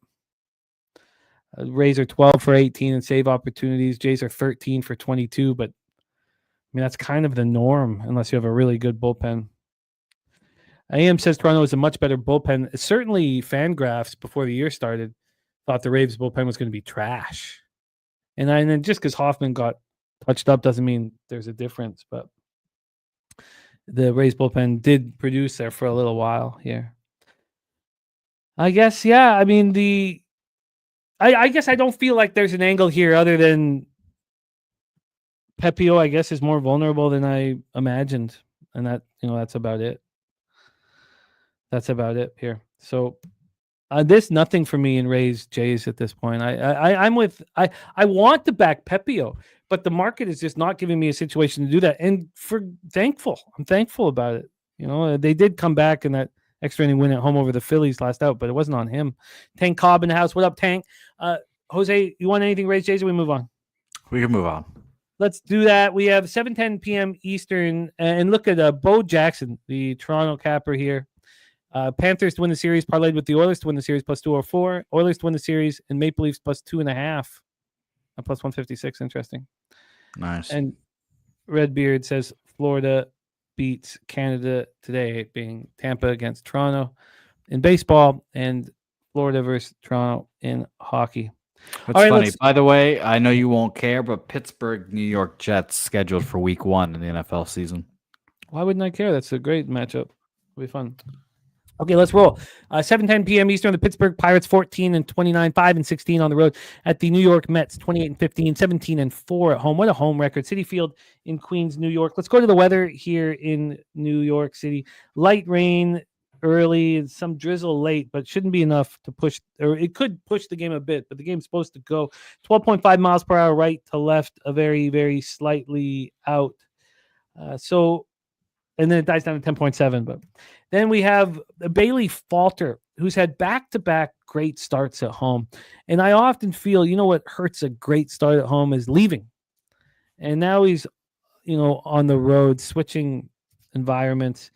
Rays are 12 for 18 in save opportunities. Jays are 13 for 22, but I mean, that's kind of the norm unless you have a really good bullpen. AM says Toronto is a much better bullpen. Certainly, Fangraphs before the year started thought the Rays bullpen was going to be trash. And then just because Hoffman got touched up doesn't mean there's a difference, but the Rays bullpen did produce there for a little while here. I guess, yeah. I mean, I guess I don't feel like there's an angle here other than Pepio, I guess, is more vulnerable than I imagined. And that's about it. That's about it here. So there's nothing for me in Rays Jays at this point. I want to back Pepio, but the market is just not giving me a situation to do that. And I'm thankful about it. They did come back in that extra inning win at home over the Phillies last out, but it wasn't on him. Tank Cobb in the house. What up, Tank? Jose, you want anything Rays Jays, or we move on? We can move on. Let's do that. We have 7:10 p.m. Eastern, and look at Bo Jackson, the Toronto capper here. Panthers to win the series, parlayed with the Oilers to win the series plus 204. Oilers to win the series, and Maple Leafs plus 2.5. Plus 156. Interesting. Nice. And Redbeard says Florida beats Canada today, being Tampa against Toronto in baseball and Florida versus Toronto in hockey. That's funny. By the way, I know you won't care, but Pittsburgh, New York Jets scheduled for week 1 in the NFL season. Why wouldn't I care? That's a great matchup. It'll be fun. Okay, let's roll. 7:10 p.m. Eastern. The Pittsburgh Pirates 14-29, 5-16 on the road at the New York Mets 28-15, 17-4 at home. What a home record! Citi Field in Queens, New York. Let's go to the weather here in New York City. Light rain early and some drizzle late, but shouldn't be enough to push, or it could push the game a bit. But the game's supposed to go 12.5 miles per hour right to left, a very, very slightly out. And then it dies down to 10.7. But then we have Bailey Falter, who's had back-to-back great starts at home. And I often feel, what hurts a great start at home is leaving. And now he's, on the road, switching environments.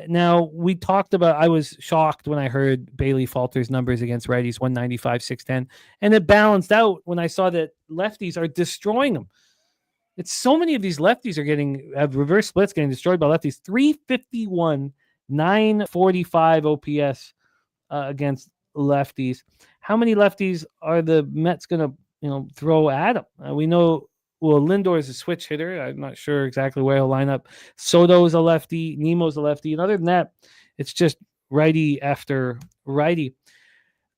Now, we talked about, I was shocked when I heard Bailey Falter's numbers against righties, 195, 610. And it balanced out when I saw that lefties are destroying them. It's so many of these lefties have reverse splits getting destroyed by lefties. 351, 945 OPS against lefties. How many lefties are the Mets going to, throw at them? We know, Lindor is a switch hitter. I'm not sure exactly where he'll line up. Soto's a lefty. Nemo's a lefty. And other than that, it's just righty after righty.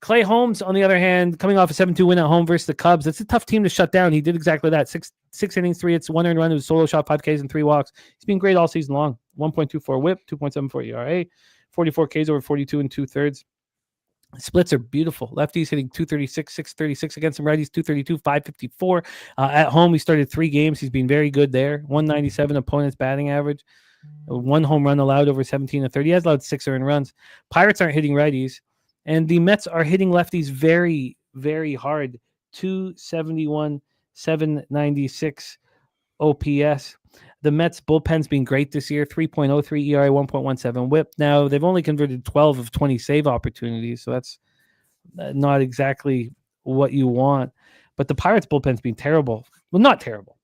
Clay Holmes, on the other hand, coming off a 7-2 win at home versus the Cubs. It's a tough team to shut down. He did exactly that. Six innings, 3 hits, 1 earned run. It was solo shot, 5 Ks, and 3 walks. He's been great all season long. 1.24 WHIP, 2.74 ERA, 44 Ks over 42 2/3. Splits are beautiful. Lefties hitting 236, 636 against some righties, 232, 554. At home, he started 3 games. He's been very good there. 197 opponent's batting average. 1 home run allowed over 17 to 30. He has allowed 6 earned runs. Pirates aren't hitting righties. And the Mets are hitting lefties very, very hard. 271, 796 OPS. The Mets bullpen's been great this year. 3.03 ERA, 1.17 WHIP. Now they've only converted 12 of 20 save opportunities, so that's not exactly what you want. But the Pirates bullpen's been terrible. Well, not terrible.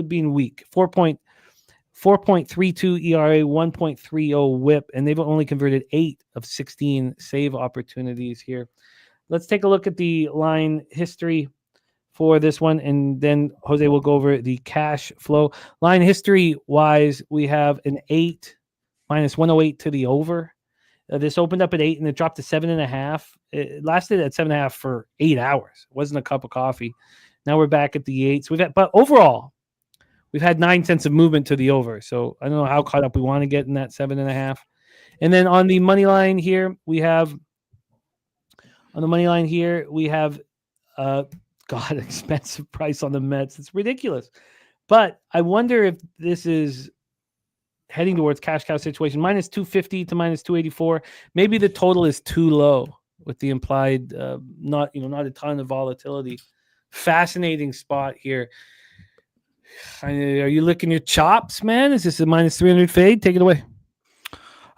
Being weak. 4.32 ERA, 1.30 WHIP, and they've only converted 8 of 16 save opportunities here. Let's take a look at the line history for this one, and then Jose will go over the cash flow. Line history-wise, we have an 8, minus 108 to the over. This opened up at 8, and it dropped to 7.5. It lasted at 7.5 for 8 hours. It wasn't a cup of coffee. Now we're back at the 8. But overall, we've had 9 cents of movement to the over. So I don't know how caught up we want to get in that 7.5. And then on the money line here, we have expensive price on the Mets. It's ridiculous. But I wonder if this is heading towards cash cow situation. Minus 250 to minus 284. Maybe the total is too low with the implied not a ton of volatility. Fascinating spot here. Are you licking your chops, man? Is this a minus 300 fade? Take it away.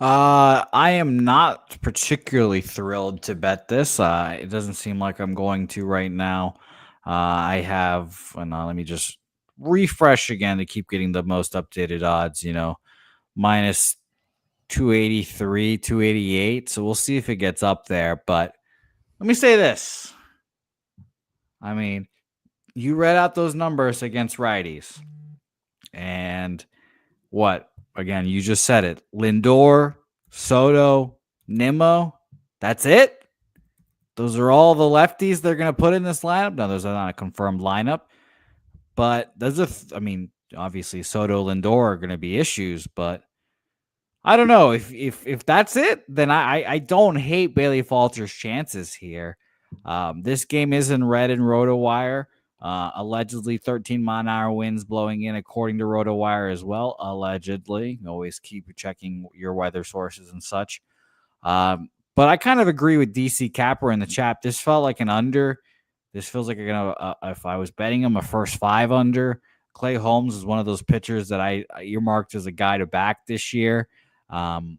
I am not particularly thrilled to bet this. It doesn't seem like I'm going to right now. I have, let me just refresh again to keep getting the most updated odds, minus 283, 288. So we'll see if it gets up there. But let me say this. I mean, you read out those numbers against righties. And what? Again, you just said it. Lindor, Soto, Nimmo. That's it? Those are all the lefties they're going to put in this lineup? No, those are not a confirmed lineup. But obviously Soto, Lindor are going to be issues. But I don't know. If that's it, then I don't hate Bailey Falter's chances here. This game is in red and RotoWire. Allegedly 13-mile-an-hour winds blowing in according to RotoWire as well. Allegedly. Always keep checking your weather sources and such. But I kind of agree with DC Capper in the chat. This felt like an under. This feels like if I was betting him, a first 5 under. Clay Holmes is one of those pitchers that I earmarked as a guy to back this year. But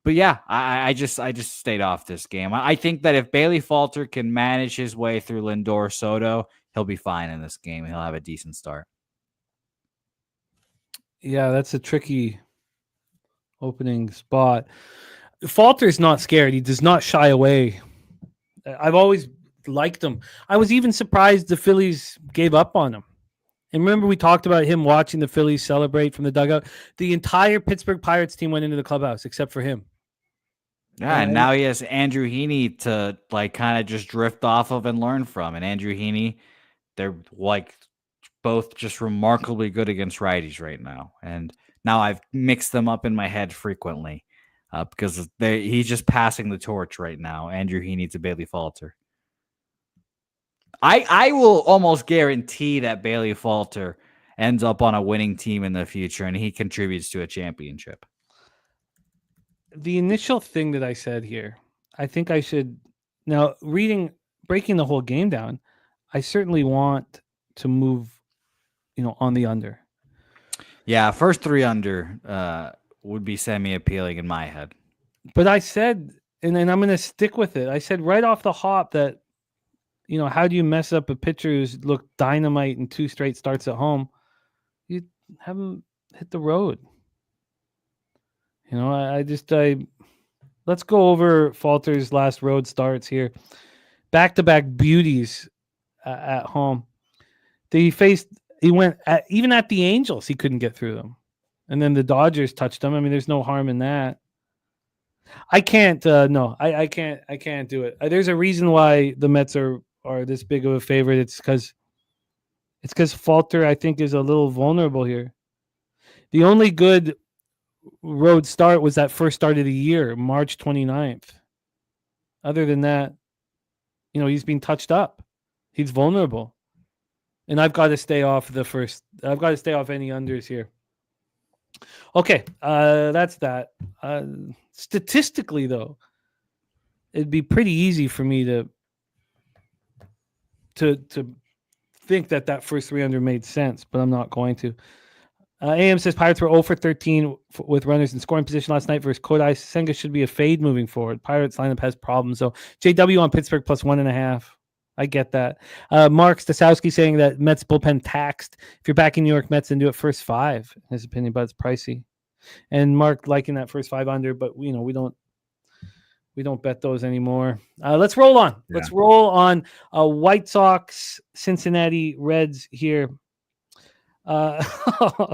yeah, I just stayed off this game. I think that if Bailey Falter can manage his way through Lindor, Soto, he'll be fine in this game. He'll have a decent start. Yeah, that's a tricky opening spot. Falter's not scared. He does not shy away. I've always liked him. I was even surprised the Phillies gave up on him. And remember, we talked about him watching the Phillies celebrate from the dugout. The entire Pittsburgh Pirates team went into the clubhouse except for him. Yeah, and now he has Andrew Heaney to kind of just drift off of and learn from. And Andrew Heaney, they're both just remarkably good against righties right now. And now I've mixed them up in my head frequently because he's just passing the torch right now. Andrew Heaney to Bailey Falter. I will almost guarantee that Bailey Falter ends up on a winning team in the future and he contributes to a championship. The initial thing that I said here, I think I should now breaking the whole game down. I certainly want to move, on the under. Yeah, first 3 under would be semi-appealing in my head. But I said, and then I'm going to stick with it. I said right off the hop that, how do you mess up a pitcher who's looked dynamite in 2 straight starts at home? You have him hit the road. Let's go over Falter's last road starts here. Back-to-back beauties at home. Even at the Angels, he couldn't get through them. And then the Dodgers touched him. I mean, there's no harm in that. I can't, I can't do it. There's a reason why the Mets are this big of a favorite. It's because Falter, I think, is a little vulnerable here. The only good road start was that first start of the year, March 29th. Other than that, he's been touched up. He's vulnerable. And I've got to stay off I've got to stay off any unders here. Okay, that's that. Statistically, though, it'd be pretty easy for me to think that first 300 made sense, but I'm not going to. AM says Pirates were 0 for 13 with runners in scoring position last night versus Kodai. Senga should be a fade moving forward. Pirates lineup has problems. So JW on Pittsburgh plus 1.5. I get that. Mark Staszowski saying that Mets bullpen taxed. If you're back in New York Mets, then do it first 5. In his opinion, but it's pricey. And Mark liking that first 5 under, but we don't bet those anymore. Let's roll on. Yeah. Let's roll on. White Sox, Cincinnati Reds here.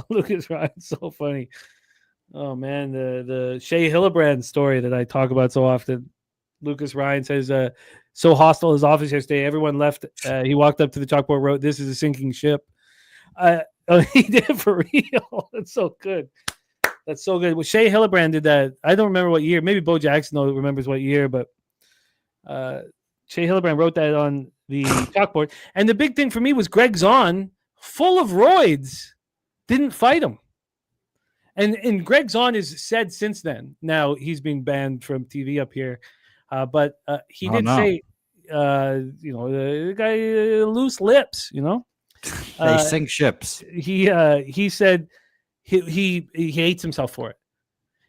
Lucas Ryan's so funny. Oh man, the Shea Hillebrand story that I talk about so often. Lucas Ryan says, so hostile his office yesterday. Everyone left. He walked up to the chalkboard, wrote, "This is a sinking ship." He did it for real. That's so good. That's so good. Well, Shea Hillebrand did that. I don't remember what year. Maybe Bo Jackson remembers what year, but Shea Hillebrand wrote that on the chalkboard. And the big thing for me was Greg Zahn, full of roids, didn't fight him. And Greg Zahn has said since then, now he's been banned from TV up here, but he did say, the guy loose lips, They sink ships. He said he hates himself for it.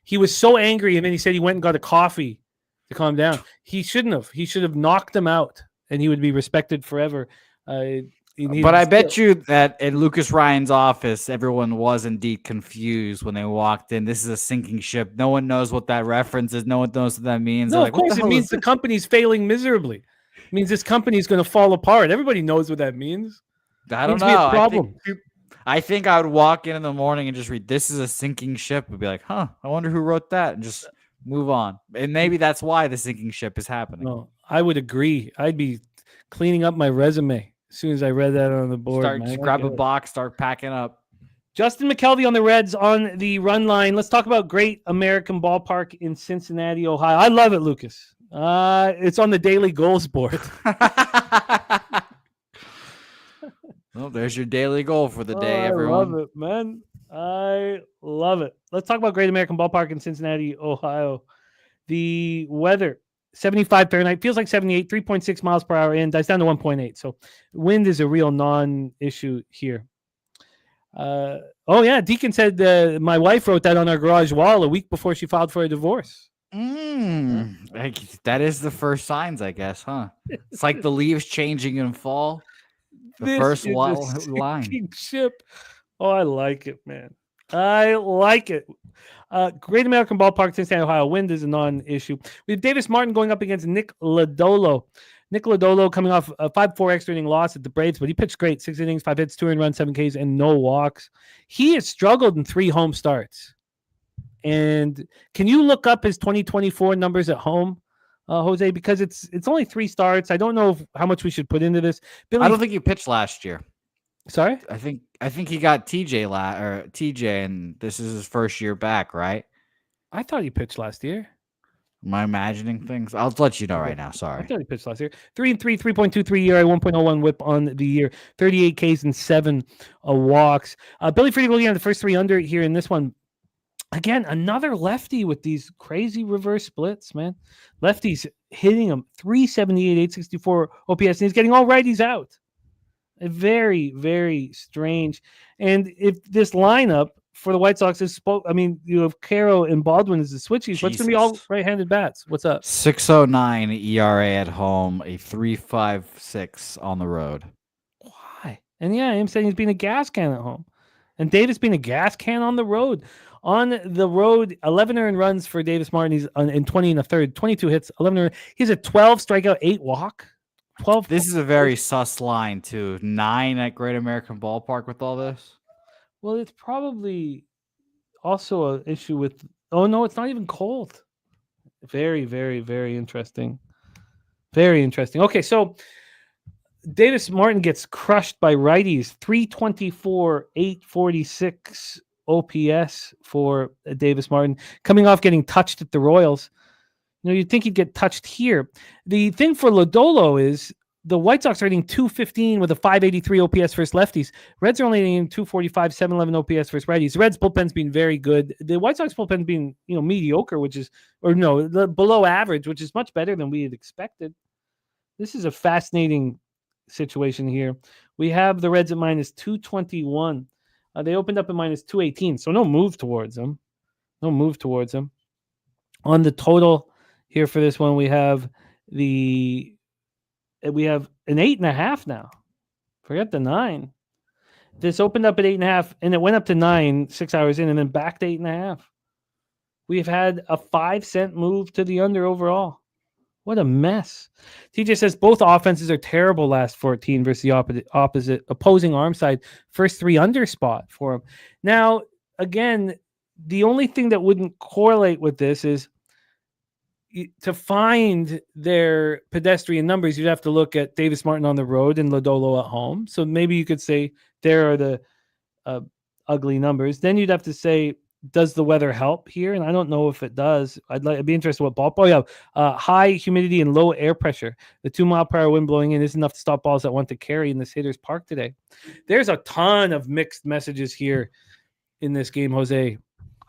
He was so angry, and then he said he went and got a coffee to calm down. He shouldn't have. He should have knocked him out, and he would be respected forever. But I bet you that in Lucas Ryan's office, everyone was indeed confused when they walked in. This is a sinking ship. No one knows what that reference is. No one knows what that means. No, of course it means the company's failing miserably. It means this company's going to fall apart. Everybody knows what that means. I don't know. Problem. I think I would walk in the morning and just read, "This is a sinking ship," and be like, "Huh, I wonder who wrote that," and just move on. And maybe that's why the sinking ship is happening. No, I would agree. I'd be cleaning up my resume as soon as I read that on the board. Grab a box, start packing up. Justin McKelvey on the Reds on the run line. Let's talk about Great American Ballpark in Cincinnati, Ohio. I love it, Lucas. It's on the daily goals board. Well, there's your daily goal for the day, everyone. I love it, man. I love it. Let's talk about Great American Ballpark in Cincinnati, Ohio. The weather, 75 Fahrenheit, feels like 78, 3.6 miles per hour in, dies down to 1.8. So wind is a real non-issue here. Deacon said my wife wrote that on our garage wall a week before she filed for a divorce. That is the first signs, I guess, huh? It's like the leaves changing in fall. The first line. Ship. Oh, I like it, man. I like it. Great American Ballpark, Cincinnati, Ohio. Wind is a non-issue. We have Davis Martin going up against Nick Lodolo. Nick Lodolo coming off a 5-4 extra inning loss at the Braves, but he pitched great. 6 innings, 5 hits, 2 earned runs, 7 Ks, and no walks. He has struggled in 3 home starts. And can you look up his 2024 numbers at home, Jose? Because it's only 3 starts. I don't know how much we should put into this. Billy, I don't think he pitched last year. Sorry? I think he got TJ, and this is his first year back, right? I thought he pitched last year. Am I imagining things? I'll let you know right now. Sorry. I thought he pitched last year. 3-3, 3.23 ERA, 1.01 whip on the year, 38 Ks and 7 walks. Billy Freedy looking at the first 3 under here in this one. Again, another lefty with these crazy reverse splits, man. Lefties hitting him 378, 864 OPS, and he's getting all righties out. Very, very strange. And if this lineup for the White Sox is you have Caro and Baldwin as the switchies. What's going to be all right-handed bats? What's up? 6.09 ERA at home, a 3.56 on the road. Why? And yeah, I'm saying he's been a gas can at home. And Davis being a gas can on the road. On the road, 11 earned runs for Davis Martin. He's in 20 and a third, 22 hits, 11 earned. He's a 12 strikeout, 8 walk. 12. This is a very sus line, too. 9 at Great American Ballpark with all this. Well, it's probably also an issue with... Oh, no, it's not even cold. Very, very, very interesting. Very interesting. Okay, so Davis Martin gets crushed by righties. 324, 846 OPS for Davis Martin. Coming off getting touched at the Royals. You'd think he'd get touched here. The thing for Lodolo is the White Sox are hitting 215 with a 583 OPS versus lefties. Reds are only hitting 245, 711 OPS versus righties. The Reds bullpen's been very good. The White Sox bullpen's been, mediocre, below average, which is much better than we had expected. This is a fascinating situation here. We have the Reds at minus 221. They opened up at minus 218, so no move towards them. On the total here for this one, we have an 8.5 now. Forget the 9. This opened up at 8.5, and it went up to 9 6 hours in, and then back to 8.5. We've had a 5-cent move to the under overall. What a mess. TJ says both offenses are terrible last 14 versus the opposite opposing arm side. First 3 under spot for them. Now, again, the only thing that wouldn't correlate with this is to find their pedestrian numbers, you'd have to look at Davis Martin on the road and Lodolo at home. So maybe you could say there are the ugly numbers. Then you'd have to say, does the weather help here? And I don't know if it does. I'd be interested what ball. Oh, yeah. High humidity and low air pressure. The 2-mile-per-hour wind blowing in is enough to stop balls that want to carry in this hitter's park today. There's a ton of mixed messages here in this game, Jose.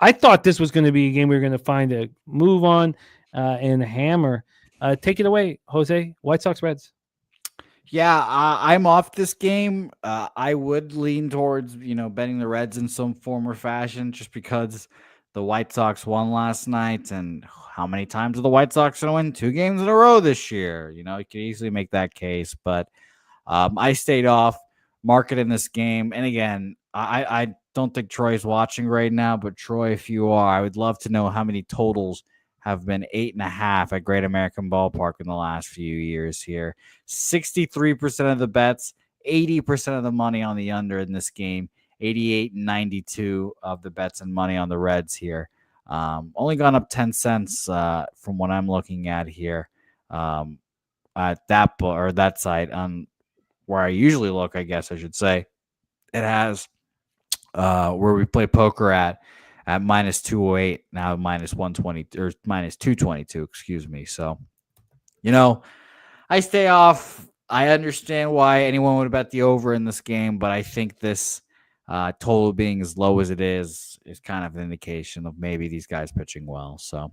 I thought this was going to be a game we were going to find a move on and hammer. Take it away, Jose. White Sox Reds. Yeah, I'm off this game. I would lean towards, betting the Reds in some form or fashion just because the White Sox won last night. And how many times are the White Sox going to win 2 games in a row this year? You could easily make that case. But I stayed off market in this game. And again, I don't think Troy's watching right now. But Troy, if you are, I would love to know how many totals have been 8.5 at Great American Ballpark in the last few years here. 63% of the bets, 80% of the money on the under in this game, 88 and 92 of the bets and money on the Reds here. Only gone up 10 cents from what I'm looking at here at that site on where I usually look, I guess I should say. It has where we play poker at minus 208, now minus 120 or minus 222, excuse me. So, I stay off. I understand why anyone would bet the over in this game, but I think this total being as low as it is kind of an indication of maybe these guys pitching well. So,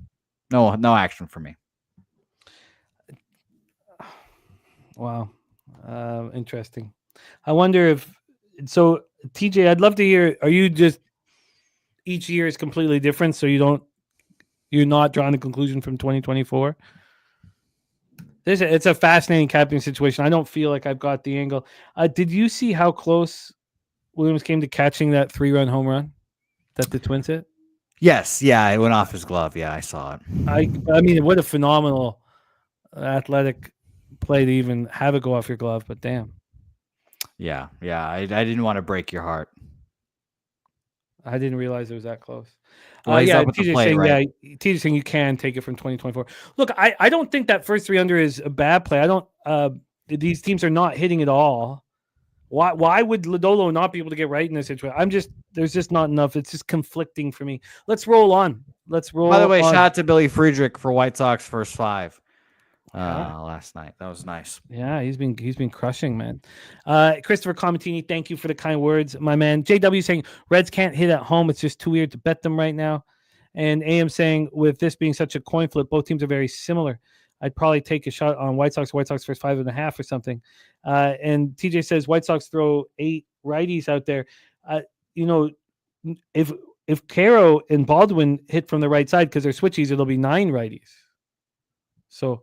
no action for me. Wow. Interesting. I wonder so TJ, I'd love to hear, are you just each year is completely different, so you're not drawing a conclusion from 2024? It's a fascinating captain situation. I don't feel like I've got the angle. Did you see how close Williams came to catching that 3-run home run that the Twins hit? Yes, yeah, it went off his glove. Yeah, I saw it. I mean, what a phenomenal athletic play to even have it go off your glove, but damn. Yeah, I didn't want to break your heart. I didn't realize it was that close. Well, TJ's saying you can take it from 2024. Look, I don't think that first 3 under is a bad play. I don't. These teams are not hitting it all. Why would Lodolo not be able to get right in this situation? There's just not enough. It's just conflicting for me. Let's roll on. By the way, shout out to Billy Friedrich for White Sox first 5 last night. That was nice. Yeah, he's been crushing, man. Christopher Comatini, thank you for the kind words, my man. JW saying Reds can't hit at home. It's just too weird to bet them right now. And AM saying with this being such a coin flip, both teams are very similar. I'd probably take a shot on White Sox first 5.5 or something. And TJ says White Sox throw 8 righties out there. If Caro and Baldwin hit from the right side because they're switchies, it'll be 9 righties. So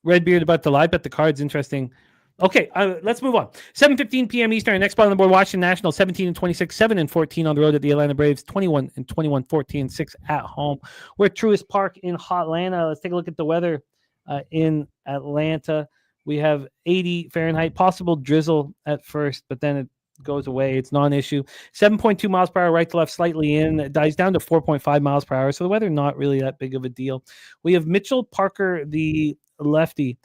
Redbeard about the live bet the Cards, interesting. Okay, let's move on. 7:15 p.m. Eastern. Next spot on the board, Washington Nationals, 17-26, 7-14 on the road at the Atlanta Braves, 21-21, 14-6 at home. We're at Truist Park in Hotlanta. Let's take a look at the weather in Atlanta. We have 80 Fahrenheit, possible drizzle at first, but then it goes away. It's non-issue. 7.2 miles per hour, right to left, slightly in. It dies down to 4.5 miles per hour. So the weather, not really that big of a deal. We have Mitchell Parker, the lefty,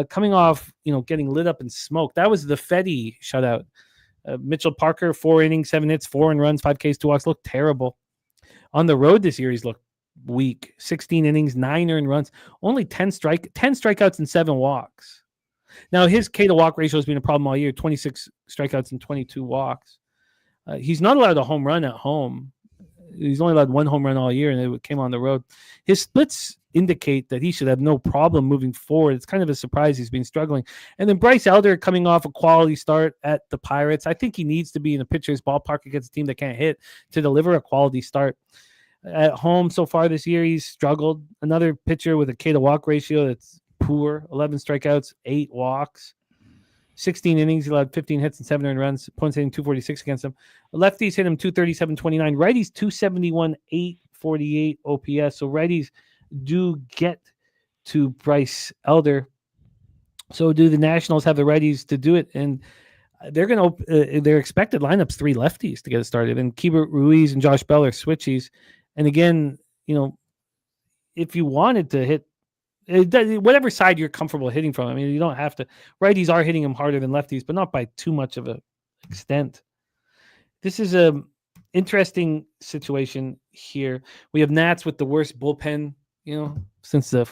coming off, getting lit up and smoked. That was the Fetty shutout. Mitchell Parker, 4 innings, 7 hits, 4 runs, 5 Ks, 2 walks. Looked terrible. On the road this year, he's looked week. 16 innings, 9 earned runs, only 10 strikeouts and 7 walks. Now his K to walk ratio has been a problem all year. 26 strikeouts and 22 walks. He's not allowed a home run at home. He's only allowed 1 home run all year, and it came on the road. His splits indicate that he should have no problem moving forward. It's kind of a surprise he's been struggling. And then Bryce Elder coming off a quality start at the Pirates. I think he needs to be in a pitcher's ballpark against a team that can't hit to deliver a quality start. At home so far this year, he's struggled. Another pitcher with a K to walk ratio that's poor. 11 strikeouts, 8 walks. 16 innings, he allowed 15 hits and 7 earned runs. Opponents hitting 246 against him. Lefties hit him 237, 29. Righties 271, 848 OPS. So righties do get to Bryce Elder. So do the Nationals have the righties to do it? And they're going to their expected lineups 3 lefties to get it started. And Keibert Ruiz and Josh Bell are switchies. And again, if you wanted to hit whatever side you're comfortable hitting from. I mean, you don't have to. Righties are hitting them harder than lefties, but not by too much of an extent. This is a interesting situation here. We have Nats with the worst bullpen, since the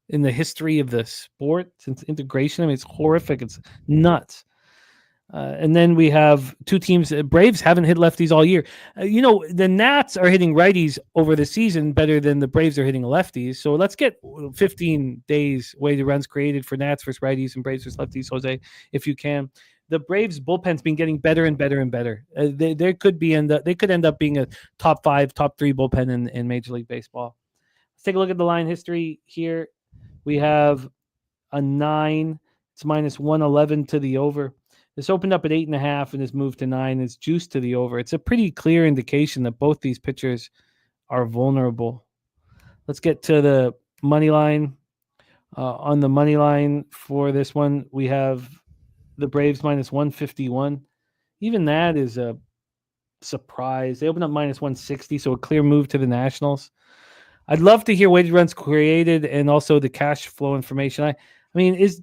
in the history of the sport, since integration. I mean, it's horrific. It's nuts. And then we have 2 teams. Braves haven't hit lefties all year. The Nats are hitting righties over the season better than the Braves are hitting lefties. So let's get 15 days weighted runs created for Nats versus righties and Braves versus lefties, Jose, if you can. The Braves bullpen's been getting better and better and better. They could end up being a top 5, top 3 bullpen in Major League Baseball. Let's take a look at the line history here. We have a 9. It's minus 111 to the over. This opened up at 8.5 and has moved to 9. It's juiced to the over. It's a pretty clear indication that both these pitchers are vulnerable. Let's get to the money line. On the money line for this one, we have the Braves minus 151. Even that is a surprise. They opened up minus 160, so a clear move to the Nationals. I'd love to hear weighted runs created and also the cash flow information. I mean, is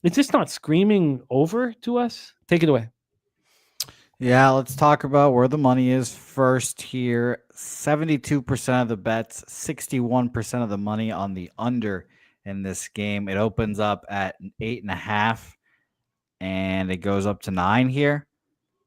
this not screaming over to us? Take it away. Yeah, let's talk about where the money is first here. 72% of the bets, 61% of the money on the under in this game. It opens up at 8.5 and it goes up to 9 here.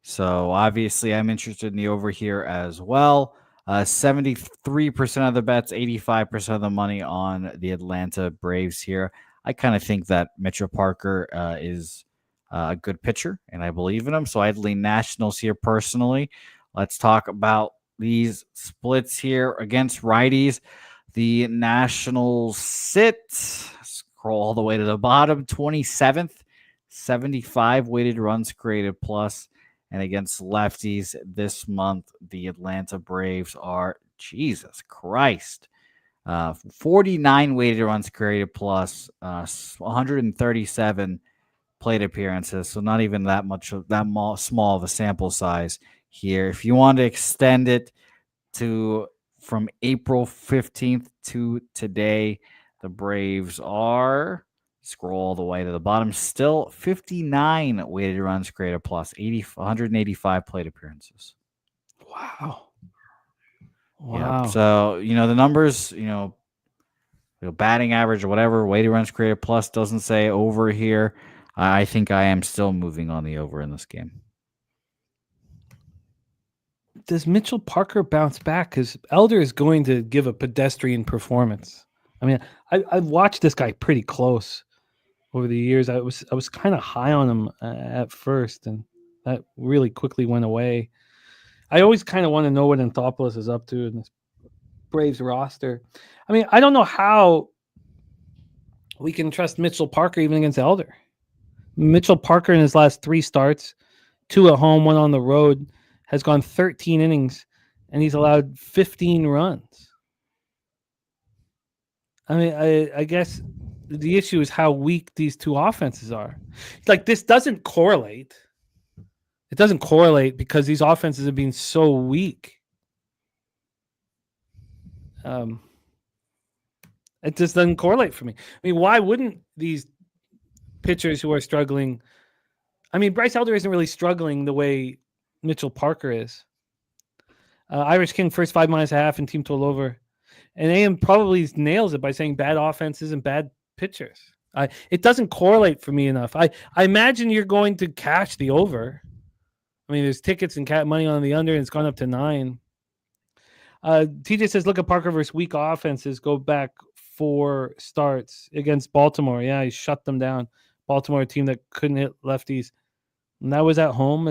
So obviously I'm interested in the over here as well. 73% of the bets, 85% of the money on the Atlanta Braves here. I kind of think that Mitchell Parker is a good pitcher, and I believe in him. So I'd lean Nationals here personally. Let's talk about these splits here against righties. The Nationals sit, scroll all the way to the bottom, 27th, 75 weighted runs created plus. And against lefties this month, the Atlanta Braves are, Jesus Christ, 49 weighted runs created plus, 137 plate appearances. So not even that small of a sample size here. If you want to extend it from April 15th to today, the Braves are, scroll all the way to the bottom, still 59 weighted runs created plus, 185 plate appearances. Wow. Yeah. So, the numbers, batting average or whatever, weighted runs created plus doesn't say over here. I think I am still moving on the over in this game. Does Mitchell Parker bounce back? Because Elder is going to give a pedestrian performance. I mean, I've watched this guy pretty close over the years. I was kind of high on him at first, and that really quickly went away. I always kind of want to know what Anthopoulos is up to in this Braves roster. I mean, I don't know how we can trust Mitchell Parker even against Elder. Mitchell Parker in his last 3 starts, 2 at home, 1 on the road, has gone 13 innings, and he's allowed 15 runs. I mean, I guess the issue is how weak these 2 offenses are. Like, this doesn't correlate. It doesn't correlate because these offenses have been so weak. It just doesn't correlate for me. I mean, why wouldn't these pitchers who are struggling? I mean, Bryce Elder isn't really struggling the way Mitchell Parker is. Irish King first 5 minus a half and team total over. And AM probably nails it by saying bad offenses and bad pitchers. It doesn't correlate for me enough. I imagine you're going to cash the over. I mean, there's tickets and cat money on the under, and it's gone up to 9. TJ says, look at Parker versus weak offenses. Go back 4 starts against Baltimore. Yeah, he shut them down. Baltimore, a team that couldn't hit lefties. And that was at home.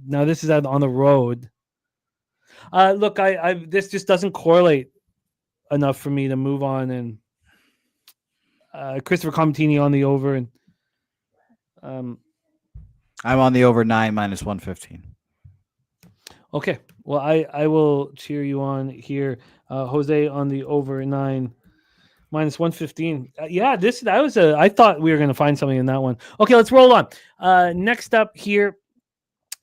Now this is on the road. Look, this just doesn't correlate enough for me to move on. And Christopher Comentini on the over, and I'm on the over 9 minus 115. Okay, well, I will cheer you on here, Jose, on the over 9 minus 115. I thought we were going to find something in that one. Okay, let's roll on. Next up here,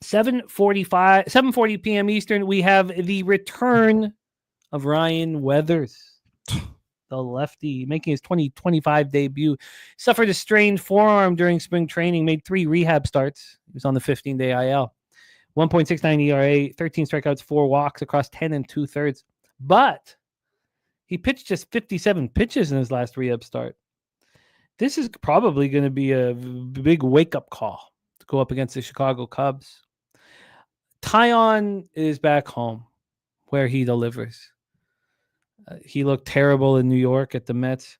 7:40 p.m. Eastern, we have the return of Ryan Weathers, the lefty, making his 2025 debut. Suffered a strained forearm during spring training, made 3 rehab starts. He was on the 15-day IL. 1.69 ERA, 13 strikeouts, 4 walks across 10 2/3. But he pitched just 57 pitches in his last rehab start. This is probably going to be a big wake-up call to go up against the Chicago Cubs. Taillon is back home where he delivers. He looked terrible in New York at the Mets,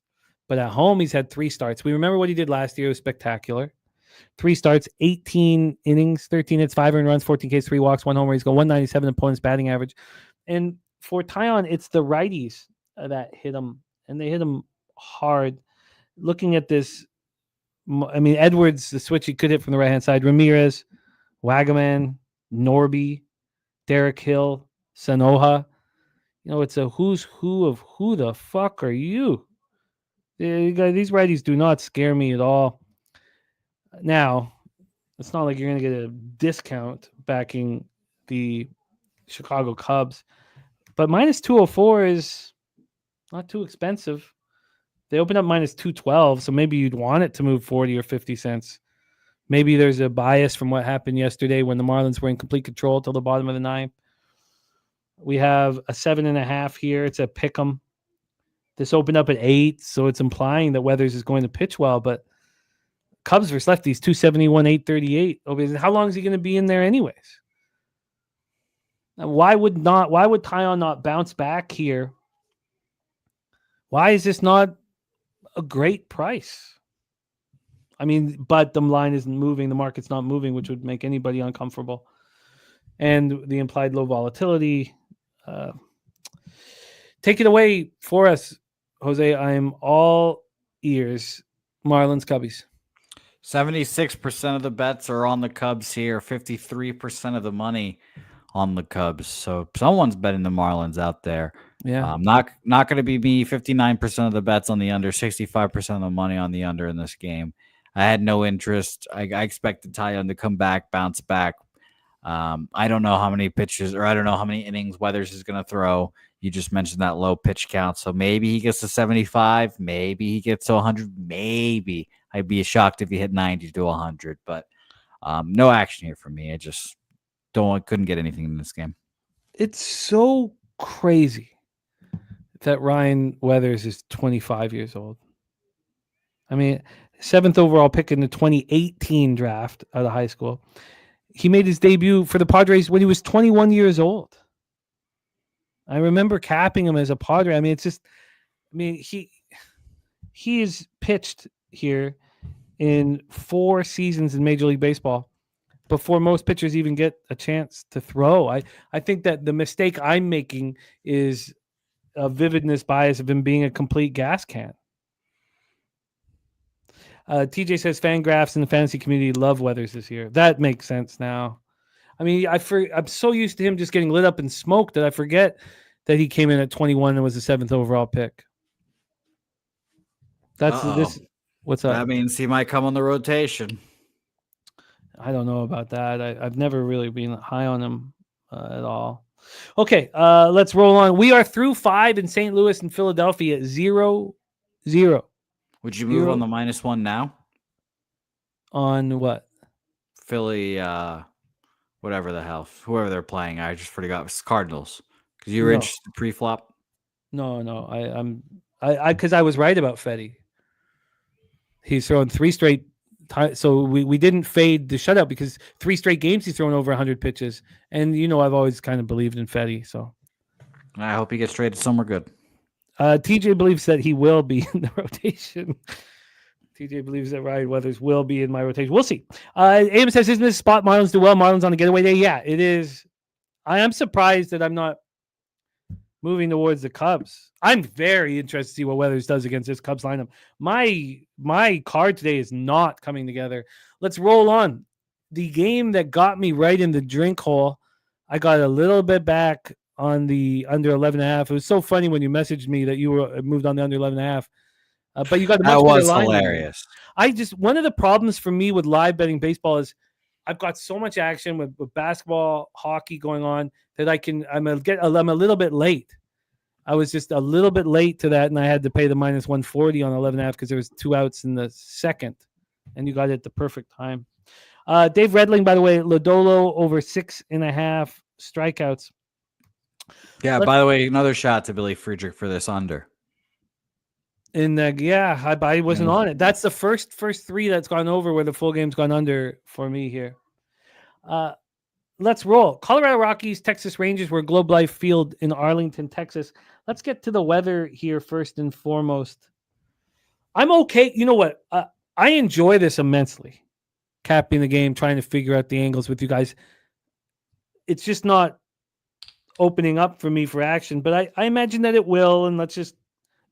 but at home he's had 3 starts. We remember what he did last year. It was spectacular. 3 starts, 18 innings, 13 hits, 5 earned runs, 14 Ks, 3 walks, 1 homer. He's got 197 opponent's batting average. And for Taillon, it's the righties that hit him, and they hit him hard. Looking at this, I mean, Edwards, the switch he could hit from the right-hand side. Ramirez, Wagaman, Norby, Derek Hill, Sanoja. It's a who's who of who the fuck are you? These righties do not scare me at all. Now, it's not like you're going to get a discount backing the Chicago Cubs, but minus 204 is not too expensive. They opened up minus 212, so maybe you'd want it to move 40 or 50 cents. Maybe there's a bias from what happened yesterday when the Marlins were in complete control till the bottom of the 9th. We have a 7.5 here. It's a pick'em. This opened up at 8, so it's implying that Weathers is going to pitch well, but Cubs versus lefties, 271, 838. How long is he going to be in there anyways? Why would Taillon not bounce back here? Why is this not a great price? I mean, but the line isn't moving. The market's not moving, which would make anybody uncomfortable. And the implied low volatility. Take it away for us, Jose. I'm all ears. Marlins, Cubbies. 76% of the bets are on the Cubs here. 53% of the money on the Cubs. So someone's betting the Marlins out there. Yeah. Not going to be me. 59% of the bets on the under. 65% of the money on the under in this game. I had no interest. I expected Taillon to come back, bounce back. I don't know how many pitches, or I don't know how many innings Weathers is going to throw. You just mentioned that low pitch count. So maybe he gets to 75. Maybe he gets to 100. Maybe. I'd be shocked if he hit 90 to 100. But no action here for me. I just couldn't get anything in this game. It's so crazy that Ryan Weathers is 25 years old. I mean, 7th overall pick in the 2018 draft out of high school. He made his debut for the Padres when he was 21 years old. I remember capping him as a Padre. I mean, he is pitched here in 4 seasons in Major League Baseball before most pitchers even get a chance to throw. I think that the mistake I'm making is a vividness bias of him being a complete gas can. TJ says Fangraphs in the fantasy community love Weathers this year. That makes sense now. I mean, I'm so used to him just getting lit up and smoked that I forget that he came in at 21 and was the 7th overall pick. This. What's up? That means he might come on the rotation. I don't know about that. I've never really been high on him at all. Okay, let's roll on. We are through 5 in St. Louis and Philadelphia, 0-0. Would you move on the -1 now? On what? Philly, whatever the hell, whoever they're playing. I just forgot. It's Cardinals. Because you were No. interested pre-flop. No. Because I was right about Fetty. He's thrown 3 straight. So we didn't fade the shutout because 3 straight games he's thrown over 100 pitches. And, I've always kind of believed in Fetty. So I hope he gets traded somewhere good. TJ believes that he will be in the rotation. TJ believes that Ryan Weathers will be in my rotation. We'll see. Aim says, isn't this spot Marlins do well? Marlins on a getaway day? Yeah, it is. I am surprised that I'm not moving towards the Cubs. I'm very interested to see what Weathers does against this Cubs lineup. My card today is not coming together. Let's roll on. The game that got me right in the drink hole, I got a little bit back on the under 11.5. It was so funny when you messaged me that you were moved on the under 11.5. But you got the much That better was line. hilarious. One of the problems for me with live betting baseball is I've got so much action with basketball, hockey going on that I'm a little bit late. I was just a little bit late to that, and I had to pay the minus 140 on 11.5 because there was 2 outs in the second, and you got it at the perfect time. Dave Redling, by the way, Lodolo over 6.5 strikeouts. Yeah, by the way, another shot to Billy Friedrich for this under. I wasn't on it. That's the first 3 that's gone over where the full game's gone under for me here. Let's roll. Colorado Rockies, Texas Rangers were Globe Life Field in Arlington, Texas. Let's get to the weather here first and foremost. I'm okay. You know what? I enjoy this immensely. Capping the game, trying to figure out the angles with you guys. It's just not opening up for me for action, but I imagine that it will, and let's just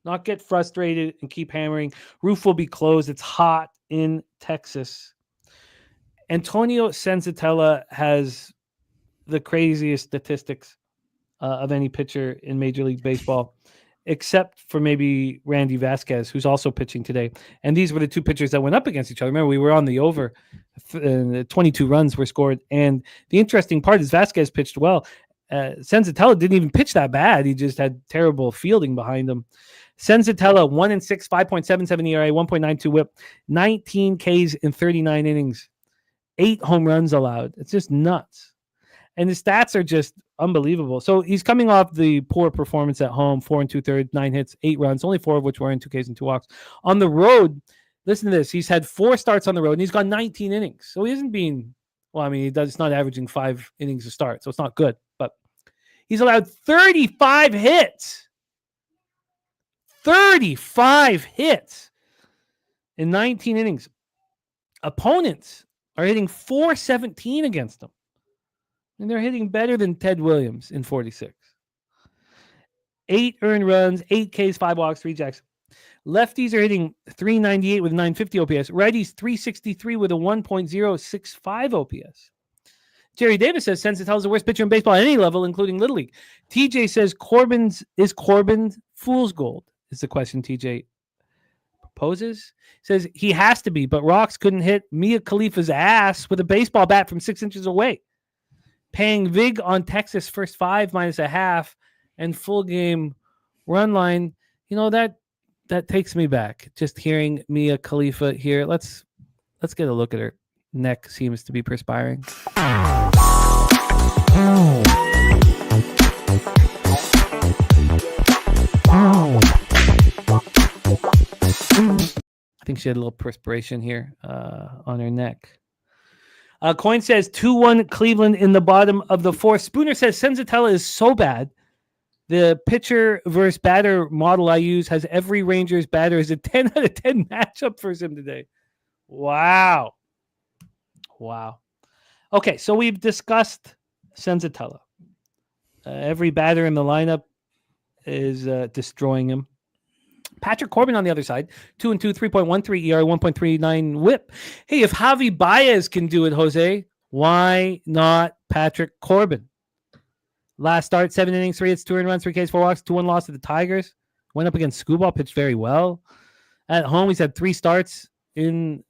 not get frustrated and keep hammering. Roof will be closed. It's hot in Texas. Antonio Senzatella has the craziest statistics of any pitcher in Major League Baseball, except for maybe Randy Vasquez, who's also pitching today. And these were the 2 pitchers that went up against each other. Remember, we were on the over. 22 runs were scored. And the interesting part is Vasquez pitched well. Senzatella didn't even pitch that bad. He just had terrible fielding behind him. Senzatella 1-6, 5.77 ERA, 1.92 WHIP, 19 Ks in 39 innings, 8 home runs allowed. It's just nuts. And the stats are just unbelievable. So he's coming off the poor performance at home, 4 2/3, 9 hits, 8 runs, only 4 of which were in 2 Ks and 2 walks. On the road, listen to this. He's had 4 starts on the road, and he's gone 19 innings. So he isn't being, it's not averaging 5 innings a start, so it's not good. But he's allowed 35 hits. 35 hits in 19 innings. Opponents are hitting 417 against him. And they're hitting better than Ted Williams in 46. 8 earned runs, 8 Ks, 5 walks, 3 jacks. Lefties are hitting 398 with 950 OPS. Righties 363 with a 1.065 OPS. Jerry Davis says Senzatella's the worst pitcher in baseball at any level, including Little League. TJ says Corbin fool's gold is the question TJ proposes. Says he has to be, but Rocks couldn't hit Mia Khalifa's ass with a baseball bat from 6 inches away. Paying Vig on Texas first 5 -0.5 and full game run line. That takes me back. Just hearing Mia Khalifa here. Let's get a look at her. Neck seems to be perspiring. I think she had a little perspiration here on her neck. Coin says 2-1 Cleveland in the bottom of the 4th. Spooner says Senzatella is so bad. The pitcher versus batter model I use has every Rangers batter as a 10 out of 10 matchup for him today. Wow. Okay, so we've discussed Senzatella. Every batter in the lineup is destroying him. Patrick Corbin on the other side, 2-2, 3.13 ERA, 1.39 WHIP. Hey, if Javi Baez can do it, Jose, why not Patrick Corbin? Last start, 7 innings, 3 hits, 2 earned runs, 3 Ks, 4 walks, 2-1 loss to the Tigers. Went up against Scuball, pitched very well. At home, he's had 3 starts in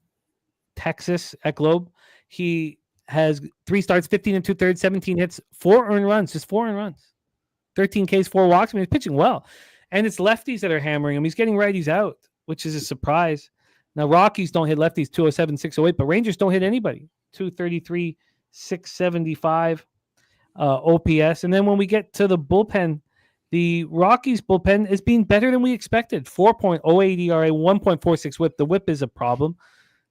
Texas at Globe. He has 3 starts, 15 2/3, 17 hits, 4 earned runs, just 4 earned runs. 13 Ks, 4 walks. He's pitching well. And it's lefties that are hammering him. He's getting righties out, which is a surprise. Now, Rockies don't hit lefties, 207, 608, but Rangers don't hit anybody, 233, .675 OPS. And then when we get to the bullpen, the Rockies bullpen is being better than we expected. 4.08 ERA, 1.46 whip. The whip is a problem.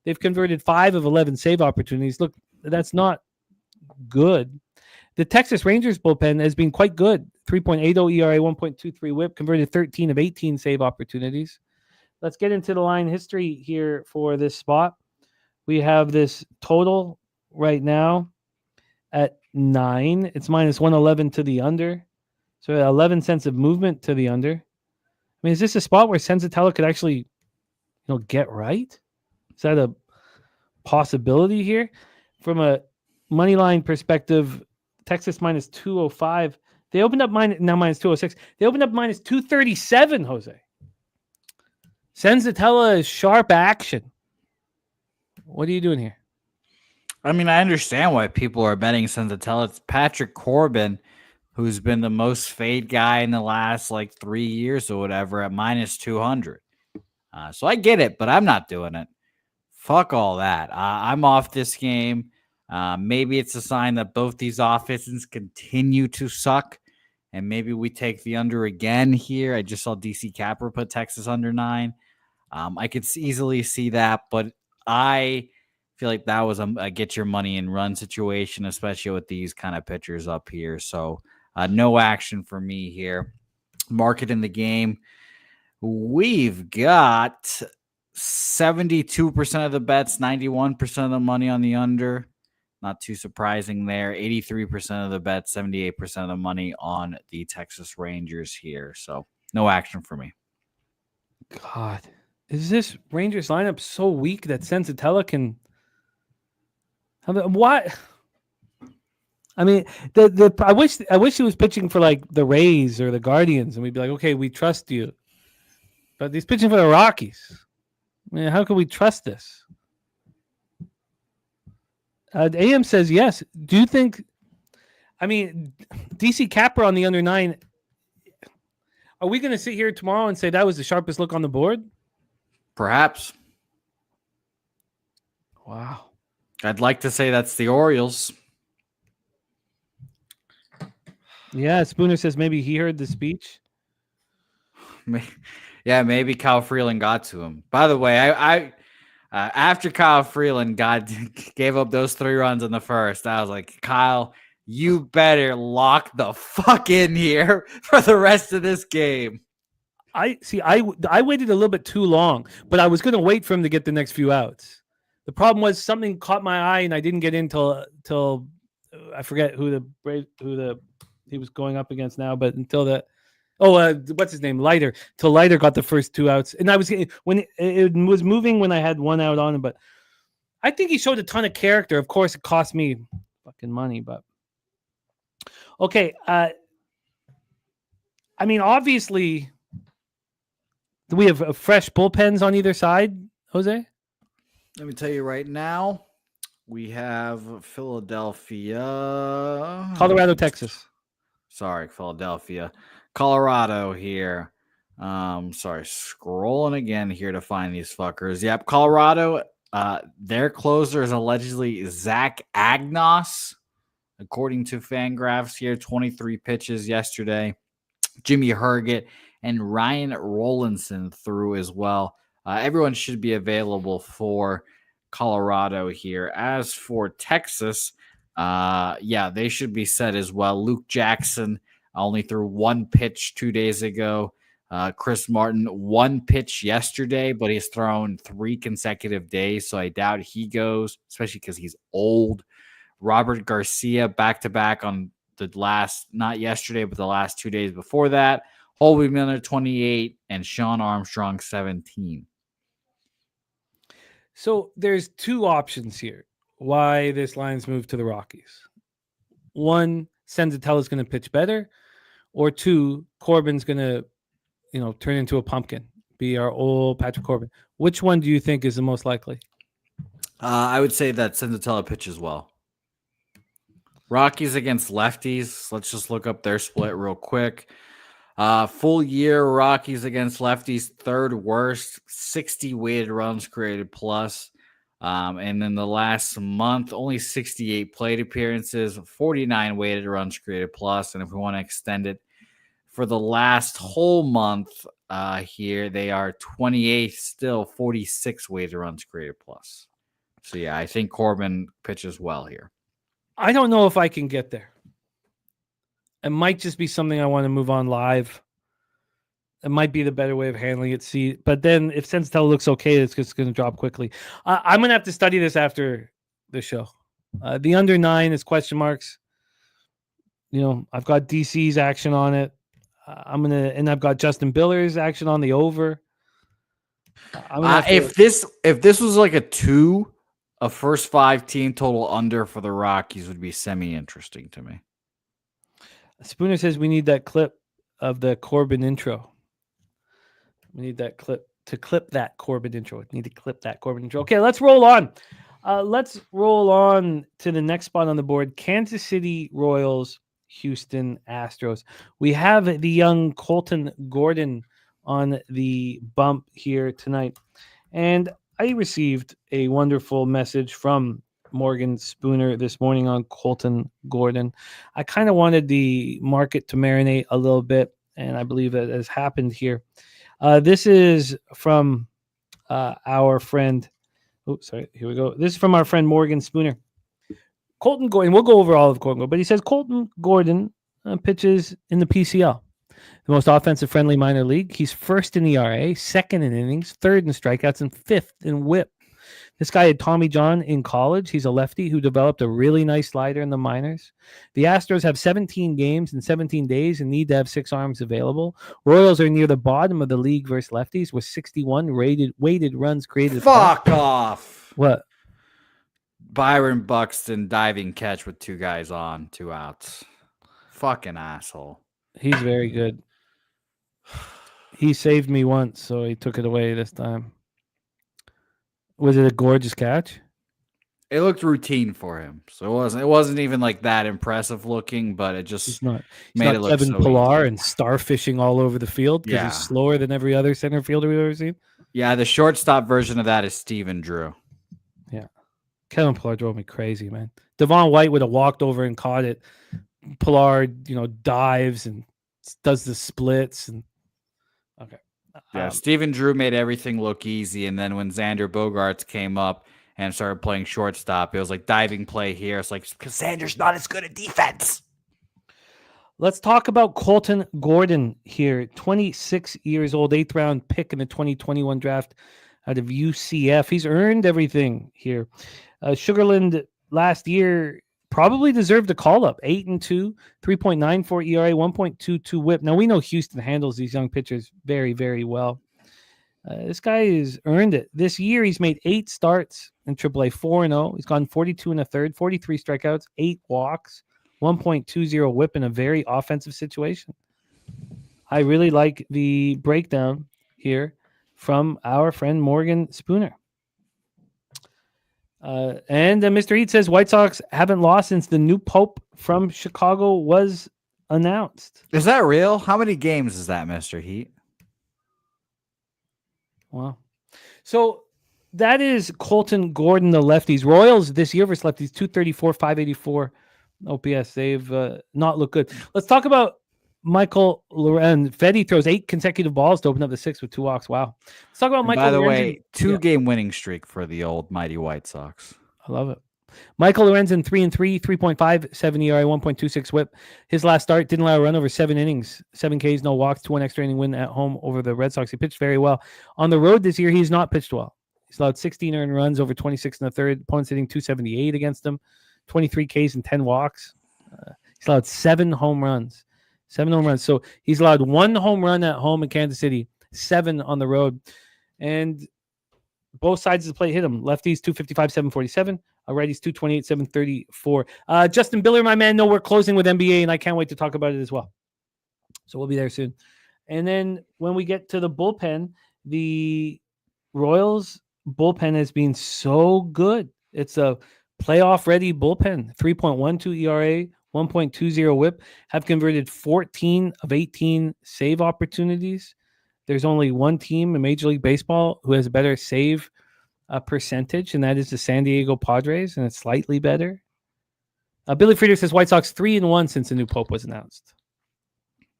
They've converted 5 of 11 save opportunities. Look, that's not good. The Texas Rangers bullpen has been quite good. 3.80 ERA, 1.23 whip, converted 13 of 18 save opportunities. Let's get into the line history here for this spot. We have this total right now at 9. It's minus 111 to the under. So 11 cents of movement to the under. I mean, is this a spot where Senzatella could actually, get right? Is that a possibility here? From a money line perspective, Texas minus 205. They opened up minus 206. They opened up minus 237, Jose. Senzatella is sharp action. What are you doing here? I mean, I understand why people are betting Senzatella. It's Patrick Corbin, who's been the most fade guy in the last 3 years or whatever at minus 200. So I get it, but I'm not doing it. Fuck all that. I'm off this game. Maybe it's a sign that both these offenses continue to suck, and maybe we take the under again here. I just saw DC Capper put Texas under 9. I could easily see that, but I feel like that was a get your money and run situation, especially with these kind of pitchers up here. So no action for me here. Market in the game. We've got 72% of the bets, 91% of the money on the under. Not too surprising there. 83% of the bets, 78% of the money on the Texas Rangers here. So no action for me. God, is this Rangers lineup so weak that Senzatella can? What? I mean, I wish he was pitching for the Rays or the Guardians, and we'd be like, okay, we trust you. But he's pitching for the Rockies. I mean, how can we trust this? AM says yes. Do you think? I mean, DC Capper on the under 9. Are we going to sit here tomorrow and say that was the sharpest look on the board? Perhaps. Wow. I'd like to say that's the Orioles. Yeah, Spooner says maybe he heard the speech. Yeah, maybe Kyle Freeland got to him. By the way, I after Kyle Freeland gave up those 3 runs in the first, I was like, Kyle, you better lock the fuck in here for the rest of this game. I waited a little bit too long, but I was going to wait for him to get the next few outs. The problem was something caught my eye, and I didn't get in till I forget who he was going up against now, but until the what's his name, Leiter. Till Leiter got the first 2 outs, and I was when it was moving when I had 1 out on him, but I think he showed a ton of character. Of course, it cost me fucking money, but okay. I mean, obviously, do we have fresh bullpens on either side, Jose? Let me tell you right now, we have Philadelphia. Colorado, Texas. Sorry, Philadelphia. Colorado here. Sorry, scrolling again here to find these fuckers. Yep, Colorado. Their closer is allegedly Zach Agnos, according to Fangraphs here. 23 pitches yesterday. Jimmy Herget and Ryan Rollinson threw as well. Everyone should be available for Colorado here. As for Texas, they should be set as well. Luke Jackson only threw 1 pitch 2 days ago. Chris Martin, 1 pitch yesterday, but he's thrown 3 consecutive days, so I doubt he goes, especially because he's old. Robert Garcia back-to-back on the last, not yesterday, but the last 2 days before that. Holby Miller, 28, and Sean Armstrong, 17. So there's 2 options here why this line's moved to the Rockies. 1, Senzatella's going to pitch better, or 2, Corbin's going to, turn into a pumpkin, be our old Patrick Corbin. Which one do you think is the most likely? I would say that Senzatella pitches well. Rockies against lefties. Let's just look up their split real quick. Full year Rockies against lefties, 3rd worst, 60 weighted runs created plus. And then the last month, only 68 plate appearances, 49 weighted runs created plus. And if we want to extend it for the last whole month here, they are 28th still, 46 weighted runs created plus. So, yeah, I think Corbin pitches well here. I don't know if I can get there. It might just be something I want to move on live. It might be the better way of handling it. See, but then if Sensatel looks okay, it's just going to drop quickly. I'm going to have to study this after the show. The under 9 is question marks. I've got DC's action on it. And I've got Justin Biller's action on the over. If this was like a first 5 team total under for the Rockies would be semi-interesting to me. Spooner says we need that clip of the Corbin intro. We need that clip to clip that Corbin intro. We need to clip that Corbin intro. Okay, let's roll on. Let's roll on to the next spot on the board. Kansas City Royals, Houston Astros. We have the young Colton Gordon on the bump here tonight. And I received a wonderful message from Morgan Spooner this morning on Colton Gordon. I kind of wanted the market to marinate a little bit, and I believe it has happened here. This is from our friend. Here we go. This is from our friend Morgan Spooner. Colton Gordon, we'll go over all of Colton Gordon, but he says Colton Gordon pitches in the PCL, the most offensive-friendly minor league. He's first in ERA, second in innings, third in strikeouts, and fifth in WHIP. This guy had Tommy John in college. He's a lefty who developed a really nice slider in the minors. The Astros have 17 games in 17 days and need to have 6 arms available. Royals are near the bottom of the league versus lefties with 61 weighted runs created. Fuck off. What? Byron Buxton diving catch with 2 guys on, 2 outs. Fucking asshole. He's very good. He saved me once, so he took it away this time. Was it a gorgeous catch? It looked routine for him, so it wasn't even like that impressive looking, but it just made it look Kevin so Pillar easy. And starfishing all over the field because he's slower than every other center fielder we've ever seen. Yeah, the shortstop version of that is Steven Drew. Yeah, Kevin Pillar drove me crazy, man. Devon White would have walked over and caught it. Pillar, dives and does the splits and okay. Yeah, Steven Drew made everything look easy, and then when Xander Bogaerts came up and started playing shortstop, it was like diving play here. It's like because Xander's not as good at defense. Let's talk about Colton Gordon here. 26 years old, 8th round pick in the 2021 draft out of UCF. He's earned everything here. Sugarland last year probably deserved a call-up. 8-2, 3.94 ERA, 1.22 WHIP. Now, we know Houston handles these young pitchers very, very well. This guy has earned it. This year, he's made 8 starts in AAA, 4-0. He's gone 42 and a third, 43 strikeouts, 8 walks, 1.20 WHIP in a very offensive situation. I really like the breakdown here from our friend Morgan Spooner. And Mr. Eat says White Sox haven't lost since the new pope from Chicago was announced. Is that real? How many games is that, Mr. Heat? Wow. So that is Colton Gordon, the lefties. Royals this year versus lefties, 234, 584 OPS. They've not looked good. Let's talk about Michael Lorenzen. Fedde throws 8 consecutive balls to open up the 6th with 2 walks. Wow. Let's talk about Michael By the Lorenzen. way, 2-game winning streak for the old mighty White Sox. I love it. Michael Lorenzen, 3-3, 3.57 ERA, 1.26 WHIP. His last start didn't allow a run over 7 innings, 7 Ks, no walks, 2-1 extra inning win at home over the Red Sox. He pitched very well. On the road this year, he's not pitched well. He's allowed 16 earned runs over 26 and a third. Opponents hitting 278 against him, 23 Ks and 10 walks. He's allowed 7 home runs. 7 home runs. So he's allowed 1 home run at home in Kansas City, 7 on the road. And both sides of the plate hit him. Lefties 255, 747. Righties 228, 734. Justin Biller, my man, we're closing with NBA, and I can't wait to talk about it as well. So we'll be there soon. And then when we get to the bullpen, the Royals bullpen has been so good. It's a playoff-ready bullpen. 3.12 ERA, 1.20 WHIP, have converted 14 of 18 save opportunities. There's only one team in Major League Baseball who has a better save percentage, and that is the San Diego Padres, and it's slightly better. Billy Friedrich says White Sox 3-1 since the new pope was announced.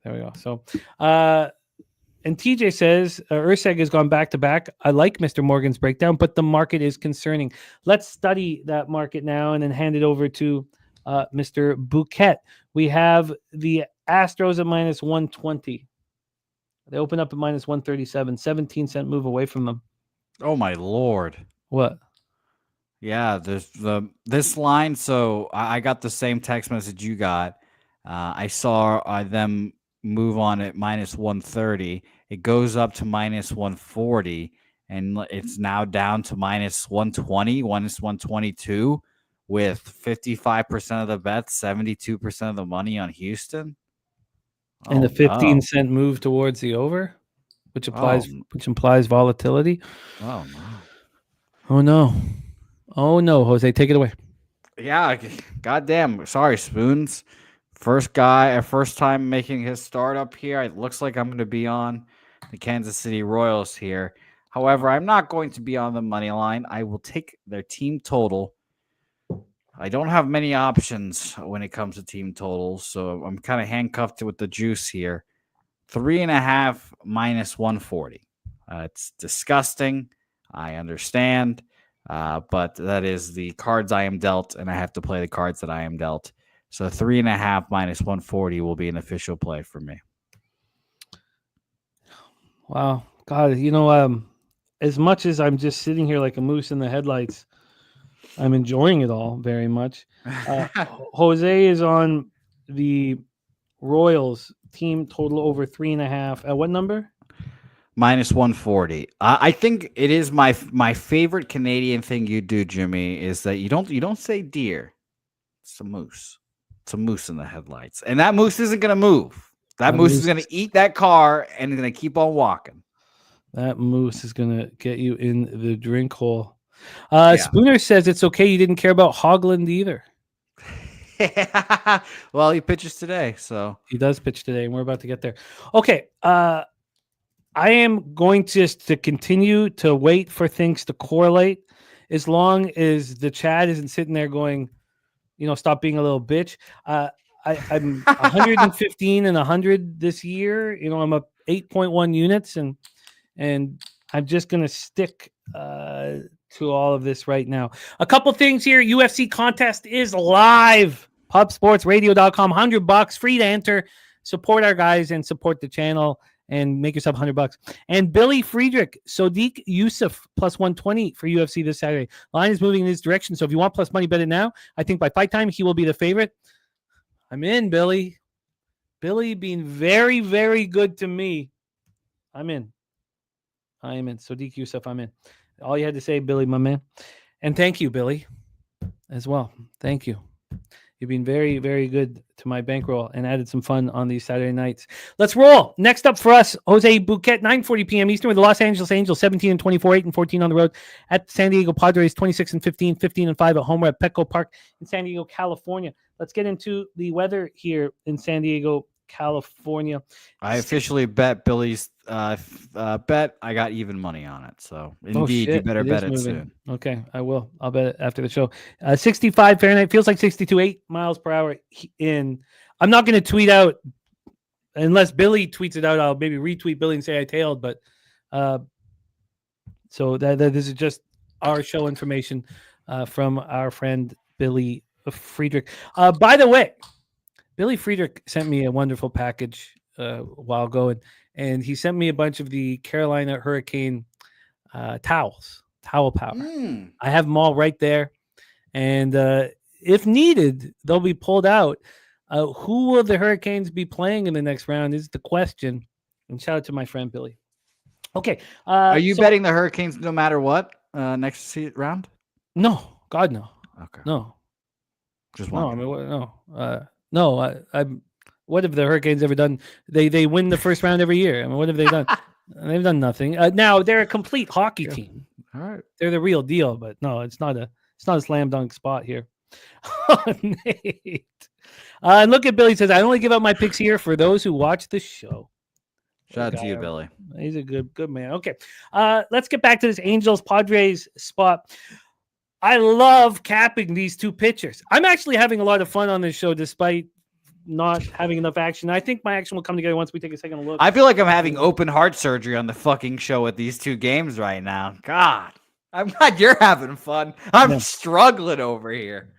There we go. So, and TJ says Urseg has gone back to back. I like Mr. Morgan's breakdown, but the market is concerning. Let's study that market now and then hand it over to Mr. Bouquet. We have the Astros at minus 120. They open up at minus 137, 17-cent move away from them. Oh my Lord. What? Yeah, there's this line. So I got the same text message you got. I saw them move on at minus 130. It goes up to minus 140, and it's now down to minus 120, minus 122, with 55% of the bets, 72% of the money on Houston. And the 15-cent move towards the over, which implies volatility. Oh no. Oh no. Oh no, Jose, take it away. Yeah, goddamn. Sorry, Spoons. First time making his start up here. It looks like I'm going to be on the Kansas City Royals here. However, I'm not going to be on the money line. I will take their team total. I don't have many options when it comes to team totals, so I'm kind of handcuffed with the juice here. 3.5 minus 140. It's disgusting. I understand, but that is the cards I am dealt, and I have to play the cards that I am dealt. So 3.5 minus 140 will be an official play for me. Wow. God, as much as I'm just sitting here like a moose in the headlights, I'm enjoying it all very much. Jose is on the Royals team total over 3.5. At what number? Minus 140. I think it is my favorite Canadian thing you do, Jimmy, is that you don't say deer. It's a moose. It's a moose in the headlights. And that moose isn't going to move. That moose is going to eat that car and going to keep on walking. That moose is going to get you in the drink hole. Spooner says it's okay you didn't care about Hoagland either. Well, he pitches today, so. He does pitch today, and we're about to get there. Okay. I am going to continue to wait for things to correlate as long as the Chad isn't sitting there going, stop being a little bitch. I'm 115 and 100 this year. I'm up 8.1 units, and I'm just going to stick to all of this right now. A couple things here. UFC contest is live. Pubsportsradio.com. $100 free to enter. Support our guys and support the channel and make yourself $100. And Billy Friedrich, Sodiq Yusuf plus 120 for UFC this Saturday. Line is moving in this direction. So if you want plus money, bet it now. I think by fight time, he will be the favorite. I'm in, Billy. Billy being very, very good to me. I'm in. I am in. Sodiq Yusuf, I'm in. All you had to say, Billy, my man. And thank you, Billy, as well. Thank you. You've been very, very good to my bankroll and added some fun on these Saturday nights. Let's roll. Next up for us, Jose Bouquet, 9:40 p.m. Eastern with the Los Angeles Angels, 17-24, 8-14 on the road at San Diego Padres, 26-15, 15-5 at home. We're at Petco Park in San Diego, California. Let's get into the weather here in San Diego, California. I officially bet Billy's bet. I got even money on it. So indeed, you better bet it soon. Okay, I will. I'll bet it after the show. 65 Fahrenheit, feels like 62, 8 miles per hour in. I'm not going to tweet out unless Billy tweets it out. I'll maybe retweet Billy and say I tailed, but so that this is just our show information from our friend Billy Friedrich. By the way, Billy Friedrich sent me a wonderful package a while ago, and he sent me a bunch of the Carolina Hurricane towel powder. I have them all right there, and if needed, they'll be pulled out. Who will the Hurricanes be playing in the next round is the question. And shout out to my friend Billy. Okay. Are you betting the Hurricanes no matter what next round? No. God, no. Okay. No. Just one. No. I'm. What have the Hurricanes ever done? They win the first round every year. I mean, what have they done? They've done nothing. Now they're a complete hockey team. All right. They're the real deal, but no, it's not a slam dunk spot here. Nate. And look at Billy says, I only give out my picks here for those who watch the show. Shout out to you, Billy. He's a good man. Okay. Let's get back to this Angels Padres spot. I love capping these two pitchers. I'm actually having a lot of fun on this show despite not having enough action. I think my action will come together once we take a second look. I feel like I'm having open heart surgery on the fucking show with these two games right now. God, I'm glad you're having fun. I'm struggling over here.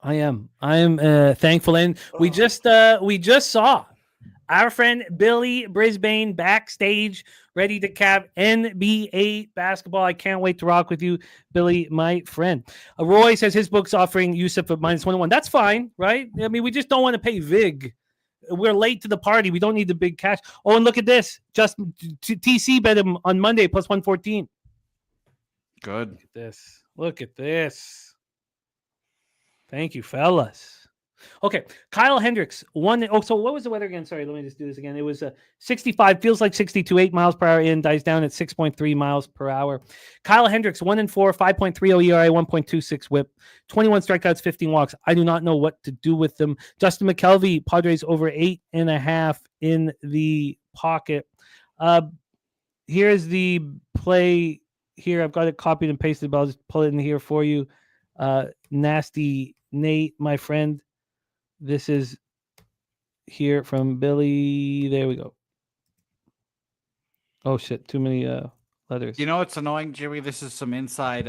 I am thankful. And we just saw our friend Billy Brisbane backstage ready to cap NBA basketball. I can't wait to rock with you, Billy, my friend. Roy says his book's offering Yusuf at -101. That's fine, right? I mean, we just don't want to pay Vig. We're late to the party. We don't need the big cash. Oh, and look at this. Just TC bet him on Monday +114. Good. Look at this. Look at this. Thank you, fellas. Okay, Kyle Hendricks. So what was the weather again? Sorry, let me just do this again. It was 65, feels like 62, 8 miles per hour in, dies down at 6.3 miles per hour. Kyle Hendricks, 1-4, 5.30 ERA, 1.26 whip, 21 strikeouts, 15 walks. I do not know what to do with them. Justin McKelvey, Padres over 8.5 in the pocket. Here's the play here. I've got it copied and pasted, but I'll just pull it in here for you. Nasty Nate, my friend. This is here from Billy. There we go. Oh shit! Too many letters. You know what's annoying, Jimmy? This is some inside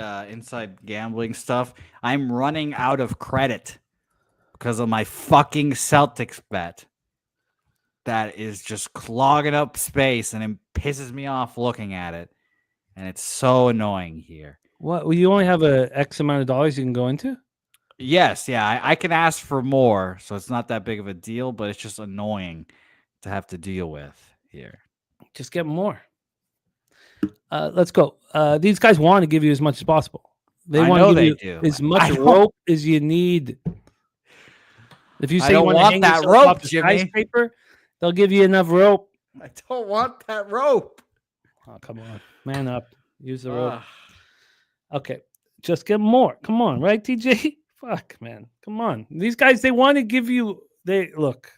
gambling stuff. I'm running out of credit because of my fucking Celtics bet. That is just clogging up space, and it pisses me off looking at it. And it's so annoying here. What? Well, you only have a X amount of dollars you can go into? Yes, yeah, I can ask for more, so it's not that big of a deal, but it's just annoying to have to deal with here. Just get more. Let's go. These guys want to give you as much as possible. They want to give you as much rope as you need. If you say you want to hang that rope off the skyscraper, they'll give you enough rope. I don't want that rope. Oh, come on. Man up. Use the rope. Okay. Just get more. Come on, right, TJ? Fuck, man. Come on. These guys, they want to give you... Look.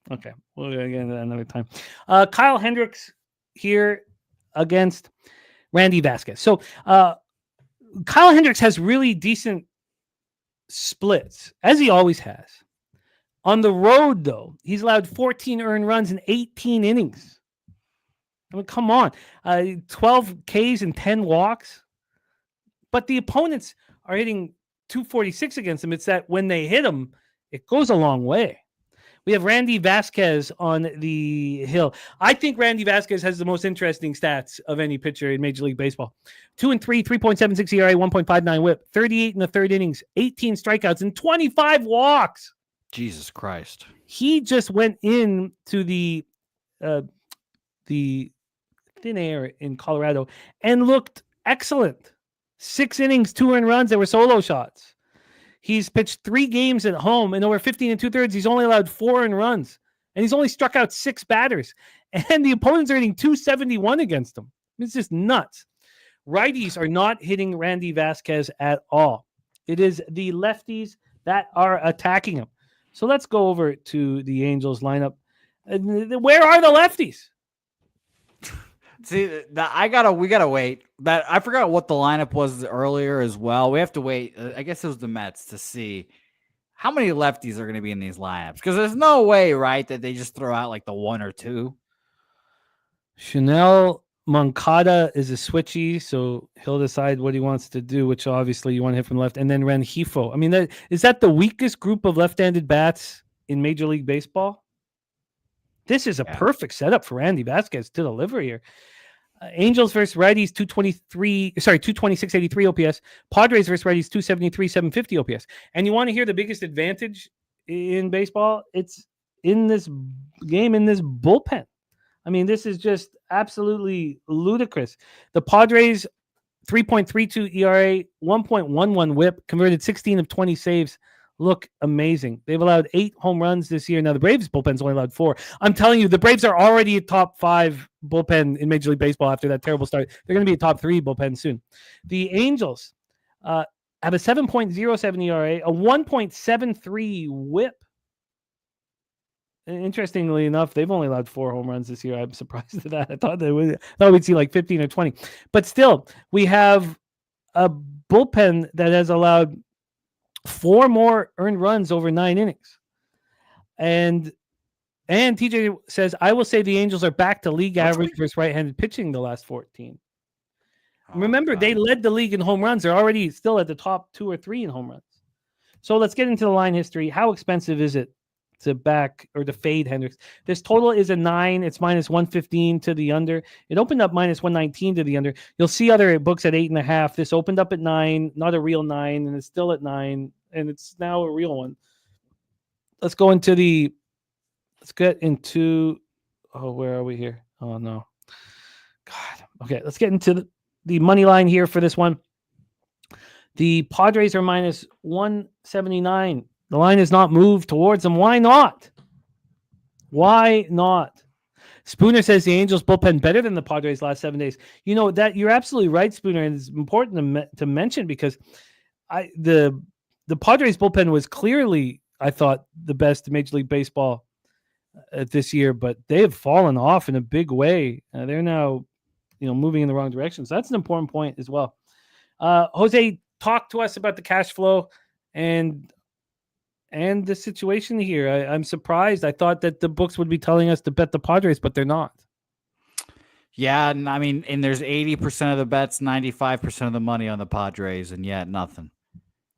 Okay. We'll get into that another time. Kyle Hendricks here against Randy Vasquez. So, Kyle Hendricks has really decent splits, as he always has. On the road, though, he's allowed 14 earned runs in 18 innings. I mean, come on. 12 Ks and 10 walks. But the opponents are hitting 246 against him. It's that when they hit him, it goes a long way. We have Randy Vasquez on the hill. I think Randy Vasquez has the most interesting stats of any pitcher in Major League Baseball. 2-3, 3.76 ERA, 1.59 whip, 38 in the third innings, 18 strikeouts, and 25 walks. Jesus Christ. He just went into the thin air in Colorado and looked excellent. 6 innings, 2 earned runs. There were solo shots. He's pitched 3 games at home, and over 15 2/3, he's only allowed 4 earned runs, and he's only struck out 6 batters. And the opponents are hitting 271 against him. It's just nuts. Righties are not hitting Randy Vasquez at all. It is the lefties that are attacking him. So let's go over to the Angels lineup. Where are the lefties? See, we gotta wait. I forgot what the lineup was earlier as well. We have to wait. I guess it was the Mets to see how many lefties are going to be in these lineups, because there's no way, right, that they just throw out like the 1 or 2. Chanel Moncada is a switchy, so he'll decide what he wants to do, which obviously you want to hit from left. And then Rengifo. I mean, is that the weakest group of left-handed bats in Major League Baseball? This is a perfect setup for Randy Vasquez to deliver here. Angels versus righties, 226.83 OPS. Padres versus righties, 273.750 OPS. And you want to hear the biggest advantage in baseball? It's in this game, in this bullpen. I mean, this is just absolutely ludicrous. The Padres, 3.32 ERA, 1.11 whip, converted 16 of 20 saves. Look amazing. They've allowed 8 home runs this year. Now, the Braves bullpen's only allowed 4. I'm telling you, the Braves are already a top 5 bullpen in Major League Baseball after that terrible start. They're going to be a top 3 bullpen soon. The Angels have a 7.07 ERA, a 1.73 whip. interestingly enough, they've only allowed 4 home runs this year. I'm surprised at that. I thought we'd see like 15 or 20. But still, we have a bullpen that has allowed 4 more earned runs over 9 innings. And TJ says, I will say the Angels are back to league average versus right-handed pitching the last 14. Remember, they led the league in home runs. They're already still at the top 2 or 3 in home runs. So let's get into the line history. How expensive is it to back or to fade Hendricks? This total is a 9. It's minus 115 to the under. It opened up minus 119 to the under. You'll see other books at 8.5. This opened up at 9, not a real 9, and it's still at 9, and it's now a real one. Let's get into, where are we here? Oh, no. God. Okay, let's get into the money line here for this one. The Padres are minus 179. The line has not moved towards them. Why not? Why not? Spooner says the Angels bullpen better than the Padres last 7 days. You know that you're absolutely right, Spooner, and it's important to mention because the Padres bullpen was clearly, I thought, the best in Major League Baseball this year, but they have fallen off in a big way. They're now, moving in the wrong direction. So that's an important point as well. Jose, talk to us about the cash flow and the situation here. I'm surprised. I thought that the books would be telling us to bet the Padres, but they're not. Yeah, and there's 80% of the bets, 95% of the money on the Padres, and yet nothing.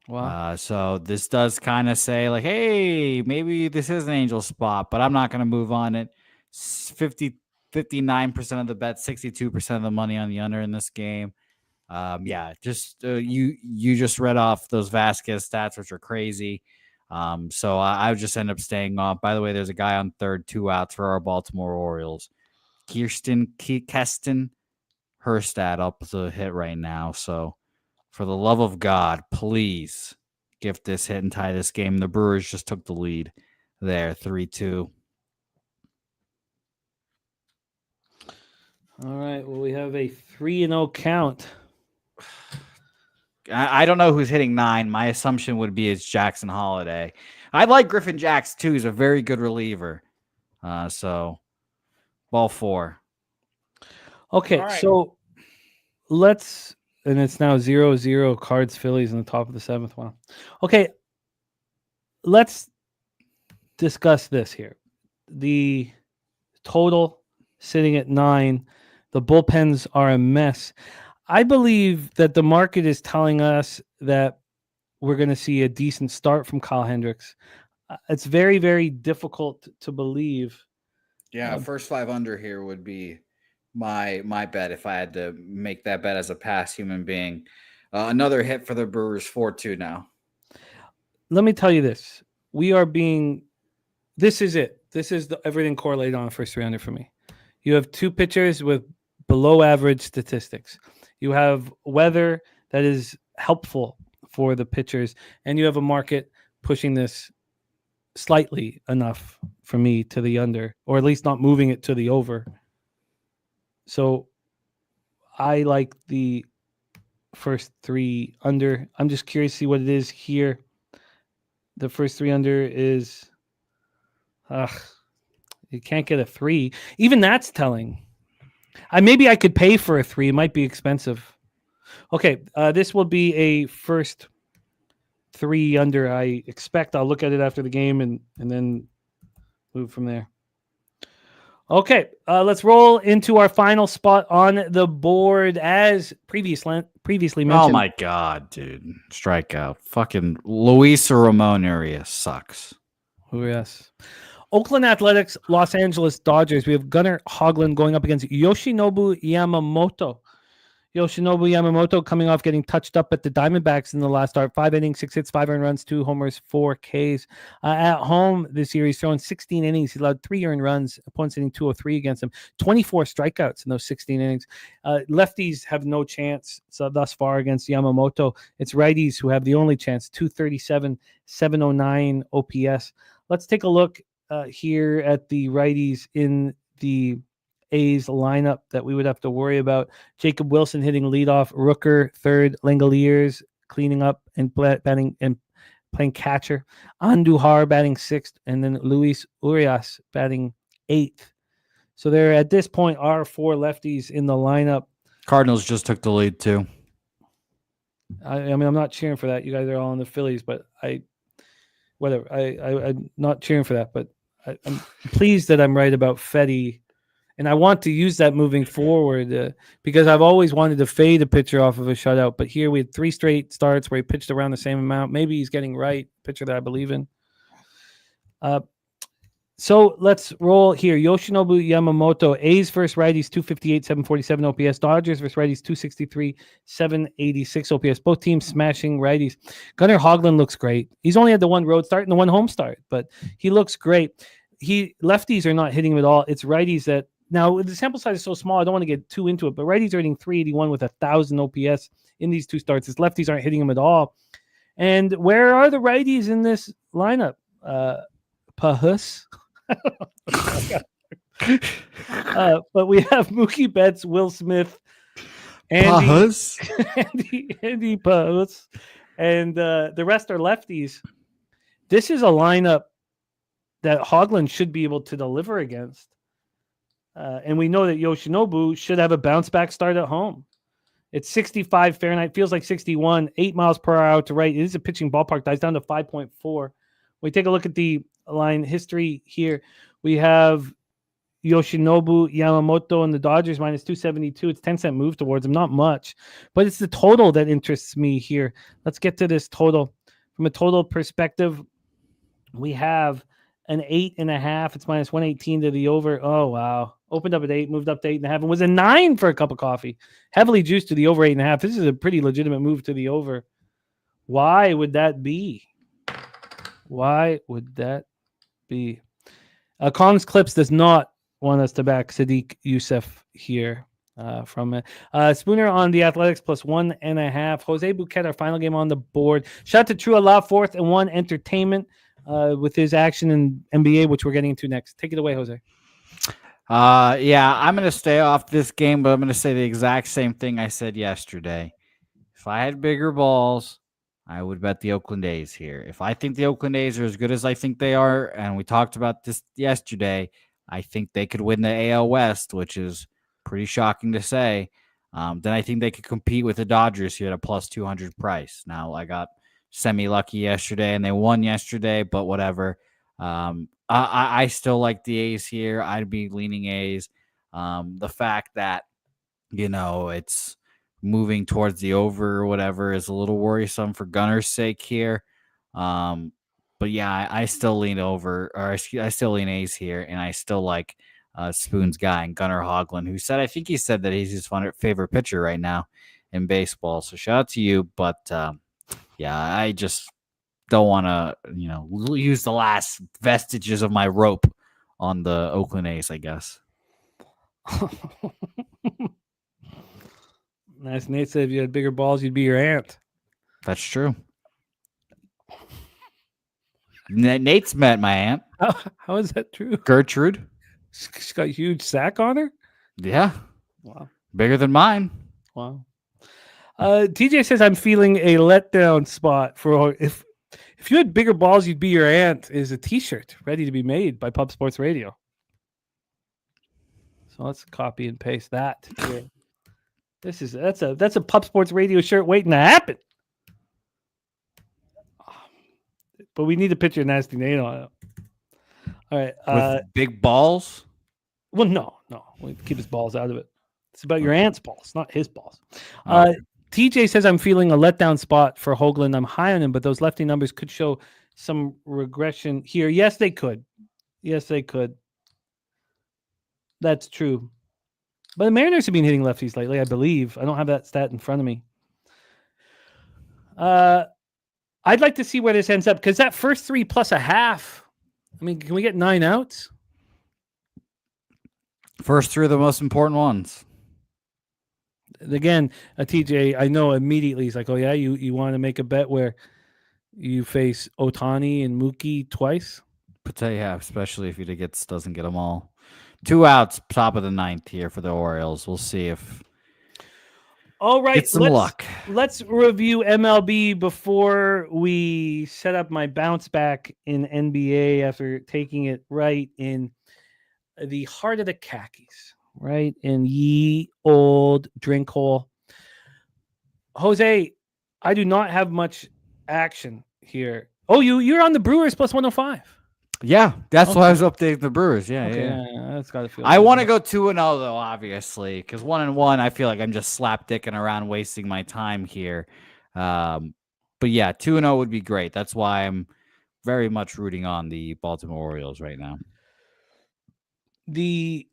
Wow. So this does kind of say like, hey, maybe this is an Angel spot, but I'm not going to move on it. 59% of the bets, 62% of the money on the under in this game. You just read off those Vasquez stats, which are crazy. So I would just end up staying off. By the way, there's a guy on third, 2 outs for our Baltimore Orioles. Keston, her stat up to hit right now. So for the love of God, please gift this hit and tie this game. The Brewers just took the lead there, 3-2. All right. Well, we have a 3-0 count. I don't know who's hitting 9. My assumption would be it's Jackson Holiday. I like Griffin Jacks too. He's a very good reliever. So ball 4. Okay, All right. so and it's now 0-0 Cards Phillies in the top of the 7th. Wow. Okay, let's discuss this here. The total sitting at 9. The bullpens are a mess. I believe that the market is telling us that we're going to see a decent start from Kyle Hendricks. It's very, very difficult to believe. Yeah, first 5 under here would be my bet if I had to make that bet as a past human being. Another hit for the Brewers, 4-2 now. Let me tell you this. This is it. This is everything correlated on the first 3 under for me. You have 2 pitchers with below average statistics. You have weather that is helpful for the pitchers, and you have a market pushing this slightly enough for me to the under, or at least not moving it to the over. So I like the first 3 under. I'm just curious to see what it is here. The first 3 under is, you can't get a 3. Even that's telling. Maybe I could pay for a 3. It might be expensive. Okay, this will be a first 3 under. I expect I'll look at it after the game and then move from there. Okay, let's roll into our final spot on the board as previously mentioned. Oh my God, dude. Strikeout. Fucking Luis Ramon area sucks. Oh, yes. Oakland Athletics, Los Angeles Dodgers. We have Gunnar Hoglund going up against Yoshinobu Yamamoto. Yoshinobu Yamamoto coming off getting touched up at the Diamondbacks in the last start. 5 innings, 6 hits, 5 earned runs, 2 homers, 4 Ks. At home this year, he's thrown 16 innings. He allowed 3 earned runs. Opponents hitting 203 against him. 24 strikeouts in those 16 innings. Lefties have no chance thus far against Yamamoto. It's righties who have the only chance. 237, 709 OPS. Let's take a look here at the righties in the A's lineup that we would have to worry about. Jacob Wilson hitting leadoff, Rooker third, Langoliers cleaning up and batting playing catcher. Andujar batting 6th, and then Luis Urias batting 8th. So there at this point are 4 lefties in the lineup. Cardinals just took the lead too. I mean, I'm not cheering for that. You guys are all in the Phillies, but I'm not cheering for that. But I'm pleased that I'm right about Fetty. And I want to use that moving forward because I've always wanted to fade a pitcher off of a shutout. But here we had 3 straight starts where he pitched around the same amount. Maybe he's getting right, pitcher that I believe in. So let's roll here. Yoshinobu Yamamoto, A's versus righties, 258, 747 OPS. Dodgers versus righties, 263, 786 OPS. Both teams smashing righties. Gunnar Hoglund looks great. He's only had the 1 road start and the 1 home start, but he looks great. Lefties are not hitting him at all. It's righties that now the sample size is so small. I don't want to get too into it, but righties are hitting 381 with 1,000 OPS in these 2 starts. His lefties aren't hitting him at all. And where are the righties in this lineup? Pahus. But we have Mookie Betts, Will Smith, Andy Pahus, and the rest are lefties. This is a lineup that Hoglund should be able to deliver against. And we know that Yoshinobu should have a bounce back start at home. It's 65 Fahrenheit, feels like 61, 8 miles per hour out to right. It is a pitching ballpark, dies down to 5.4. We take a look at the line history here. We have Yoshinobu Yamamoto and the Dodgers minus 272. It's 10-cent move towards him, not much, but it's the total that interests me here. Let's get to this total. From a total perspective, we have an 8.5. It's minus 118 to the over. Oh, wow. Opened up at 8, moved up to 8.5, and was a 9 for a cup of coffee. Heavily juiced to the over 8.5. This is a pretty legitimate move to the over. Why would that be? Why would that be? Collins Clips does not want us to back Sadiq Youssef here from it. Spooner on the Athletics plus 1.5. Jose Bouquet, our final game on the board. Shout out to True Allah, 4th and 1 Entertainment with his action in NBA, which we're getting into next. Take it away, Jose. Yeah, I'm going to stay off this game, but I'm going to say the exact same thing I said yesterday. If I had bigger balls, I would bet the Oakland A's here. If I think the Oakland A's are as good as I think they are, and we talked about this yesterday, I think they could win the AL West, which is pretty shocking to say. Then I think they could compete with the Dodgers here at a plus 200 price. Now, I got semi-lucky yesterday, and they won yesterday, but whatever. I still like the A's here. I'd be leaning A's. The fact that, it's moving towards the over or whatever is a little worrisome for Gunner's sake here. But yeah, I still lean over, or I still lean A's here, and I still like Spoon's guy and Gunnar Hoglund, who said, I think he said that he's his favorite pitcher right now in baseball. So shout out to you. But yeah, I just don't want to, use the last vestiges of my rope on the Oakland A's, I guess. Nice. Nate said if you had bigger balls, you'd be your aunt. That's true. Nate's met my aunt. How is that true? Gertrude. She's got a huge sack on her? Yeah. Wow. Bigger than mine. Wow. TJ says I'm feeling a letdown spot for if you had bigger balls, you'd be your aunt is a t-shirt ready to be made by Pub Sports Radio. So let's copy and paste that. That's a Pub Sports Radio shirt waiting to happen. But we need to picture Nasty Nate on it. All right. With big balls? Well, no. We keep his balls out of it. It's about your aunt's balls, not his balls. TJ says I'm feeling a letdown spot for Hoglund. I'm high on him, but those lefty numbers could show some regression here. Yes, they could. That's true. But the Mariners have been hitting lefties lately, I believe. I don't have that stat in front of me. I'd like to see where this ends up because that first 3 plus a half. I mean, can we get 9 outs? First 3 are the most important ones. Again, TJ, I know immediately he's like, oh, yeah, you want to make a bet where you face Ohtani and Mookie twice? But yeah, especially if he doesn't get them all. 2 outs, top of the 9th here for the Orioles. We'll see if All right, Get some luck. Let's review MLB before we set up my bounce back in NBA after taking it right in the heart of the khakis, right in ye old drink hole. Jose, I do not have much action here. Oh, you're on the Brewers plus 105. Yeah, that's why I was updating the Brewers. Yeah, Okay, yeah. that's got to feel. I want to go 2-0 though, obviously, because 1-1, I feel like I'm just slapdicking around, wasting my time here. But yeah, 2-0 would be great. That's why I'm very much rooting on the Baltimore Orioles right now. The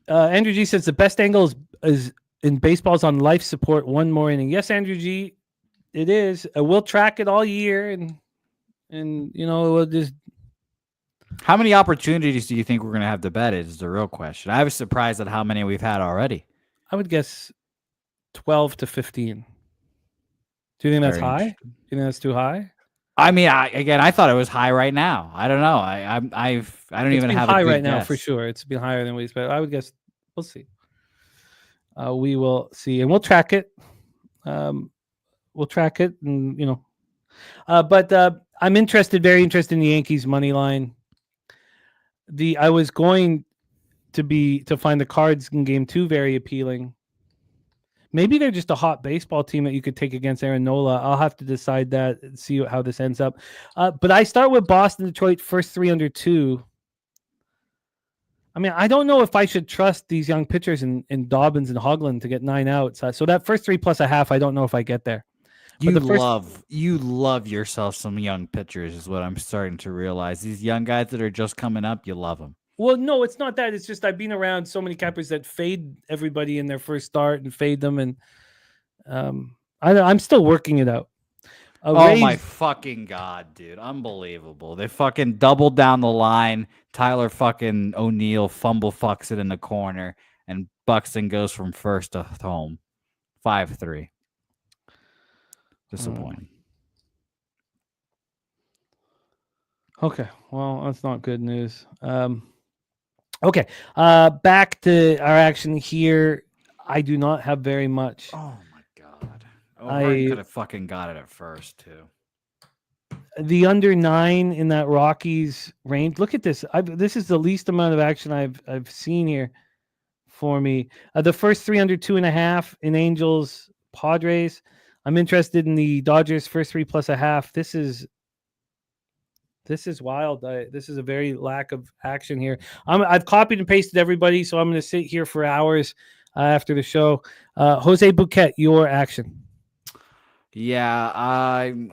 Andrew G says the best angle is in baseball is on life support, one more inning. Yes, Andrew G, it is. We'll track it all year, and we'll just. How many opportunities do you think we're going to have to bet is the real question. I was surprised at how many we've had already. I would guess 12 to 15. Do you think that's high? Do you think that's too high? I mean, I thought it was high right now. I don't know. I don't even have high a good right now guess. for sure. It's been higher than we expected. I would guess we'll see. We will see, and we'll track it. We'll track it, and but I'm very interested in the Yankees money line. I was going to find the Cards in game 2 very appealing. Maybe they're just a hot baseball team that you could take against Aaron Nola. I'll have to decide that and see how this ends up. But I start with Boston, Detroit, first 3 under 2. I mean, I don't know if I should trust these young pitchers in Dobbins and Hoagland to get 9 outs. So that first 3 plus a half, I don't know if I get there. You love yourself some young pitchers is what I'm starting to realize. These young guys that are just coming up, you love them. Well, no, it's not that. It's just I've been around so many cappers that fade everybody in their first start and fade them, and I'm still working it out. Oh my fucking god, dude! Unbelievable. They fucking doubled down the line. Tyler fucking O'Neill fumble fucks it in the corner, and Buxton goes from first to home, 5-3. Disappointing. Okay, well, that's not good news. Okay, back to our action here. I do not have very much. Oh my god! I could have fucking got it at first too. The under 9 in that Rockies range. Look at this. This is the least amount of action I've seen here for me. The first 3 under 2.5 in Angels Padres. I'm interested in the Dodgers first 3 plus a half. This is wild. This is a very lack of action here. I've copied and pasted everybody, so I'm going to sit here for hours after the show. Jose Bouquet, your action. Yeah, I'm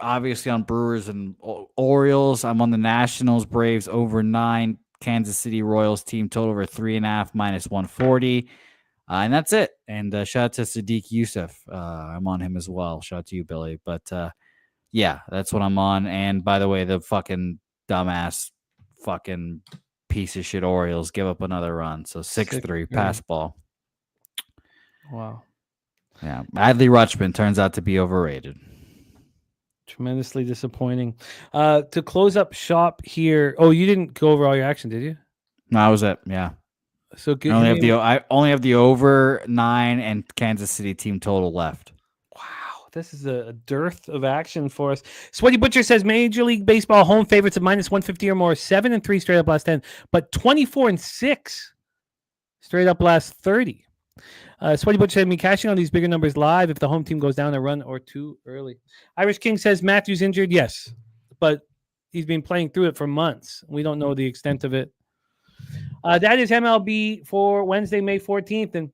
obviously on Brewers and Orioles. I'm on the Nationals, Braves over 9, Kansas City Royals team total over 3.5 minus 140. And that's it. And shout out to Sadiq Youssef. I'm on him as well. Shout out to you, Billy. But yeah, that's what I'm on. And by the way, the fucking dumbass fucking piece of shit Orioles give up another run. So 6-3 pass ball. Wow. Yeah. Adley Rutschman turns out to be overrated. Tremendously disappointing. To close up shop here. Oh, you didn't go over all your action, did you? No, that was it. Yeah. So I only have the over 9 and Kansas City team total left. Wow, this is a dearth of action for us. Sweaty Butcher says Major League Baseball home favorites of minus 150 or more, 7-3 straight up last 10, but 24-6 straight up last 30. Sweaty Butcher said me cashing on these bigger numbers live if the home team goes down a run or 2 early. Irish King says Matthews injured, yes, but he's been playing through it for months. We don't know the extent of it. That is MLB for Wednesday, May 14th. And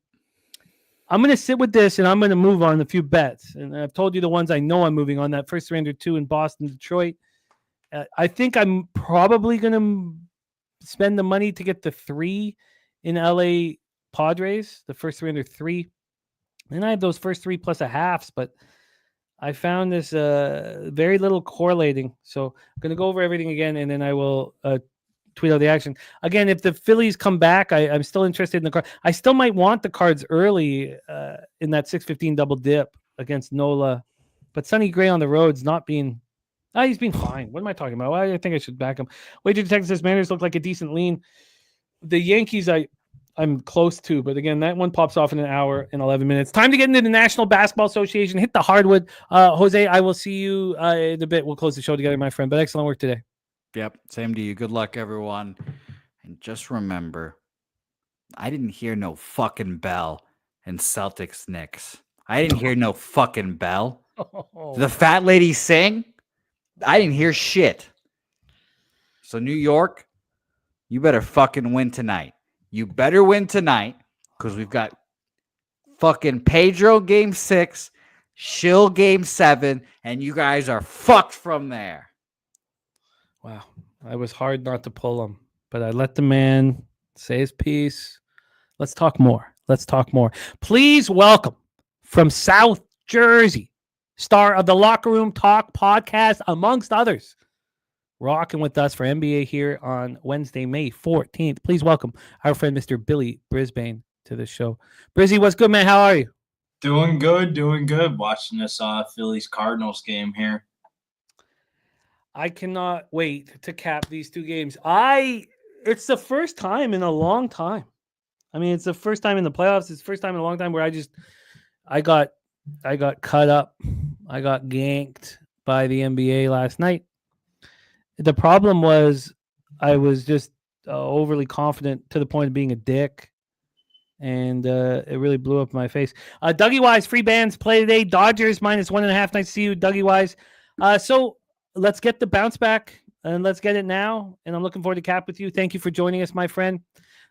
I'm going to sit with this and I'm going to move on a few bets. And I've told you the ones I know I'm moving on. That first 302 in Boston, Detroit. I think I'm probably going to spend the money to get the 3 in LA Padres, the first 303. And I have those first 3 plus a halves, but I found this very little correlating. So I'm going to go over everything again, and then I will tweet out the action. Again, if the Phillies come back, I'm still interested in the card. I still might want the Cards early in that 6-15 double dip against Nola. But Sonny Gray on the road's not being... he's been fine. What am I talking about? Well, I think I should back him. Wager Detective says Mariners look like a decent lean. The Yankees, I I'm close to, but again, that one pops off in an hour and 11 minutes. Time to get into the National Basketball Association. Hit the hardwood. Jose, I will see you in a bit. We'll close the show together, my friend. But excellent work today. Yep. Same to you. Good luck, everyone. And just remember, I didn't hear no fucking bell in Celtics Knicks. I didn't hear no fucking bell. The fat lady sing. I didn't hear shit. So New York, you better fucking win tonight. You better win tonight because we've got fucking Pedro game 6, Shill game 7, and you guys are fucked from there. Wow. I was hard not to pull him, but I let the man say his piece. Let's talk more. Let's talk more. Please welcome from South Jersey, star of the Locker Room Talk podcast, amongst others, rocking with us for NBA here on Wednesday, May 14th. Please welcome our friend, Mr. Billy Brisbane, to the show. Brizzy, what's good, man? How are you? Doing good. Watching this Phillies Cardinals game here. I cannot wait to cap these two games. It's the first time in a long time. I mean, it's the first time in the playoffs. It's the first time in a long time where I got cut up. I got ganked by the NBA last night. The problem was I was just overly confident to the point of being a dick, and it really blew up in my face. Dougie Wise, free bands play today. Dodgers -1.5. Nice to see you, Dougie Wise. So let's get the bounce back, and let's get it now. And I'm looking forward to cap with you. Thank you for joining us, my friend.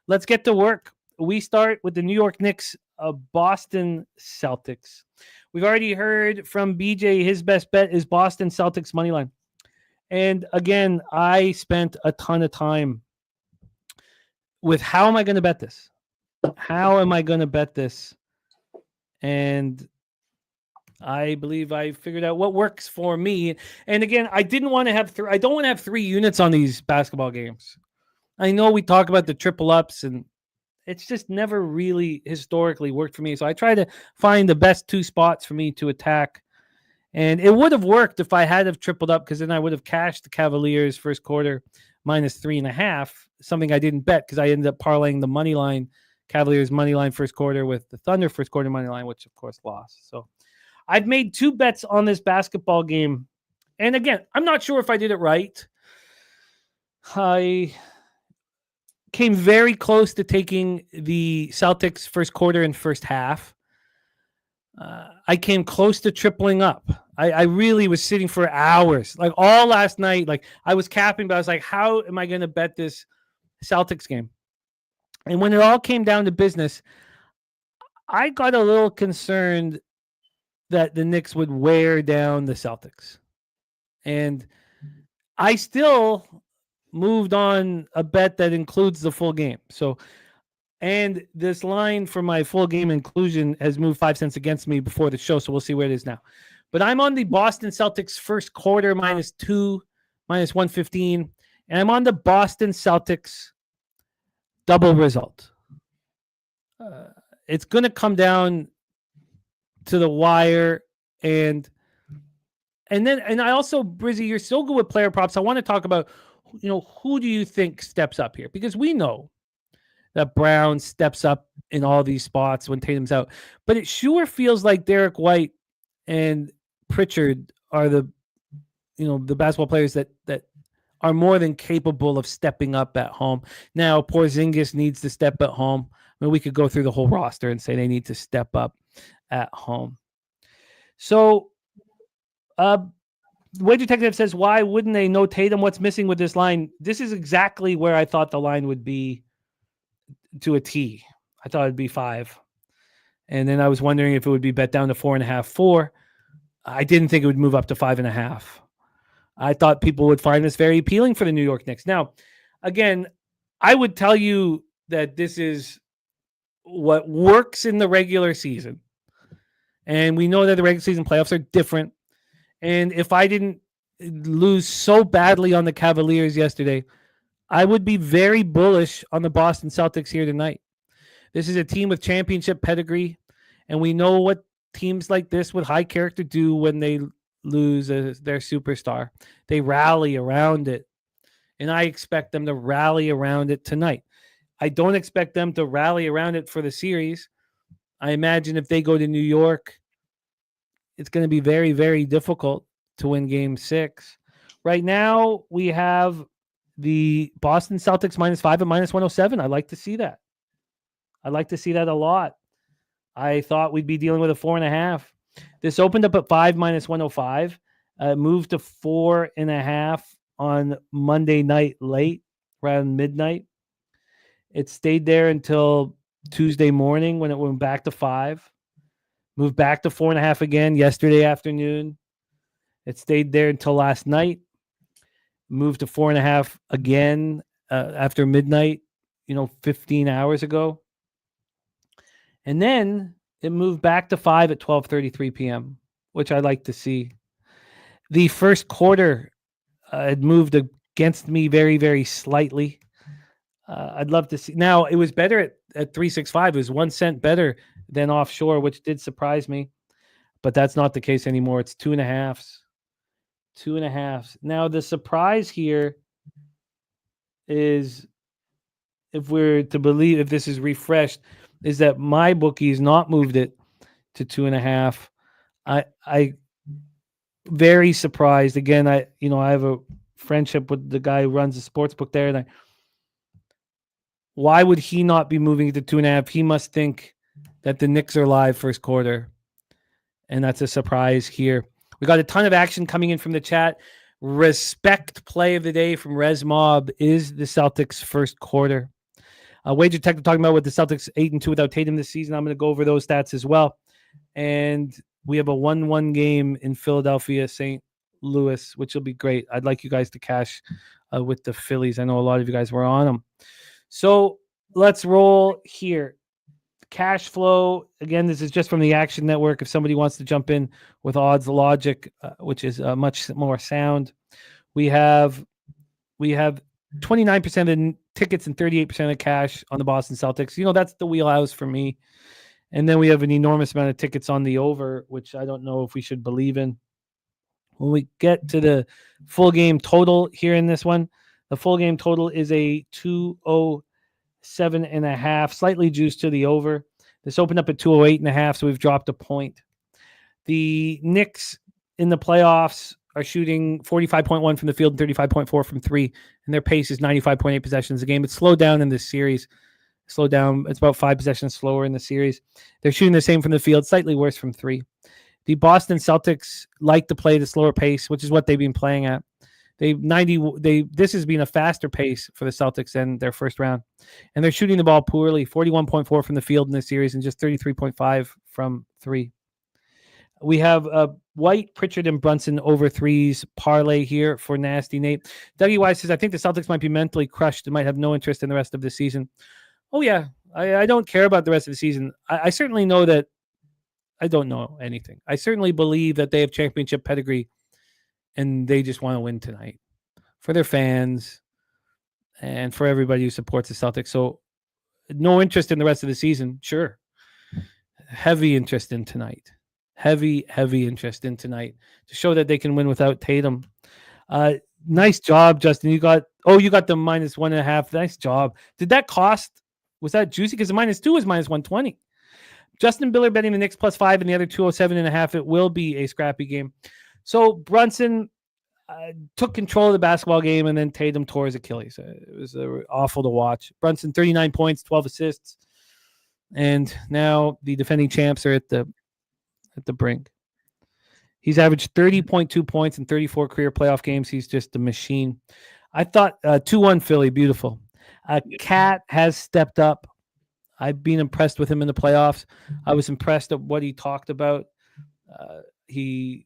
Let's get to work. We start with the New York Knicks, Boston Celtics. We've already heard from BJ. His best bet is Boston Celtics money line. And again, I spent a ton of time with how am I going to bet this? How am I going to bet this? And I believe I figured out what works for me. And again, I didn't want to have I don't want to have 3 units on these basketball games. I know we talk about the triple ups, and it's just never really historically worked for me. So I try to find the best 2 spots for me to attack. And it would have worked if I had have tripled up, because then I would have cashed the Cavaliers first quarter -3.5, something I didn't bet because I ended up parlaying the money line, Cavaliers money line first quarter with the Thunder first quarter money line, which of course lost. So I've made 2 bets on this basketball game. And again, I'm not sure if I did it right. I came very close to taking the Celtics first quarter and first half. I came close to tripling up. I really was sitting for hours, like all last night. Like I was capping, but I was like, how am I going to bet this Celtics game? And when it all came down to business, I got a little concerned that the Knicks would wear down the Celtics. And I still moved on a bet that includes the full game. So, and this line for my full game inclusion has moved 5 cents against me before the show, so we'll see where it is now. But I'm on the Boston Celtics first quarter -2, -115, and I'm on the Boston Celtics double result. It's going to come down to the wire, and I also, Brizzy, you're so good with player props. I want to talk about, who do you think steps up here? Because we know that Brown steps up in all these spots when Tatum's out. But it sure feels like Derek White and Pritchard are the basketball players that are more than capable of stepping up at home. Now, Porzingis needs to step at home. I mean, we could go through the whole roster and say they need to step up at home. So, the Wager Detective says, why wouldn't they know Tatum? What's missing with this line? This is exactly where I thought the line would be to a T. I thought it'd be 5. And then I was wondering if it would be bet down to 4.5, 4. I didn't think it would move up to 5.5. I thought people would find this very appealing for the New York Knicks. Now, again, I would tell you that this is what works in the regular season. And we know that the regular season playoffs are different. And if I didn't lose so badly on the Cavaliers yesterday, I would be very bullish on the Boston Celtics here tonight. This is a team with championship pedigree, and we know what teams like this with high character do when they lose their superstar. They rally around it, and I expect them to rally around it tonight. I don't expect them to rally around it for the series. I imagine if they go to New York, it's going to be very, very difficult to win Game 6. Right now, we have the Boston Celtics -5 at -107. I like to see that. I like to see that a lot. I thought we'd be dealing with a 4.5. This opened up at 5 -105. Moved to 4.5 on Monday night late, around midnight. It stayed there until Tuesday morning when it went back to 5. Moved back to 4.5 again yesterday afternoon. It stayed there until last night. Moved to 4.5 again after midnight, 15 hours ago. And then it moved back to 5 at 12:33 p.m., which I like to see. The first quarter had moved against me very, very slightly. I'd love to see. Now, it was better at 3.65. It was 1 cent better than offshore, which did surprise me. But that's not the case anymore. It's 2.5s. 2.5s. Now, the surprise here is, if we're to believe, if this is refreshed, is that my bookie's not moved it to 2.5. I very surprised. Again, I have a friendship with the guy who runs the sports book there, and why would he not be moving it to 2.5? He must think that the Knicks are live first quarter, and that's a surprise here. We got a ton of action coming in from the chat. Respect play of the day from Res Mob is the Celtics first quarter. Wager Detective talking about with the Celtics 8-2 without Tatum this season. I'm going to go over those stats as well. And we have a 1-1 game in Philadelphia, St. Louis, which will be great. I'd like you guys to cash with the Phillies. I know a lot of you guys were on them. So let's roll here. Cash flow. Again, this is just from the Action Network. If somebody wants to jump in with odds logic, which is much more sound, we have 29% of the tickets and 38% of cash on the Boston Celtics. That's the wheelhouse for me. And then we have an enormous amount of tickets on the over, which I don't know if we should believe in. When we get to the full game total here in this one, the full game total is a 207.5, slightly juiced to the over. This opened up at 208.5, so we've dropped a point. The Knicks in the playoffs are shooting 45.1 from the field and 35.4 from 3, and their pace is 95.8 possessions a game. It's slowed down in this series. Slowed down. It's about 5 possessions slower in the series. They're shooting the same from the field, slightly worse from 3. The Boston Celtics like to play at a slower pace, which is what they've been playing at. This has been a faster pace for the Celtics than their first round. And they're shooting the ball poorly, 41.4 from the field in this series and just 33.5 from 3. We have White, Pritchard, and Brunson over 3s parlay here for Nasty Nate. Dougie Wise says, I think the Celtics might be mentally crushed and might have no interest in the rest of the season. Oh, yeah. I don't care about the rest of the season. I certainly know that I don't know anything. I certainly believe that they have championship pedigree and they just want to win tonight for their fans and for everybody who supports the Celtics. So no interest in the rest of the season. Sure. Heavy interest in tonight. Heavy interest in tonight to show that they can win without Tatum. Nice job, Justin. You got the -1.5. Nice job. Did that cost? Was that juicy? Because the -2 is -120. Justin Biller betting the Knicks +5 and the other 207.5. It will be a scrappy game. So Brunson took control of the basketball game, and then Tatum tore his Achilles. It was awful to watch. Brunson 39 points, 12 assists, and now the defending champs are at the brink. He's averaged 30.2 points in 34 career playoff games. He's just a machine. I thought 2-1 Philly, beautiful. Cat has stepped up. I've been impressed with him in the playoffs. I was impressed at what he talked about. He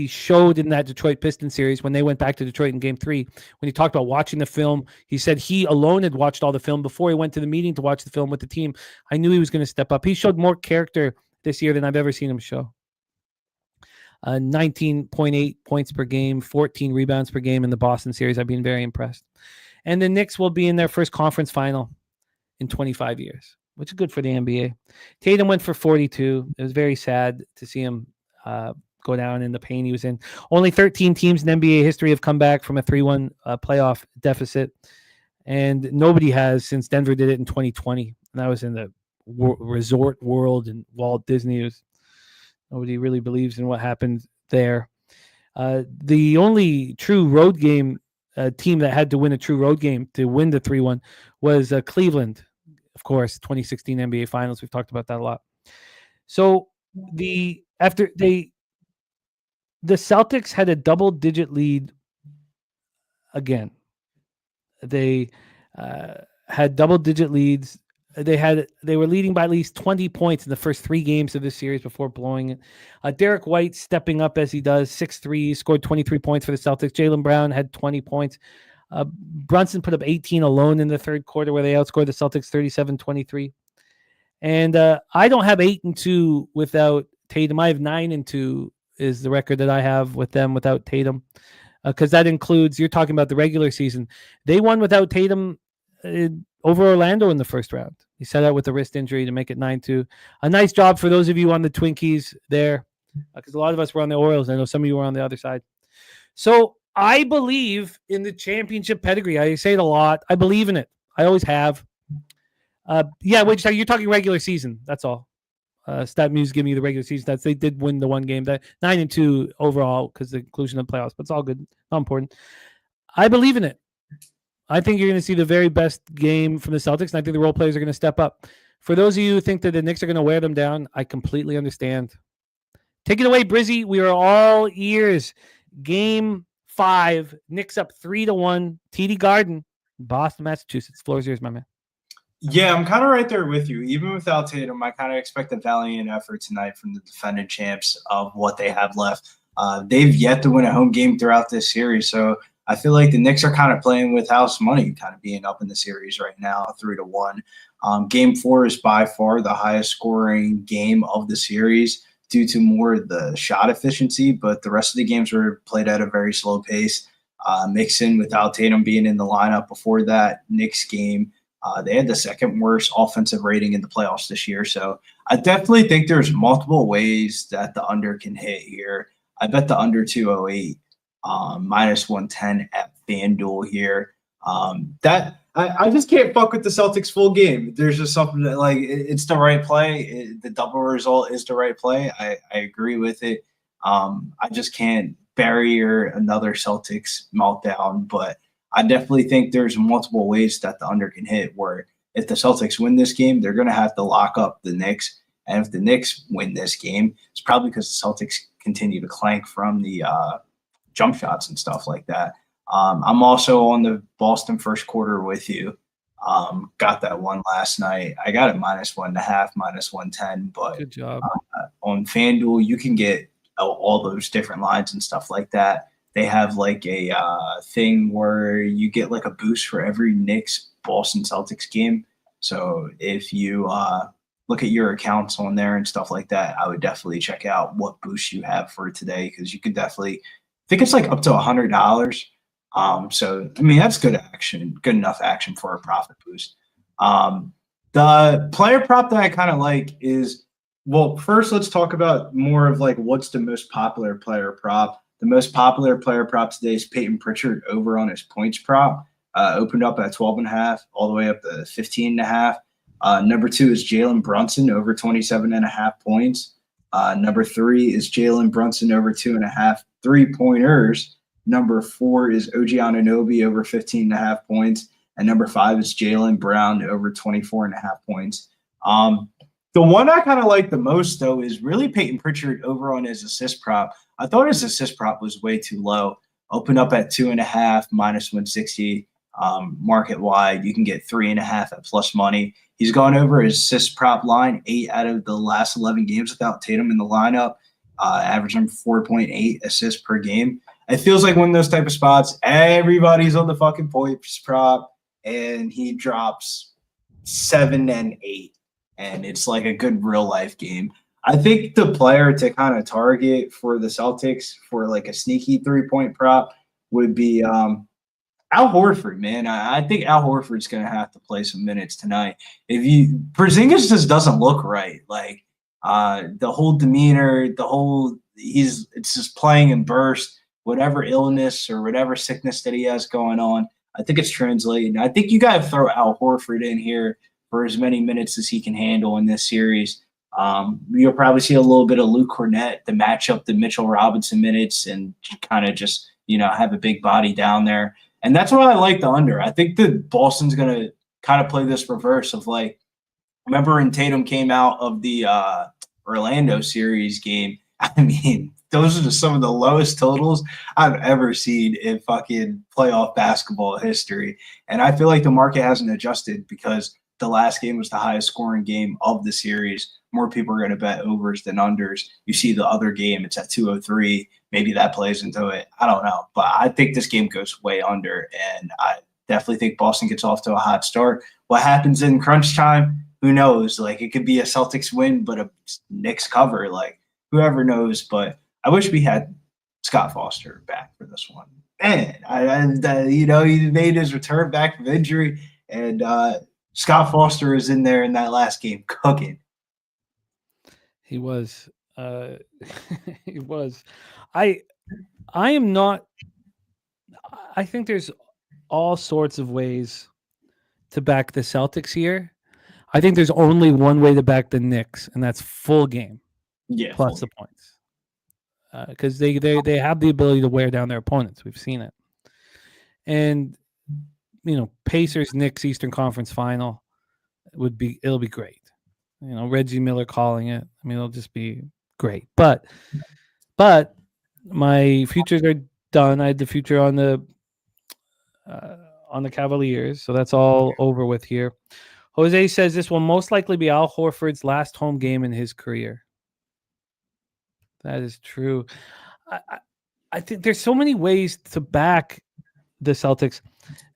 showed in that Detroit Pistons series when they went back to Detroit in Game 3. When he talked about watching the film, he said he alone had watched all the film before he went to the meeting to watch the film with the team. I knew he was going to step up. He showed more character this year than I've ever seen him show. 19.8 points per game, 14 rebounds per game in the Boston series. I've been very impressed. And the Knicks will be in their first conference final in 25 years, which is good for the NBA. Tatum went for 42. It was very sad to see him go down in the pain he was in. Only 13 teams in NBA history have come back from a 3-1 playoff deficit. and nobody has since Denver did it in 2020. And that was in the resort world and Walt Disney. Nobody really believes in what happened there. The only true road game team that had to win a true road game to win the 3-1 was Cleveland, of course, 2016 NBA Finals. We've talked about that a lot. So the Celtics had a double-digit lead again. They had double-digit leads. They were leading by at least 20 points in the first 3 games of this series before blowing it. Derek White stepping up as he does, 6'3", scored 23 points for the Celtics. Jaylen Brown had 20 points. Brunson put up 18 alone in the third quarter where they outscored the Celtics 37-23. And I don't have 8-2 without Tatum. I have 9-2 is the record that I have with them without Tatum. Because that includes, you're talking about the regular season. They won without Tatum over Orlando in the first round. He set out with a wrist injury to make it 9-2. A nice job for those of you on the Twinkies there, because a lot of us were on the Orioles. I know some of you were on the other side. So I believe in the championship pedigree. I say it a lot. I believe in it. I always have. You're talking regular season. That's all. StatMuse giving you the regular season stats. They did win the one game. That 9-2 overall because the inclusion of playoffs, but it's all good. Not important. I believe in it. I think you're going to see the very best game from the Celtics, and I think the role players are going to step up. For those of you who think that the Knicks are going to wear them down, I completely understand. Take it away, Brizzy. We are all ears. Game 5, Knicks up 3-1, TD Garden, Boston, Massachusetts. Floor is yours, my man. Yeah, I'm kind of right there with you. Even without Tatum, I kind of expect a valiant effort tonight from the defending champs of what they have left. They've yet to win a home game throughout this series, so I feel like the Knicks are kind of playing with house money, kind of being up in the series right now, 3-1. Game 4 is by far the highest scoring game of the series due to more of the shot efficiency, but the rest of the games were played at a very slow pace. Mixon without Tatum being in the lineup before that Knicks game, they had the second worst offensive rating in the playoffs this year. So I definitely think there's multiple ways that the under can hit here. I bet the under 208. Minus 110 at FanDuel here. I just can't fuck with the Celtics full game. There's just something that, like, it's the right play. The double result is the right play. I agree with it. I just can't bury another Celtics meltdown, but I definitely think there's multiple ways that the under can hit, where if the Celtics win this game, they're going to have to lock up the Knicks. And if the Knicks win this game, it's probably because the Celtics continue to clank from the jump shots and stuff like that. I'm also on the Boston first quarter with you. Got that one last night. I got it minus 1.5, minus 110. But good job. On FanDuel, you can get all those different lines and stuff like that. They have like a thing where you get like a boost for every Knicks Boston Celtics game. So if you look at your accounts on there and stuff like that, I would definitely check out what boost you have for today, because you could definitely – I think it's like up to $100. So, I mean, that's good action, good enough action for a profit boost. The player prop that I kind of like is, well, first let's talk about more of like what's the most popular player prop. The most popular player prop today is Peyton Pritchard over on his points prop. Opened up at 12.5 all the way up to 15.5. Number 2 is Jalen Brunson over 27.5 points. Number 3 is Jalen Brunson over 2.5 3-pointers. Number 4 is OG Anunoby over 15.5 points. And number 5 is Jaylen Brown over 24.5 points. The one I kind of like the most, though, is really Peyton Pritchard over on his assist prop. I thought his assist prop was way too low. Opened up at 2.5, minus 160. Market wide, you can get 3.5 at plus money. He's gone over his assist prop line 8 out of the last 11 games without Tatum in the lineup, averaging 4.8 assists per game. It feels like one of those type of spots, everybody's on the fucking points prop, and he drops 7 and 8, and it's like a good real life game. I think the player to kind of target for the Celtics for like a sneaky 3-point prop would be Al Horford, man. I think Al Horford's going to have to play some minutes tonight. Porzingis just doesn't look right. Like the whole demeanor, it's just playing in burst, whatever illness or whatever sickness that he has going on. I think it's translating. I think you got to throw Al Horford in here for as many minutes as he can handle in this series. You'll probably see a little bit of Luke Cornett to match up the Mitchell Robinson minutes and kind of just, have a big body down there. And that's why I like the under. I think that Boston's going to kind of play this reverse of like, remember when Tatum came out of the Orlando series game? I mean, those are just some of the lowest totals I've ever seen in fucking playoff basketball history. And I feel like the market hasn't adjusted because the last game was the highest scoring game of the series. More people are going to bet overs than unders. You see the other game, it's at 203. Maybe that plays into it. I don't know. But I think this game goes way under, and I definitely think Boston gets off to a hot start. What happens in crunch time? Who knows? Like, it could be a Celtics win, but a Knicks cover. Like, whoever knows. But I wish we had Scott Foster back for this one. Man, he made his return back from injury, and Scott Foster is in there in that last game cooking. He was. He was. I am not. I think there's all sorts of ways to back the Celtics here. I think there's only one way to back the Knicks, and that's full game. Yeah, plus the points. Because they have the ability to wear down their opponents. We've seen it. And Pacers Knicks Eastern Conference Final it'll be great. Reggie Miller calling it. I mean, it'll just be great. But my futures are done. I had the future on the Cavaliers, so that's all over with here. Jose says this will most likely be Al Horford's last home game in his career. That is true. I think there's so many ways to back the Celtics,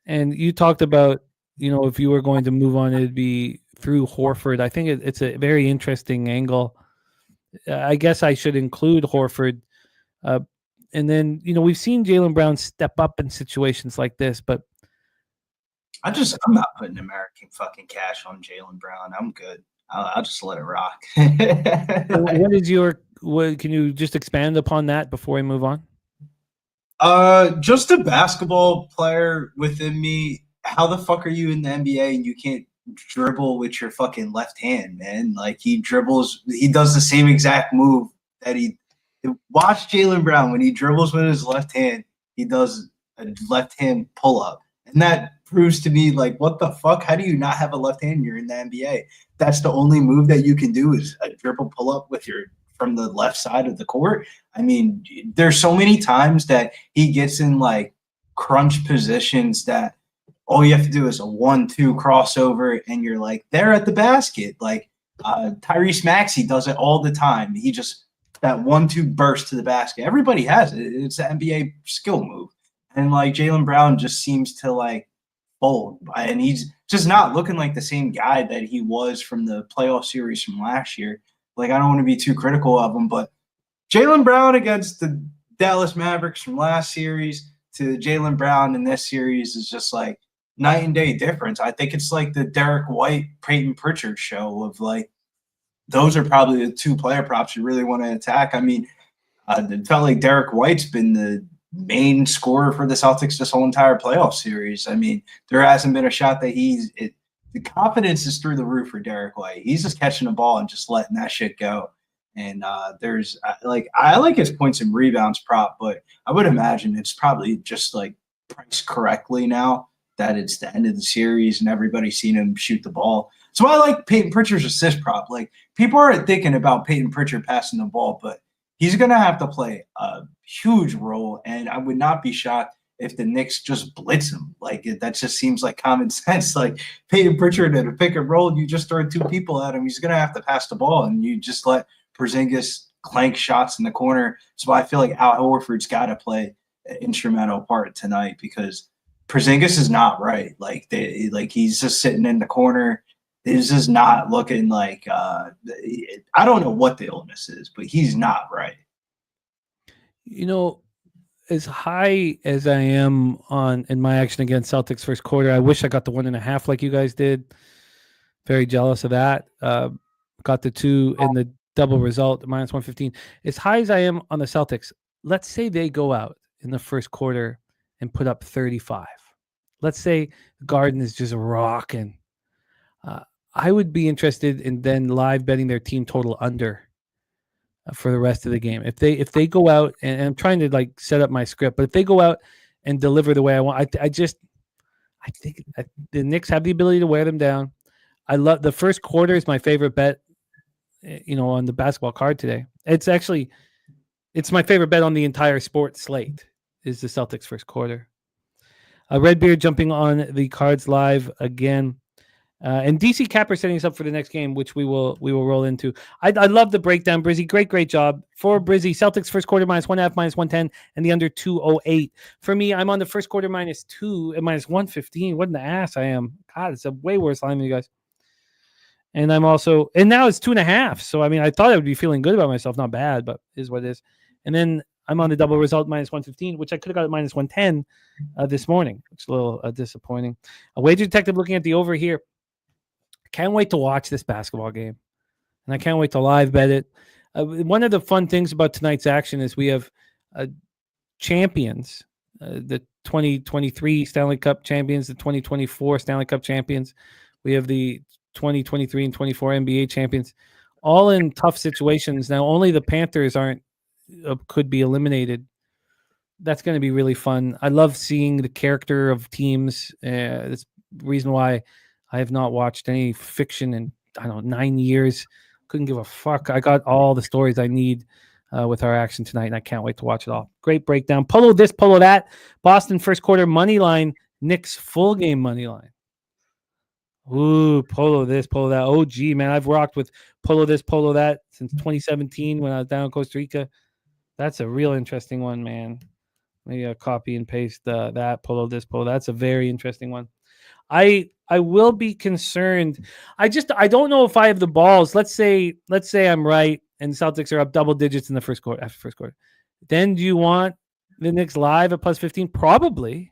and you talked about if you were going to move on, it'd be through Horford. I think it's a very interesting angle. I guess I should include Horford. And then, we've seen Jaylen Brown step up in situations like this, but I'm not putting American fucking cash on Jaylen Brown. I'm good. I'll just let it rock. Can you just expand upon that before we move on? Just a basketball player within me. How the fuck are you in the NBA and you can't dribble with your fucking left hand, man? Like, he does the same exact move that watch Jaylen Brown. When he dribbles with his left hand, he does a left hand pull up. And that proves to me, like, what the fuck? How do you not have a left hand? You're in the NBA. That's the only move that you can do is a dribble pull up from the left side of the court. I mean, there's so many times that he gets in like crunch positions that all you have to do is a 1-2 crossover and you're like there at the basket. Like Tyrese Maxey does it all the time. He just that 1-2 burst to the basket. Everybody has it. It's an NBA skill move. And like Jaylen Brown just seems to like fold, and he's just not looking like the same guy that he was from the playoff series from last year. Like, I don't want to be too critical of him, but Jaylen Brown against the Dallas Mavericks from last series to Jaylen Brown in this series is just like night and day difference. I think it's like the Derek White, Peyton Pritchard show of like, those are probably the two player props you really want to attack. I mean, it felt like Derek White's been the main scorer for the Celtics this whole entire playoff series. I mean, there hasn't been a shot that the confidence is through the roof for Derek White. He's just catching the ball and just letting that shit go. And I like his points and rebounds prop, but I would imagine it's probably just like priced correctly now that it's the end of the series and everybody's seen him shoot the ball. So I like Peyton Pritchard's assist prop. Like, people aren't thinking about Peyton Pritchard passing the ball, but he's going to have to play a huge role. And I would not be shocked if the Knicks just blitz him. Like, that just seems like common sense. Like, Peyton Pritchard at a pick and roll, you just throw two people at him, he's going to have to pass the ball, and you just let Porzingis clank shots in the corner. So I feel like Al Horford's got to play an instrumental part tonight because Porzingis is not right. Like, he's just sitting in the corner. He's just not looking like I don't know what the illness is, but he's not right. As high as I am in my action against Celtics first quarter, I wish I got the 1.5 like you guys did. Very jealous of that. Got the 2 in the double result, minus 115. As high as I am on the Celtics, let's say they go out in the first quarter and put up 35. Let's say Garden is just rocking. I would be interested in then live betting their team total under for the rest of the game. If they go out, and I'm trying to like set up my script, but if they go out and deliver the way I want, I think the Knicks have the ability to wear them down. I love the first quarter is my favorite bet, on the basketball card today. It's my favorite bet on the entire sports slate is the Celtics first quarter. Redbeard jumping on the cards live again. And DC Capper setting us up for the next game, which we will roll into. I love the breakdown, Brizzy. Great job. For Brizzy, Celtics first quarter -1.5, -110, and the under 208. For me, I'm on the first quarter -2 and -115. What an ass I am. God, it's a way worse line than you guys. And I'm also, and now it's 2.5. So, I mean, I thought I would be feeling good about myself. Not bad, but is what it is. And then I'm on the double result -115, which I could have got at -110 this morning, which is a little disappointing. A wager detective looking at the over here. Can't wait to watch this basketball game, and I can't wait to live bet it. One of the fun things about tonight's action is we have champions, the 2023 Stanley Cup champions, the 2024 Stanley Cup champions. We have the 2023 and 24 NBA champions, all in tough situations. Now, only the Panthers could be eliminated. That's going to be really fun. I love seeing the character of teams. That's the reason why I have not watched any fiction in, 9 years. Couldn't give a fuck. I got all the stories I need with our action tonight, and I can't wait to watch it all. Great breakdown. Polo this, polo that. Boston first quarter money line. Knicks full game money line. Ooh, polo this, polo that. Oh, gee, man, I've rocked with polo this, polo that since 2017 when I was down in Costa Rica. That's a real interesting one, man. Maybe I'll copy and paste that, polo this, polo. That's a very interesting one. I will be concerned. I don't know if I have the balls. Let's say I'm right and Celtics are up double digits in the first quarter. After first quarter, then do you want the Knicks live at +15? Probably.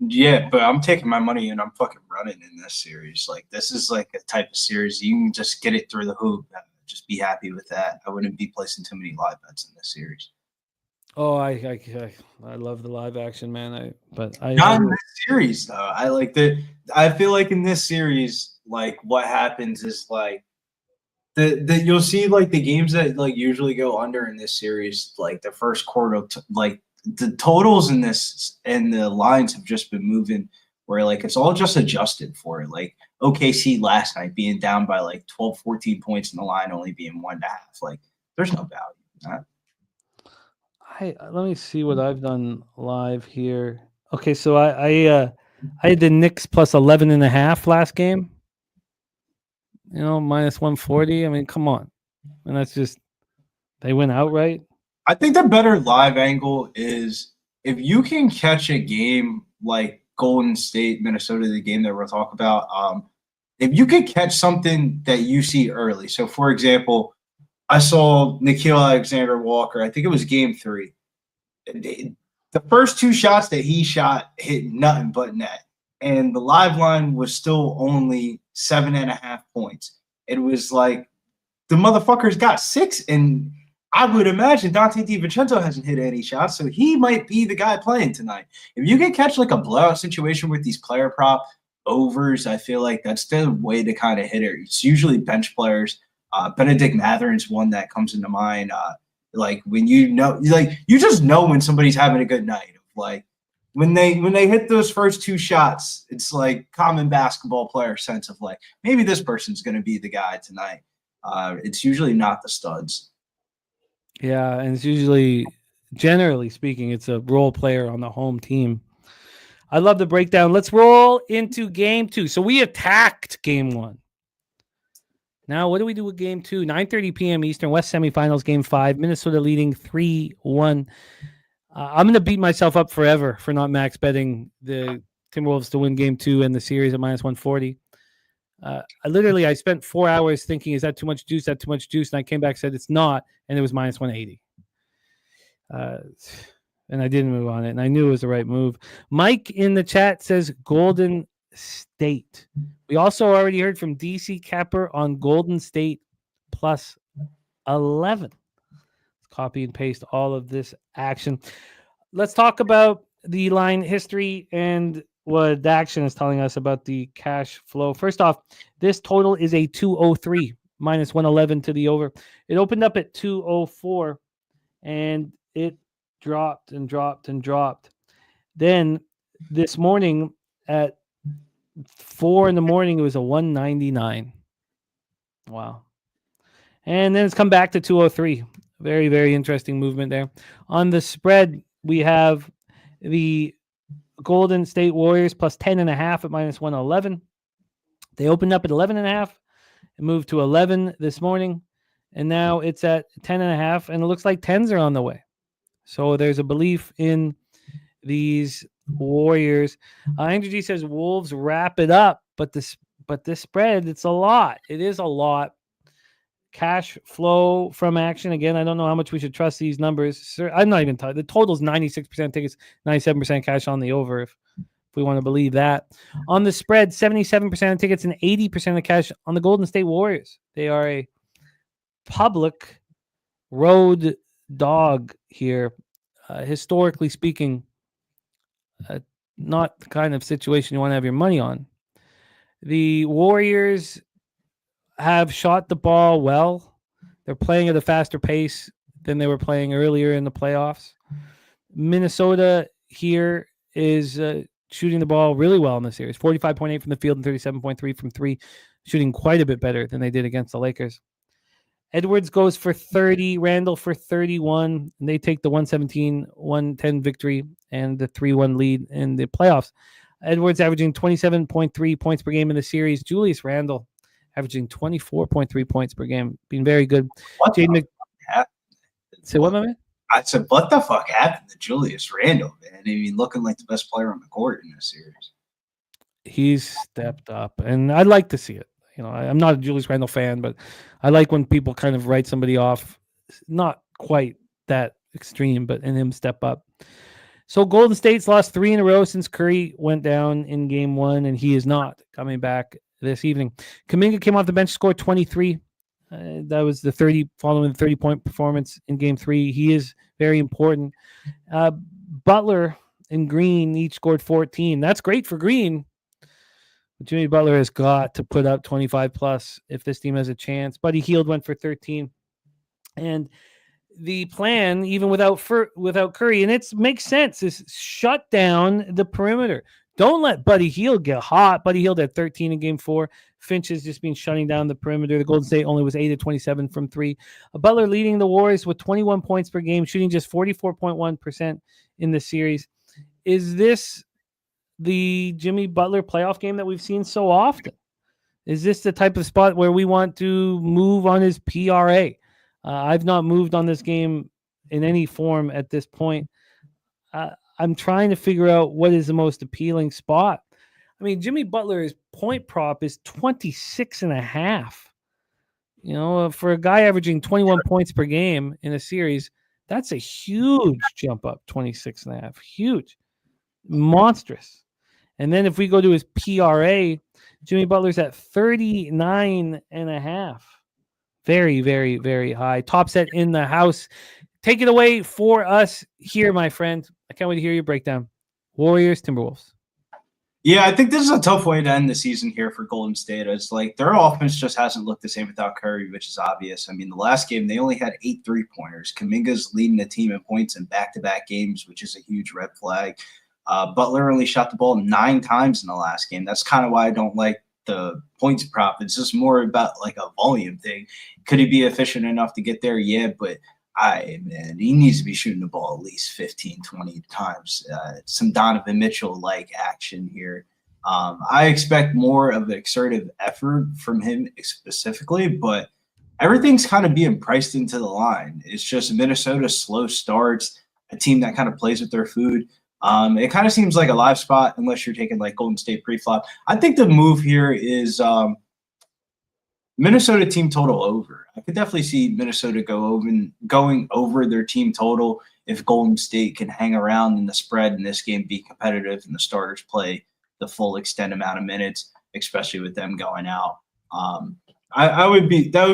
Yeah, but I'm taking my money and I'm fucking running in this series. Like, this is like a type of series you can just get it through the hoop. Just be happy with that. I wouldn't be placing too many live bets in this series. Oh, I love the live action, man. Not in this series though. I like that. I feel like in this series, like what happens is like the you'll see like the games that like usually go under in this series, like the first quarter, like the totals in this and the lines have just been moving where like it's all just adjusted for it. Like OKC last night being down by like 12, 14 points in the line only being 1.5. Like there's no value in that. Let me see what I've done live here. Okay, so I had the Knicks +11.5 last game. -140. I mean, come on, and that's just they went outright. I think the better live angle is if you can catch a game like Golden State, Minnesota, the game that we'll talk about. If you could catch something that you see early. So, for example, I saw Nickeil Alexander-Walker. I think it was game 3. The first 2 shots that he shot hit nothing but net. And the live line was still only 7.5 points. It was like the motherfuckers got 6. And I would imagine Dante DiVincenzo hasn't hit any shots. So he might be the guy playing tonight. If you can catch like a blowout situation with these player prop overs, I feel like that's the way to kind of hit it. It's usually bench players. Benedict Matherin's one that comes into mind. Like when you just know when somebody's having a good night. Like when they hit those first 2 shots, it's like common basketball player sense of like maybe this person's going to be the guy tonight. It's usually not the studs. Yeah, and it's usually, generally speaking, it's a role player on the home team. I love the breakdown. Let's roll into game 2. So we attacked game 1. Now, what do we do with game 2? 9:30 p.m. Eastern, West semifinals, game 5. Minnesota leading 3-1. I'm going to beat myself up forever for not max betting the Timberwolves to win game 2 and the series at -140. I spent 4 hours thinking, is that too much juice? That too much juice? And I came back and said, it's not. And it was -180. And I didn't move on it. And I knew it was the right move. Mike in the chat says Golden State. We also already heard from DC Capper on Golden State +11. Let's copy and paste all of this action. Let's talk about the line history and what Action is telling us about the cash flow. First off, this total is a 203 minus 111 to the over. It opened up at 204 and it dropped and dropped and dropped. Then this morning at 4 in the morning, it was a 199. Wow. And then it's come back to 203. Very, very interesting movement there. On the spread, we have the Golden State Warriors plus 10.5 at minus 111. They opened up at 11.5. It moved to 11 this morning. And now it's at 10.5. And it looks like 10s are on the way. So there's a belief in these Warriors. Andrew G says Wolves wrap it up. But this spread, it's a lot. It is a lot. Cash flow from Action. Again, I don't know how much we should trust these numbers. Sir, I'm not even talking. The total's 96% tickets, 97% cash on the over, if we want to believe that. On the spread, 77% of tickets and 80% of cash on the Golden State Warriors. They are a public road dog here. Historically speaking, not the kind of situation you want to have your money on. The Warriors have shot the ball well. They're playing at a faster pace than they were playing earlier in the playoffs. Minnesota here is shooting the ball really well in this series. 45.8 from the field and 37.3 from three, shooting quite a bit better than they did against the Lakers. Edwards goes for 30, Randall for 31, and they take the 117-110 victory and the 3-1 lead in the playoffs. Edwards averaging 27.3 points per game in the series. Julius Randle averaging 24.3 points per game, being very good. Say what, my man? I said, what the fuck happened to Julius Randle, man? I mean, looking like the best player on the court in this series. He's stepped up, and I'd like to see it. You know, I'm not a Julius Randle fan, but I like when people kind of write somebody off. Not quite that extreme, but in him step up. So Golden State's lost 3 in a row since Curry went down in game 1, and he is not coming back this evening. Kuminga came off the bench, scored 23. That was the 30 following the 30-point performance in game 3. He is very important. Butler and Green each scored 14. That's great for Green. But Jimmy Butler has got to put up 25 plus if this team has a chance. Buddy Hield went for 13. And the plan, even without Curry, and it makes sense, is shut down the perimeter. Don't let Buddy Hield get hot. Buddy Hield had 13 in game 4. Finch has just been shutting down the perimeter. The Golden State only was 8 of 27 from 3. Butler leading the Warriors with 21 points per game, shooting just 44.1% in the series. Is this the Jimmy Butler playoff game that we've seen so often? Is this the type of spot where we want to move on his PRA? I've not moved on this game in any form at this point. I'm trying to figure out what is the most appealing spot. I mean, Jimmy Butler's point prop is 26.5. You know, for a guy averaging 21 points per game in a series, that's a huge jump up, 26.5. Huge. Monstrous. And then if we go to his PRA, Jimmy Butler's at 39.5. Very, very, very high. Top set in the house. Take it away for us here, my friend. I can't wait to hear your breakdown. Warriors, Timberwolves. Yeah, I think this is a tough way to end the season here for Golden State. It's like their offense just hasn't looked the same without Curry, which is obvious. I mean, the last game, they only had 8 3-pointers. Kuminga's leading the team in points in back-to-back games, which is a huge red flag. Butler only shot the ball 9 times in the last game. That's kind of why I don't like the points prop. It's just more about like a volume thing. Could he be efficient enough to get there? Yeah, but he needs to be shooting the ball at least 15, 20 times. Some Donovan Mitchell-like action here. I expect more of an exertive effort from him specifically, but everything's kind of being priced into the line. It's just Minnesota slow starts, a team that kind of plays with their food. It kind of seems like a live spot unless you're taking like Golden State pre-flop. I think the move here is Minnesota team total over. I could definitely see Minnesota going over their team total if Golden State can hang around in the spread in this game, be competitive, and the starters play the full extent amount of minutes, especially with them going out. That would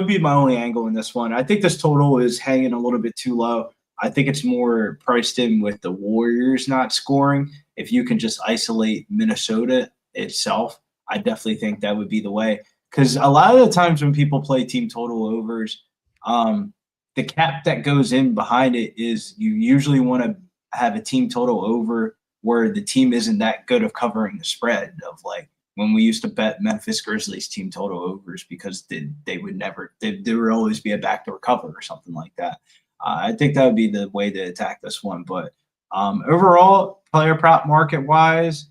be my only angle in this one. I think this total is hanging a little bit too low. I think it's more priced in with the Warriors not scoring if you can just isolate Minnesota itself, I definitely think that would be the way. Because a lot of the times when people play team total overs, the cap that goes in behind it is you usually want to have a team total over where the team isn't that good of covering the spread. Of like when we used to bet Memphis Grizzlies team total overs because they would never, there would always be a backdoor cover or something like that. I think that would be the way to attack this one. But overall, player prop market wise,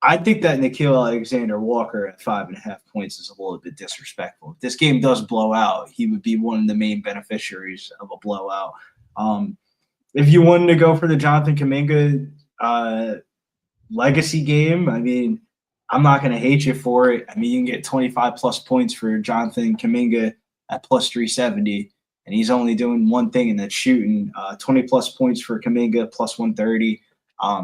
I think that Nickeil Alexander-Walker at 5.5 points is a little bit disrespectful. If this game does blow out, he would be one of the main beneficiaries of a blowout. If you wanted to go for the Jonathan Kuminga legacy game, I mean, I'm not going to hate you for it. I mean, you can get 25-plus points for Jonathan Kuminga at plus 370, and he's only doing one thing, and that's shooting. 20-plus points for Kuminga, plus 130.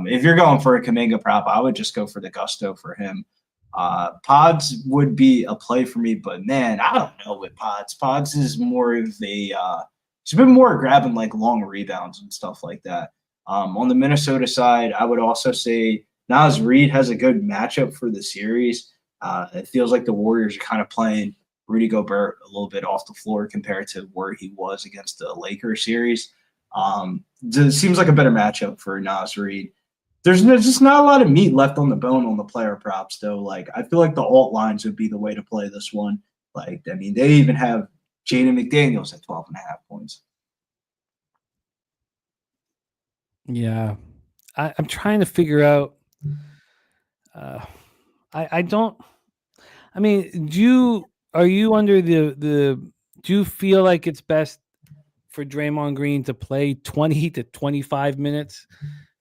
If you're going for a Kuminga prop, I would just go for the gusto for him. Pods would be a play for me, but man, I don't know with Pods. Pods is more of a he's been more grabbing like long rebounds and stuff like that. On the Minnesota side, I would also say Naz Reid has a good matchup for the series. It feels like the Warriors are kind of playing Rudy Gobert a little bit off the floor compared to where he was against the Lakers series. It seems like a better matchup for Naz Reid. There's just not a lot of meat left on the bone on the player props, though. Like, I feel like the alt lines would be the way to play this one. Like, I mean, they even have Jaden McDaniels at 12.5 points. Yeah. I'm trying to figure out. I don't. I mean, are you under do you feel like it's best for Draymond Green to play 20 to 25 minutes?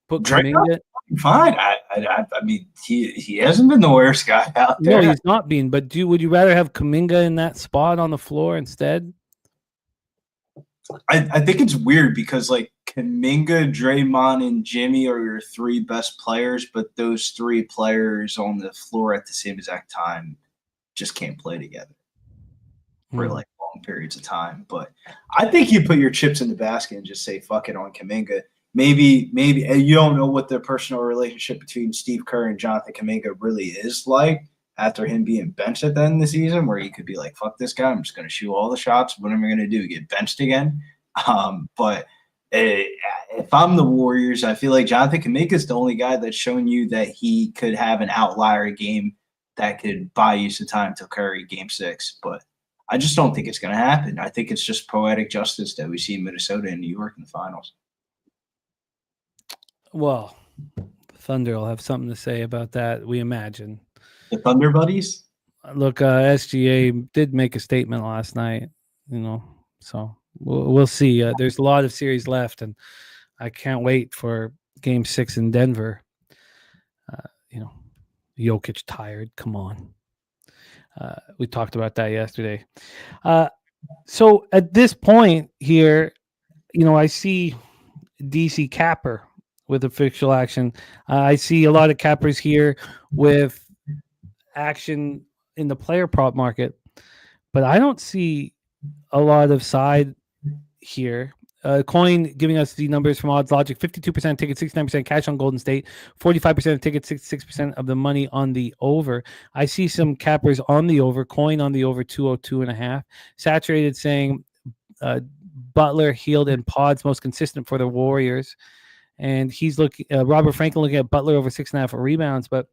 Put Kuminga. Fine. I mean, he hasn't been the worst guy out there. No, he's not been. But would you rather have Kuminga in that spot on the floor instead? I think it's weird because like Kuminga, Draymond, and Jimmy are your three best players, but those three players on the floor at the same exact time just can't play together for like long periods of time. But I think you put your chips in the basket and just say fuck it on Kuminga. Maybe you don't know what the personal relationship between Steve Kerr and Jonathan Kuminga really is like after him being benched at the end of the season, where he could be like, fuck this guy, I'm just going to shoot all the shots. What am I going to do? Get benched again? But if I'm the Warriors, I feel like Jonathan Kuminga is the only guy that's shown you that he could have an outlier game that could buy you some time to Curry Game 6. But I just don't think it's going to happen. I think it's just poetic justice that we see in Minnesota and New York in the finals. Well, Thunder will have something to say about that, we imagine. The Thunder Buddies? Look, SGA did make a statement last night, so we'll see. There's a lot of series left, and I can't wait for Game 6 in Denver. Jokic tired. Come on. We talked about that yesterday. So at this point here, I see DC Capper with official action. I see a lot of cappers here with action in the player prop market, but I don't see a lot of side here. Coin giving us the numbers from Odds Logic: 52% ticket, 69% cash on Golden State, 45% of tickets, 66% of the money on the over. I see some cappers on the over. Coin on the over 202.5. Saturated saying Butler, Hield, and Pods most consistent for the Warriors. And he's looking, Robert Franklin looking at Butler over 6.5 rebounds, but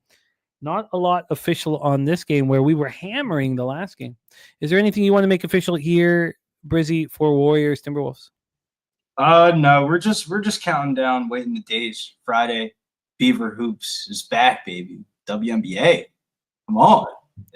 not a lot official on this game where we were hammering the last game. Is there anything you want to make official here, Brizzy, for Warriors Timberwolves? No, we're just counting down, waiting the days. Friday, Beaver Hoops is back, baby. WNBA, come on.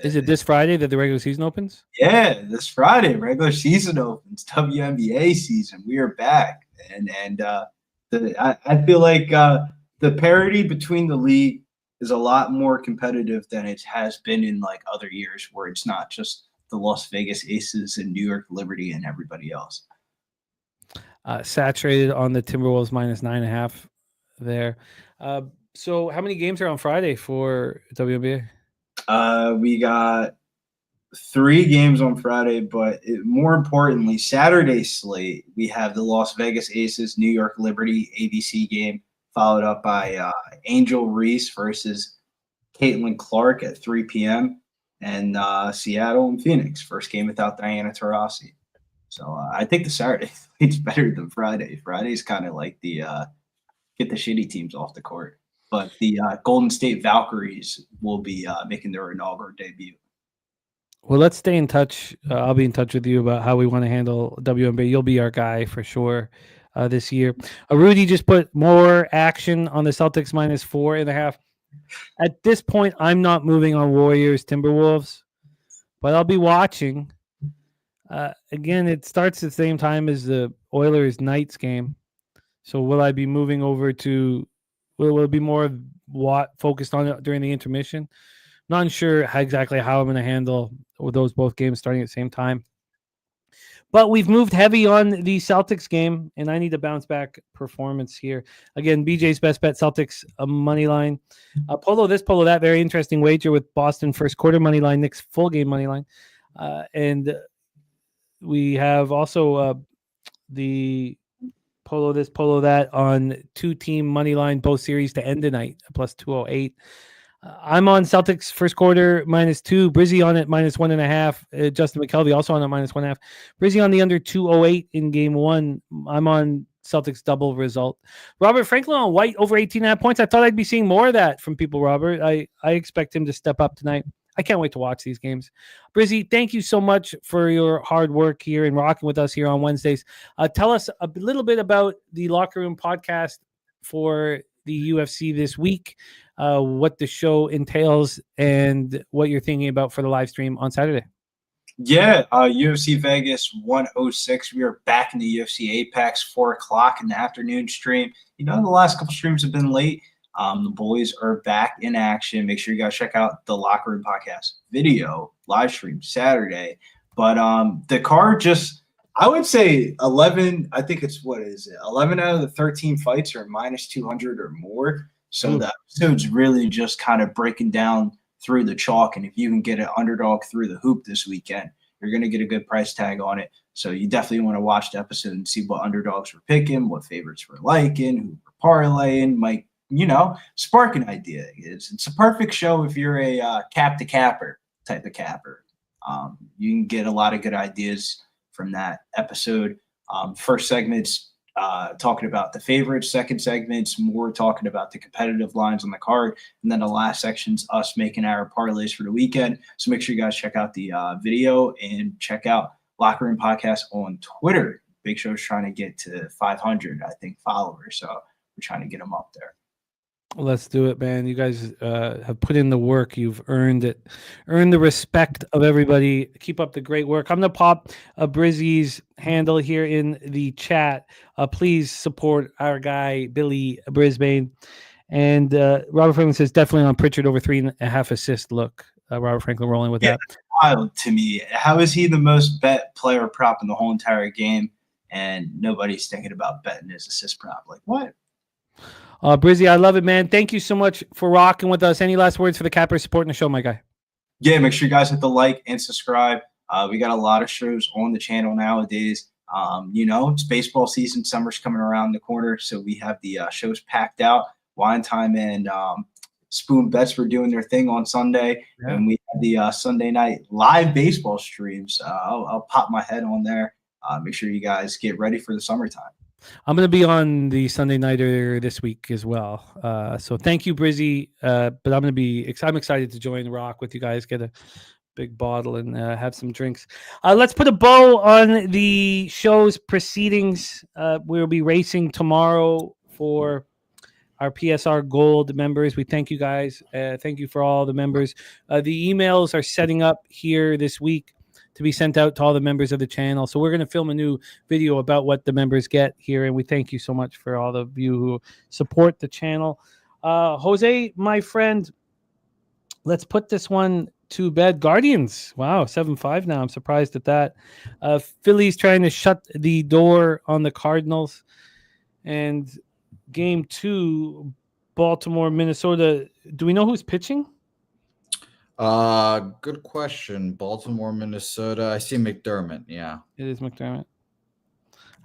Is it this Friday that the regular season opens? Yeah, this Friday, regular season opens. WNBA season. We are back, and I feel like the parity between the league is a lot more competitive than it has been in like other years, where it's not just the Las Vegas Aces and New York Liberty and everybody else. Saturated on the Timberwolves -9.5 there. So how many games are on Friday for WNBA? We got 3 games on Friday, but more importantly, Saturday slate, we have the Las Vegas Aces, New York Liberty ABC game, followed up by Angel Reese versus Caitlin Clark at 3 p.m. and Seattle and Phoenix, first game without Diana Taurasi. So I think the Saturday it's better than Friday. Friday's kind of like the get the shitty teams off the court. But the Golden State Valkyries will be making their inaugural debut. Well, let's stay in touch. I'll be in touch with you about how we want to handle WNBA. You'll be our guy for sure this year. Rudy just put more action on the Celtics -4.5. At this point, I'm not moving on Warriors Timberwolves, but I'll be watching. Again, it starts at the same time as the Oilers Knights game. So will I be moving over to? Will it be more of what focused on it during the intermission? Not sure exactly how I'm going to handle with those both games starting at the same time. But we've moved heavy on the Celtics game, and I need a bounce back performance here. Again, BJ's best bet, Celtics money line. Polo this, polo that. Very interesting wager with Boston first quarter money line, Knicks full game money line. And we have also the polo this, polo that on 2-team money line, both series to end tonight, plus 208. I'm on Celtics first quarter -2. Brizzy on it -1.5. Justin McKelvey also on it -1.5. Brizzy on the under 208 in game one. I'm on Celtics double result. Robert Franklin on White over 18.5 points. I thought I'd be seeing more of that from people, Robert. I expect him to step up tonight. I can't wait to watch these games. Brizzy, thank you so much for your hard work here and rocking with us here on Wednesdays. Tell us a little bit about the Locker Room podcast for the UFC this week, what the show entails, and what you're thinking about for the live stream on Saturday. Yeah, UFC Vegas 106. We are back in the UFC Apex, 4 o'clock in the afternoon stream. You know, the last couple streams have been late. The boys are back in action. Make sure you guys check out the Locker Room podcast video live stream Saturday. But the card just, I would say 11. I think it's 11 out of the 13 fights are -200 or more. So the episode's really just kind of breaking down through the chalk. And if you can get an underdog through the hoop this weekend, you're going to get a good price tag on it. So you definitely want to watch the episode and see what underdogs we're picking, what favorites we're liking, who we're parlaying, might, spark an idea. It's a perfect show if you're a cap to capper type of capper. You can get a lot of good ideas from that episode. First segment's talking about the favorites. Second segment's more talking about the competitive lines on the card. And then the last section's us making our parlays for the weekend. So make sure you guys check out the video and check out Locker Room Podcast on Twitter. Big Show's trying to get to 500, I think, followers. So we're trying to get them up there. Let's do it, man. You guys have put in the work. You've earned it. Earned the respect of everybody. Keep up the great work. I'm going to pop Brizzy's handle here in the chat. Please support our guy, Billy Brisbane. And Robert Franklin says, definitely on Pritchard over 3.5 assist. Look, Robert Franklin rolling with that. Wild to me. How is he the most bet player prop in the whole entire game? And nobody's thinking about betting his assist prop. Like, what? Brizzy, I love it, man. Thank you so much for rocking with us. Any last words for the cappers supporting the show, my guy? Yeah, make sure you guys hit the like and subscribe. We got a lot of shows on the channel nowadays. It's baseball season. Summer's coming around the corner, so we have the shows packed out. Wine Time and Spoon Bets were doing their thing on Sunday, and we have the Sunday night live baseball streams. I'll pop my head on there. Make sure you guys get ready for the summertime. I'm going to be on the Sunday Nighter this week as well. So thank you, Brizzy. But I'm excited to join Rock with you guys, get a big bottle and have some drinks. Let's put a bow on the show's proceedings. We'll be racing tomorrow for our PSR Gold members. We thank you guys. Thank you for all the members. The emails are setting up here this week to be sent out to all the members of the channel. So we're going to film a new video about what the members get here. And we thank you so much for all of you who support the channel. Jose, my friend, let's put this one to bed. Guardians. Wow, 7-5 now. I'm surprised at that. Phillies trying to shut the door on the Cardinals. And game 2, Baltimore, Minnesota. Do we know who's pitching? Good question. Baltimore, Minnesota. I see McDermott. Yeah, it is McDermott.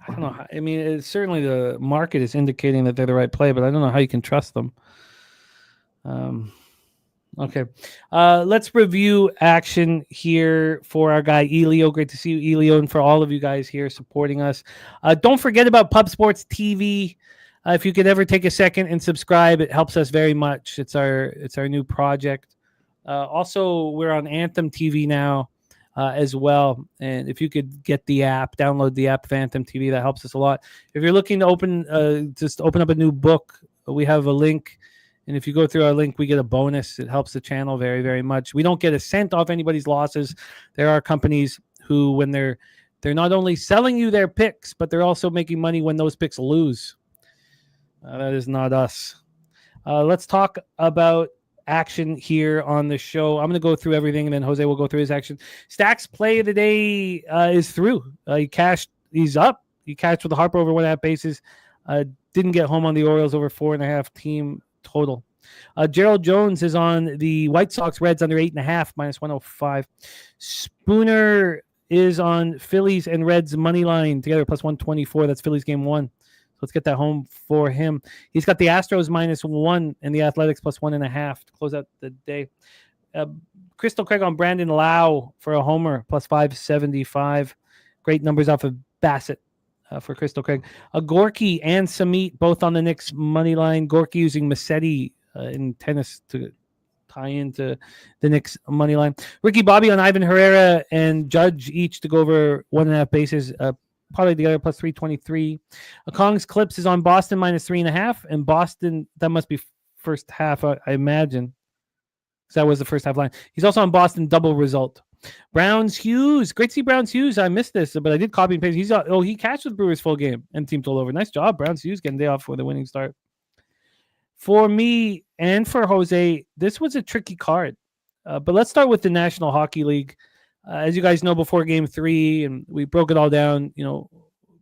I don't know. I mean, certainly the market is indicating that they're the right play, but I don't know how you can trust them. Okay. Let's review action here for our guy, Elio. Great to see you, Elio, and for all of you guys here supporting us. Don't forget about Pub Sports TV. If you could ever take a second and subscribe, it helps us very much. It's our new project. Also, we're on Anthem TV now as well. And if you could get the app, download the app of Anthem TV, that helps us a lot. If you're looking to open up a new book, we have a link. And if you go through our link, we get a bonus. It helps the channel very, very much. We don't get a cent off anybody's losses. There are companies who, when they're not only selling you their picks, but they're also making money when those picks lose. That is not us. Let's talk about action here on the show. I'm going to go through everything, and then Jose will go through his action. Stack's play of the day is through. He's up. He cashed with the Harper over 1.5 bases. Didn't get home on the Orioles over 4.5 team total. Gerald Jones is on the White Sox Reds under 8.5 minus 105. Spooner is on Phillies and Reds money line together plus 124. That's Phillies game 1. So let's get that home for him. He's got the Astros -1 and the Athletics plus 1.5 to close out the day. Crystal Craig on Brandon Lau for a homer plus 575. Great numbers off of Bassett. For Crystal Craig. Gorky and Samit both on the Knicks money line. Gorky using Massetti in tennis to tie into the Knicks money line. Ricky Bobby on Ivan Herrera and Judge each to go over 1.5 bases. Probably together plus 323. Kong's Clips is on Boston -3.5. And Boston, that must be first half, I imagine. Because that was the first half line. He's also on Boston double result. Browns Hughes, great to see Browns Hughes. I missed this, but I did copy and paste. He cashed with Brewers full game and team total over. Nice job, Browns Hughes, getting day off with a winning start. For me and for Jose, this was a tricky card. But let's start with the National Hockey League. As you guys know, before Game 3, and we broke it all down.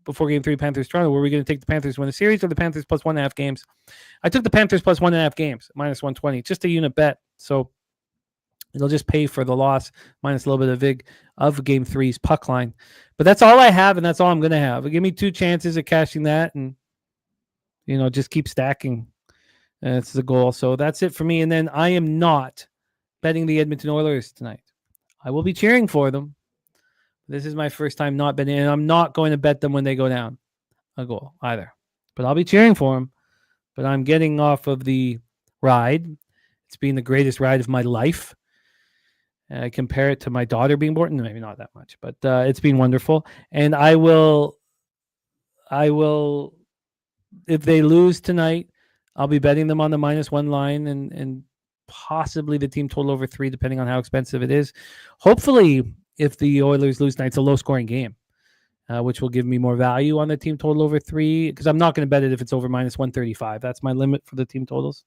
Before Game 3, Panthers Toronto, were we going to take the Panthers to win the series or the Panthers plus 1.5 games? I took the Panthers plus 1.5 games, -120, just a unit bet. So it'll just pay for the loss, minus a little bit of vig of Game 3's puck line. But that's all I have, and that's all I'm going to have. Give me 2 chances of cashing that, and, just keep stacking. That's the goal. So that's it for me. And then I am not betting the Edmonton Oilers tonight. I will be cheering for them. This is my first time not betting, and I'm not going to bet them when they go down a goal either. But I'll be cheering for them. But I'm getting off of the ride. It's been the greatest ride of my life. I compare it to my daughter being born. Maybe not that much, but it's been wonderful. And I will, if they lose tonight, I'll be betting them on the -1 line and possibly the team total over 3, depending on how expensive it is. Hopefully, if the Oilers lose tonight, it's a low-scoring game, which will give me more value on the team total over 3, because I'm not going to bet it if it's over -135. That's my limit for the team totals.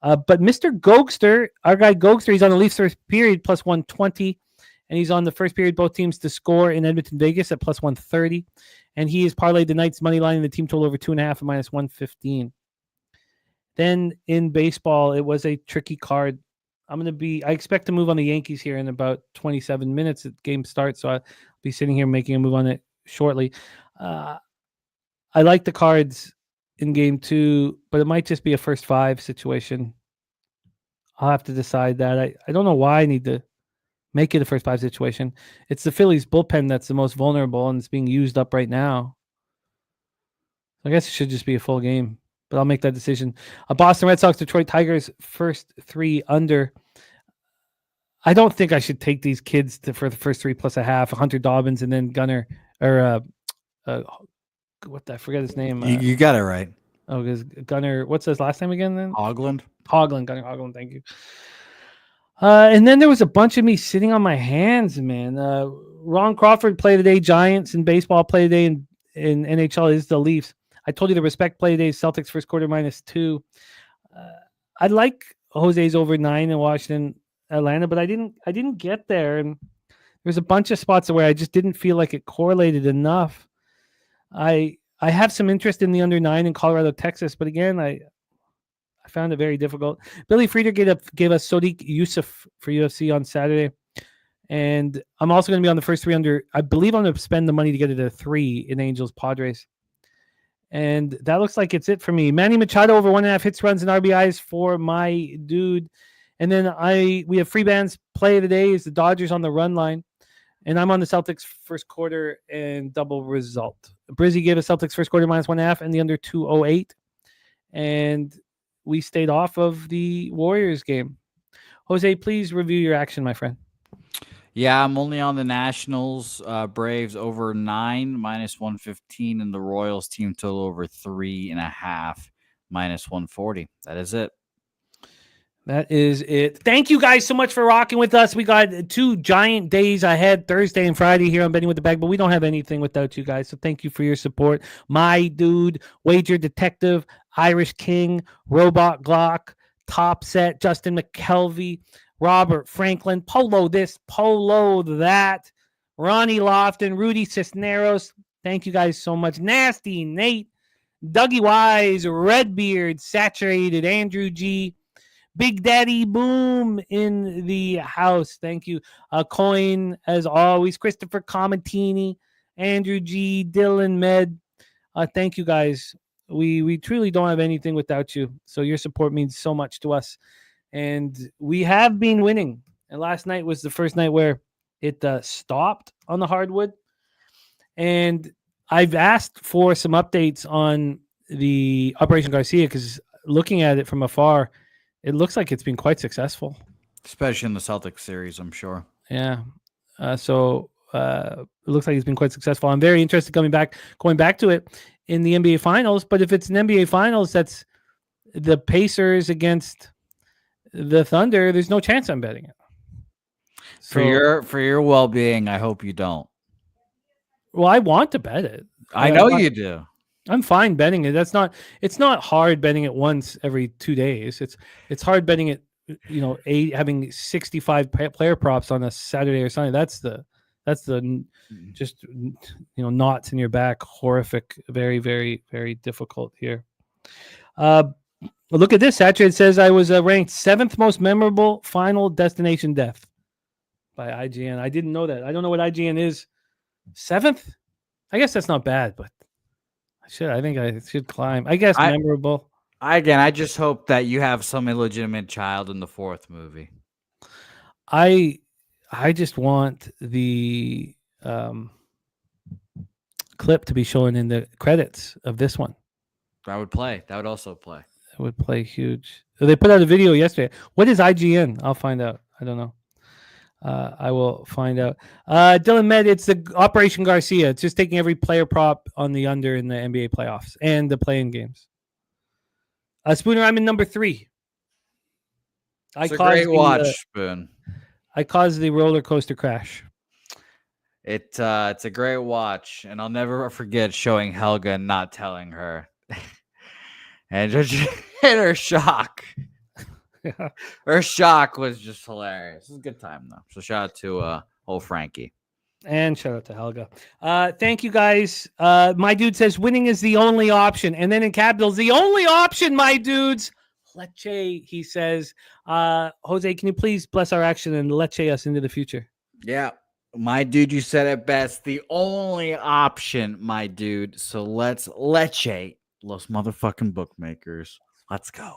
But Mr. Gogster, our guy Gogster, he's on the Leafs first period plus 120, and he's on the first period both teams to score in Edmonton, Vegas at plus 130, and he has parlayed the Knights money line and the team total over 2.5 at -115. Then in baseball, it was a tricky card. I expect to move on the Yankees here in about 27 minutes at game start, so I'll be sitting here making a move on it shortly. I like the cards in game 2, but it might just be a first 5 situation. I'll have to decide that. I don't know why I need to make it a first 5 situation. It's the Phillies bullpen that's the most vulnerable, and it's being used up right now. I guess it should just be a full game, but I'll make that decision. Boston Red Sox, Detroit Tigers, first 3 under. I don't think I should take these kids for the first 3 plus a half. Hunter Dobbins and then Gunner, or I forget his name. You got it right. Oh, because Gunner, what's his last name again then? Gunner Hoglund, thank you. And then there was a bunch of me sitting on my hands, man. Ron Crawford play today, Giants, and baseball play today in NHL is the Leafs. I told you the respect play today, Celtics first quarter -2. I like Jose's over 9 in Washington, Atlanta, but I didn't get there. And there's a bunch of spots where I just didn't feel like it correlated enough. I have some interest in the under 9 in Colorado, Texas, but again, I found it very difficult. Billy Frieder gave us Sodiq Yusuf for UFC on Saturday. And I'm also going to be on the first 3 under. I believe I'm going to spend the money to get it to 3 in Angels Padres. And that looks like it's it for me. Manny Machado over 1.5 hits, runs, and RBIs for my dude. And then we have free bands. Play of the day is the Dodgers on the run line. And I'm on the Celtics first quarter and double result. Brizzy gave us Celtics first quarter -1.5 and the under 208. And we stayed off of the Warriors game. Jose, please review your action, my friend. Yeah, I'm only on the Nationals. Braves over 9 -115, and the Royals team total over 3.5 -140. That is it. That is it. Thank you guys so much for rocking with us. We got 2 giant days ahead, Thursday and Friday here on Betting with the Bag, but we don't have anything without you guys. So thank you for your support. My dude, Wager Detective, Irish King, Robot Glock, Top Set, Justin McKelvey, Robert Franklin, Polo this, Polo that, Ronnie Lofton, Rudy Cisneros. Thank you guys so much. Nasty Nate, Dougie Wise, Redbeard, Saturated, Andrew G, Big Daddy Boom in the house. Thank you. Coin, as always. Christopher Comatini, Andrew G, Dylan Med. Thank you guys. We truly don't have anything without you. So your support means so much to us. And we have been winning. And last night was the first night where it stopped on the hardwood. And I've asked for some updates on the Operation Garcia because looking at it from afar, it looks like it's been quite successful. Especially in the Celtics series, I'm sure. Yeah. So it looks like it's been quite successful. I'm very interested going back to it in the NBA Finals. But if it's an NBA Finals that's the Pacers against the Thunder, there's no chance I'm betting it. So, For your well-being, I hope you don't. Well, I want to bet it. I know you do. I'm fine betting it. It's not hard betting it once every 2 days. It's hard betting it, having 65 player props on a Saturday or Sunday. That's the just, knots in your back. Horrific. Very, very, very difficult here. Look at this. Saturated says I was ranked 7th most memorable final destination death by IGN. I didn't know that. I don't know what IGN is. 7th? I guess that's not bad, but I think I should climb. I guess memorable. I just hope that you have some illegitimate child in the 4th movie. I just want the clip to be shown in the credits of this one. That would play. That would also play. It would play huge. They put out a video yesterday. What is IGN? I'll find out. I don't know. I will find out. Dylan Med, it's the Operation Garcia. It's just taking every player prop on the under in the NBA playoffs and the play-in games. Spooner, I'm in number 3. It's a great watch, Spoon. I caused the roller coaster crash. It's a great watch, and I'll never forget showing Helga and not telling her. And her shock. Yeah. Her shock was just hilarious. It was a good time, though. So shout out to old Frankie. And shout out to Helga. Thank you, guys. My dude says winning is the only option. And then in capitals, the only option, my dudes. Leche, he says. Jose, can you please bless our action and leche us into the future? Yeah. My dude, you said it best. The only option, my dude. So let's leche los motherfucking bookmakers. Let's go.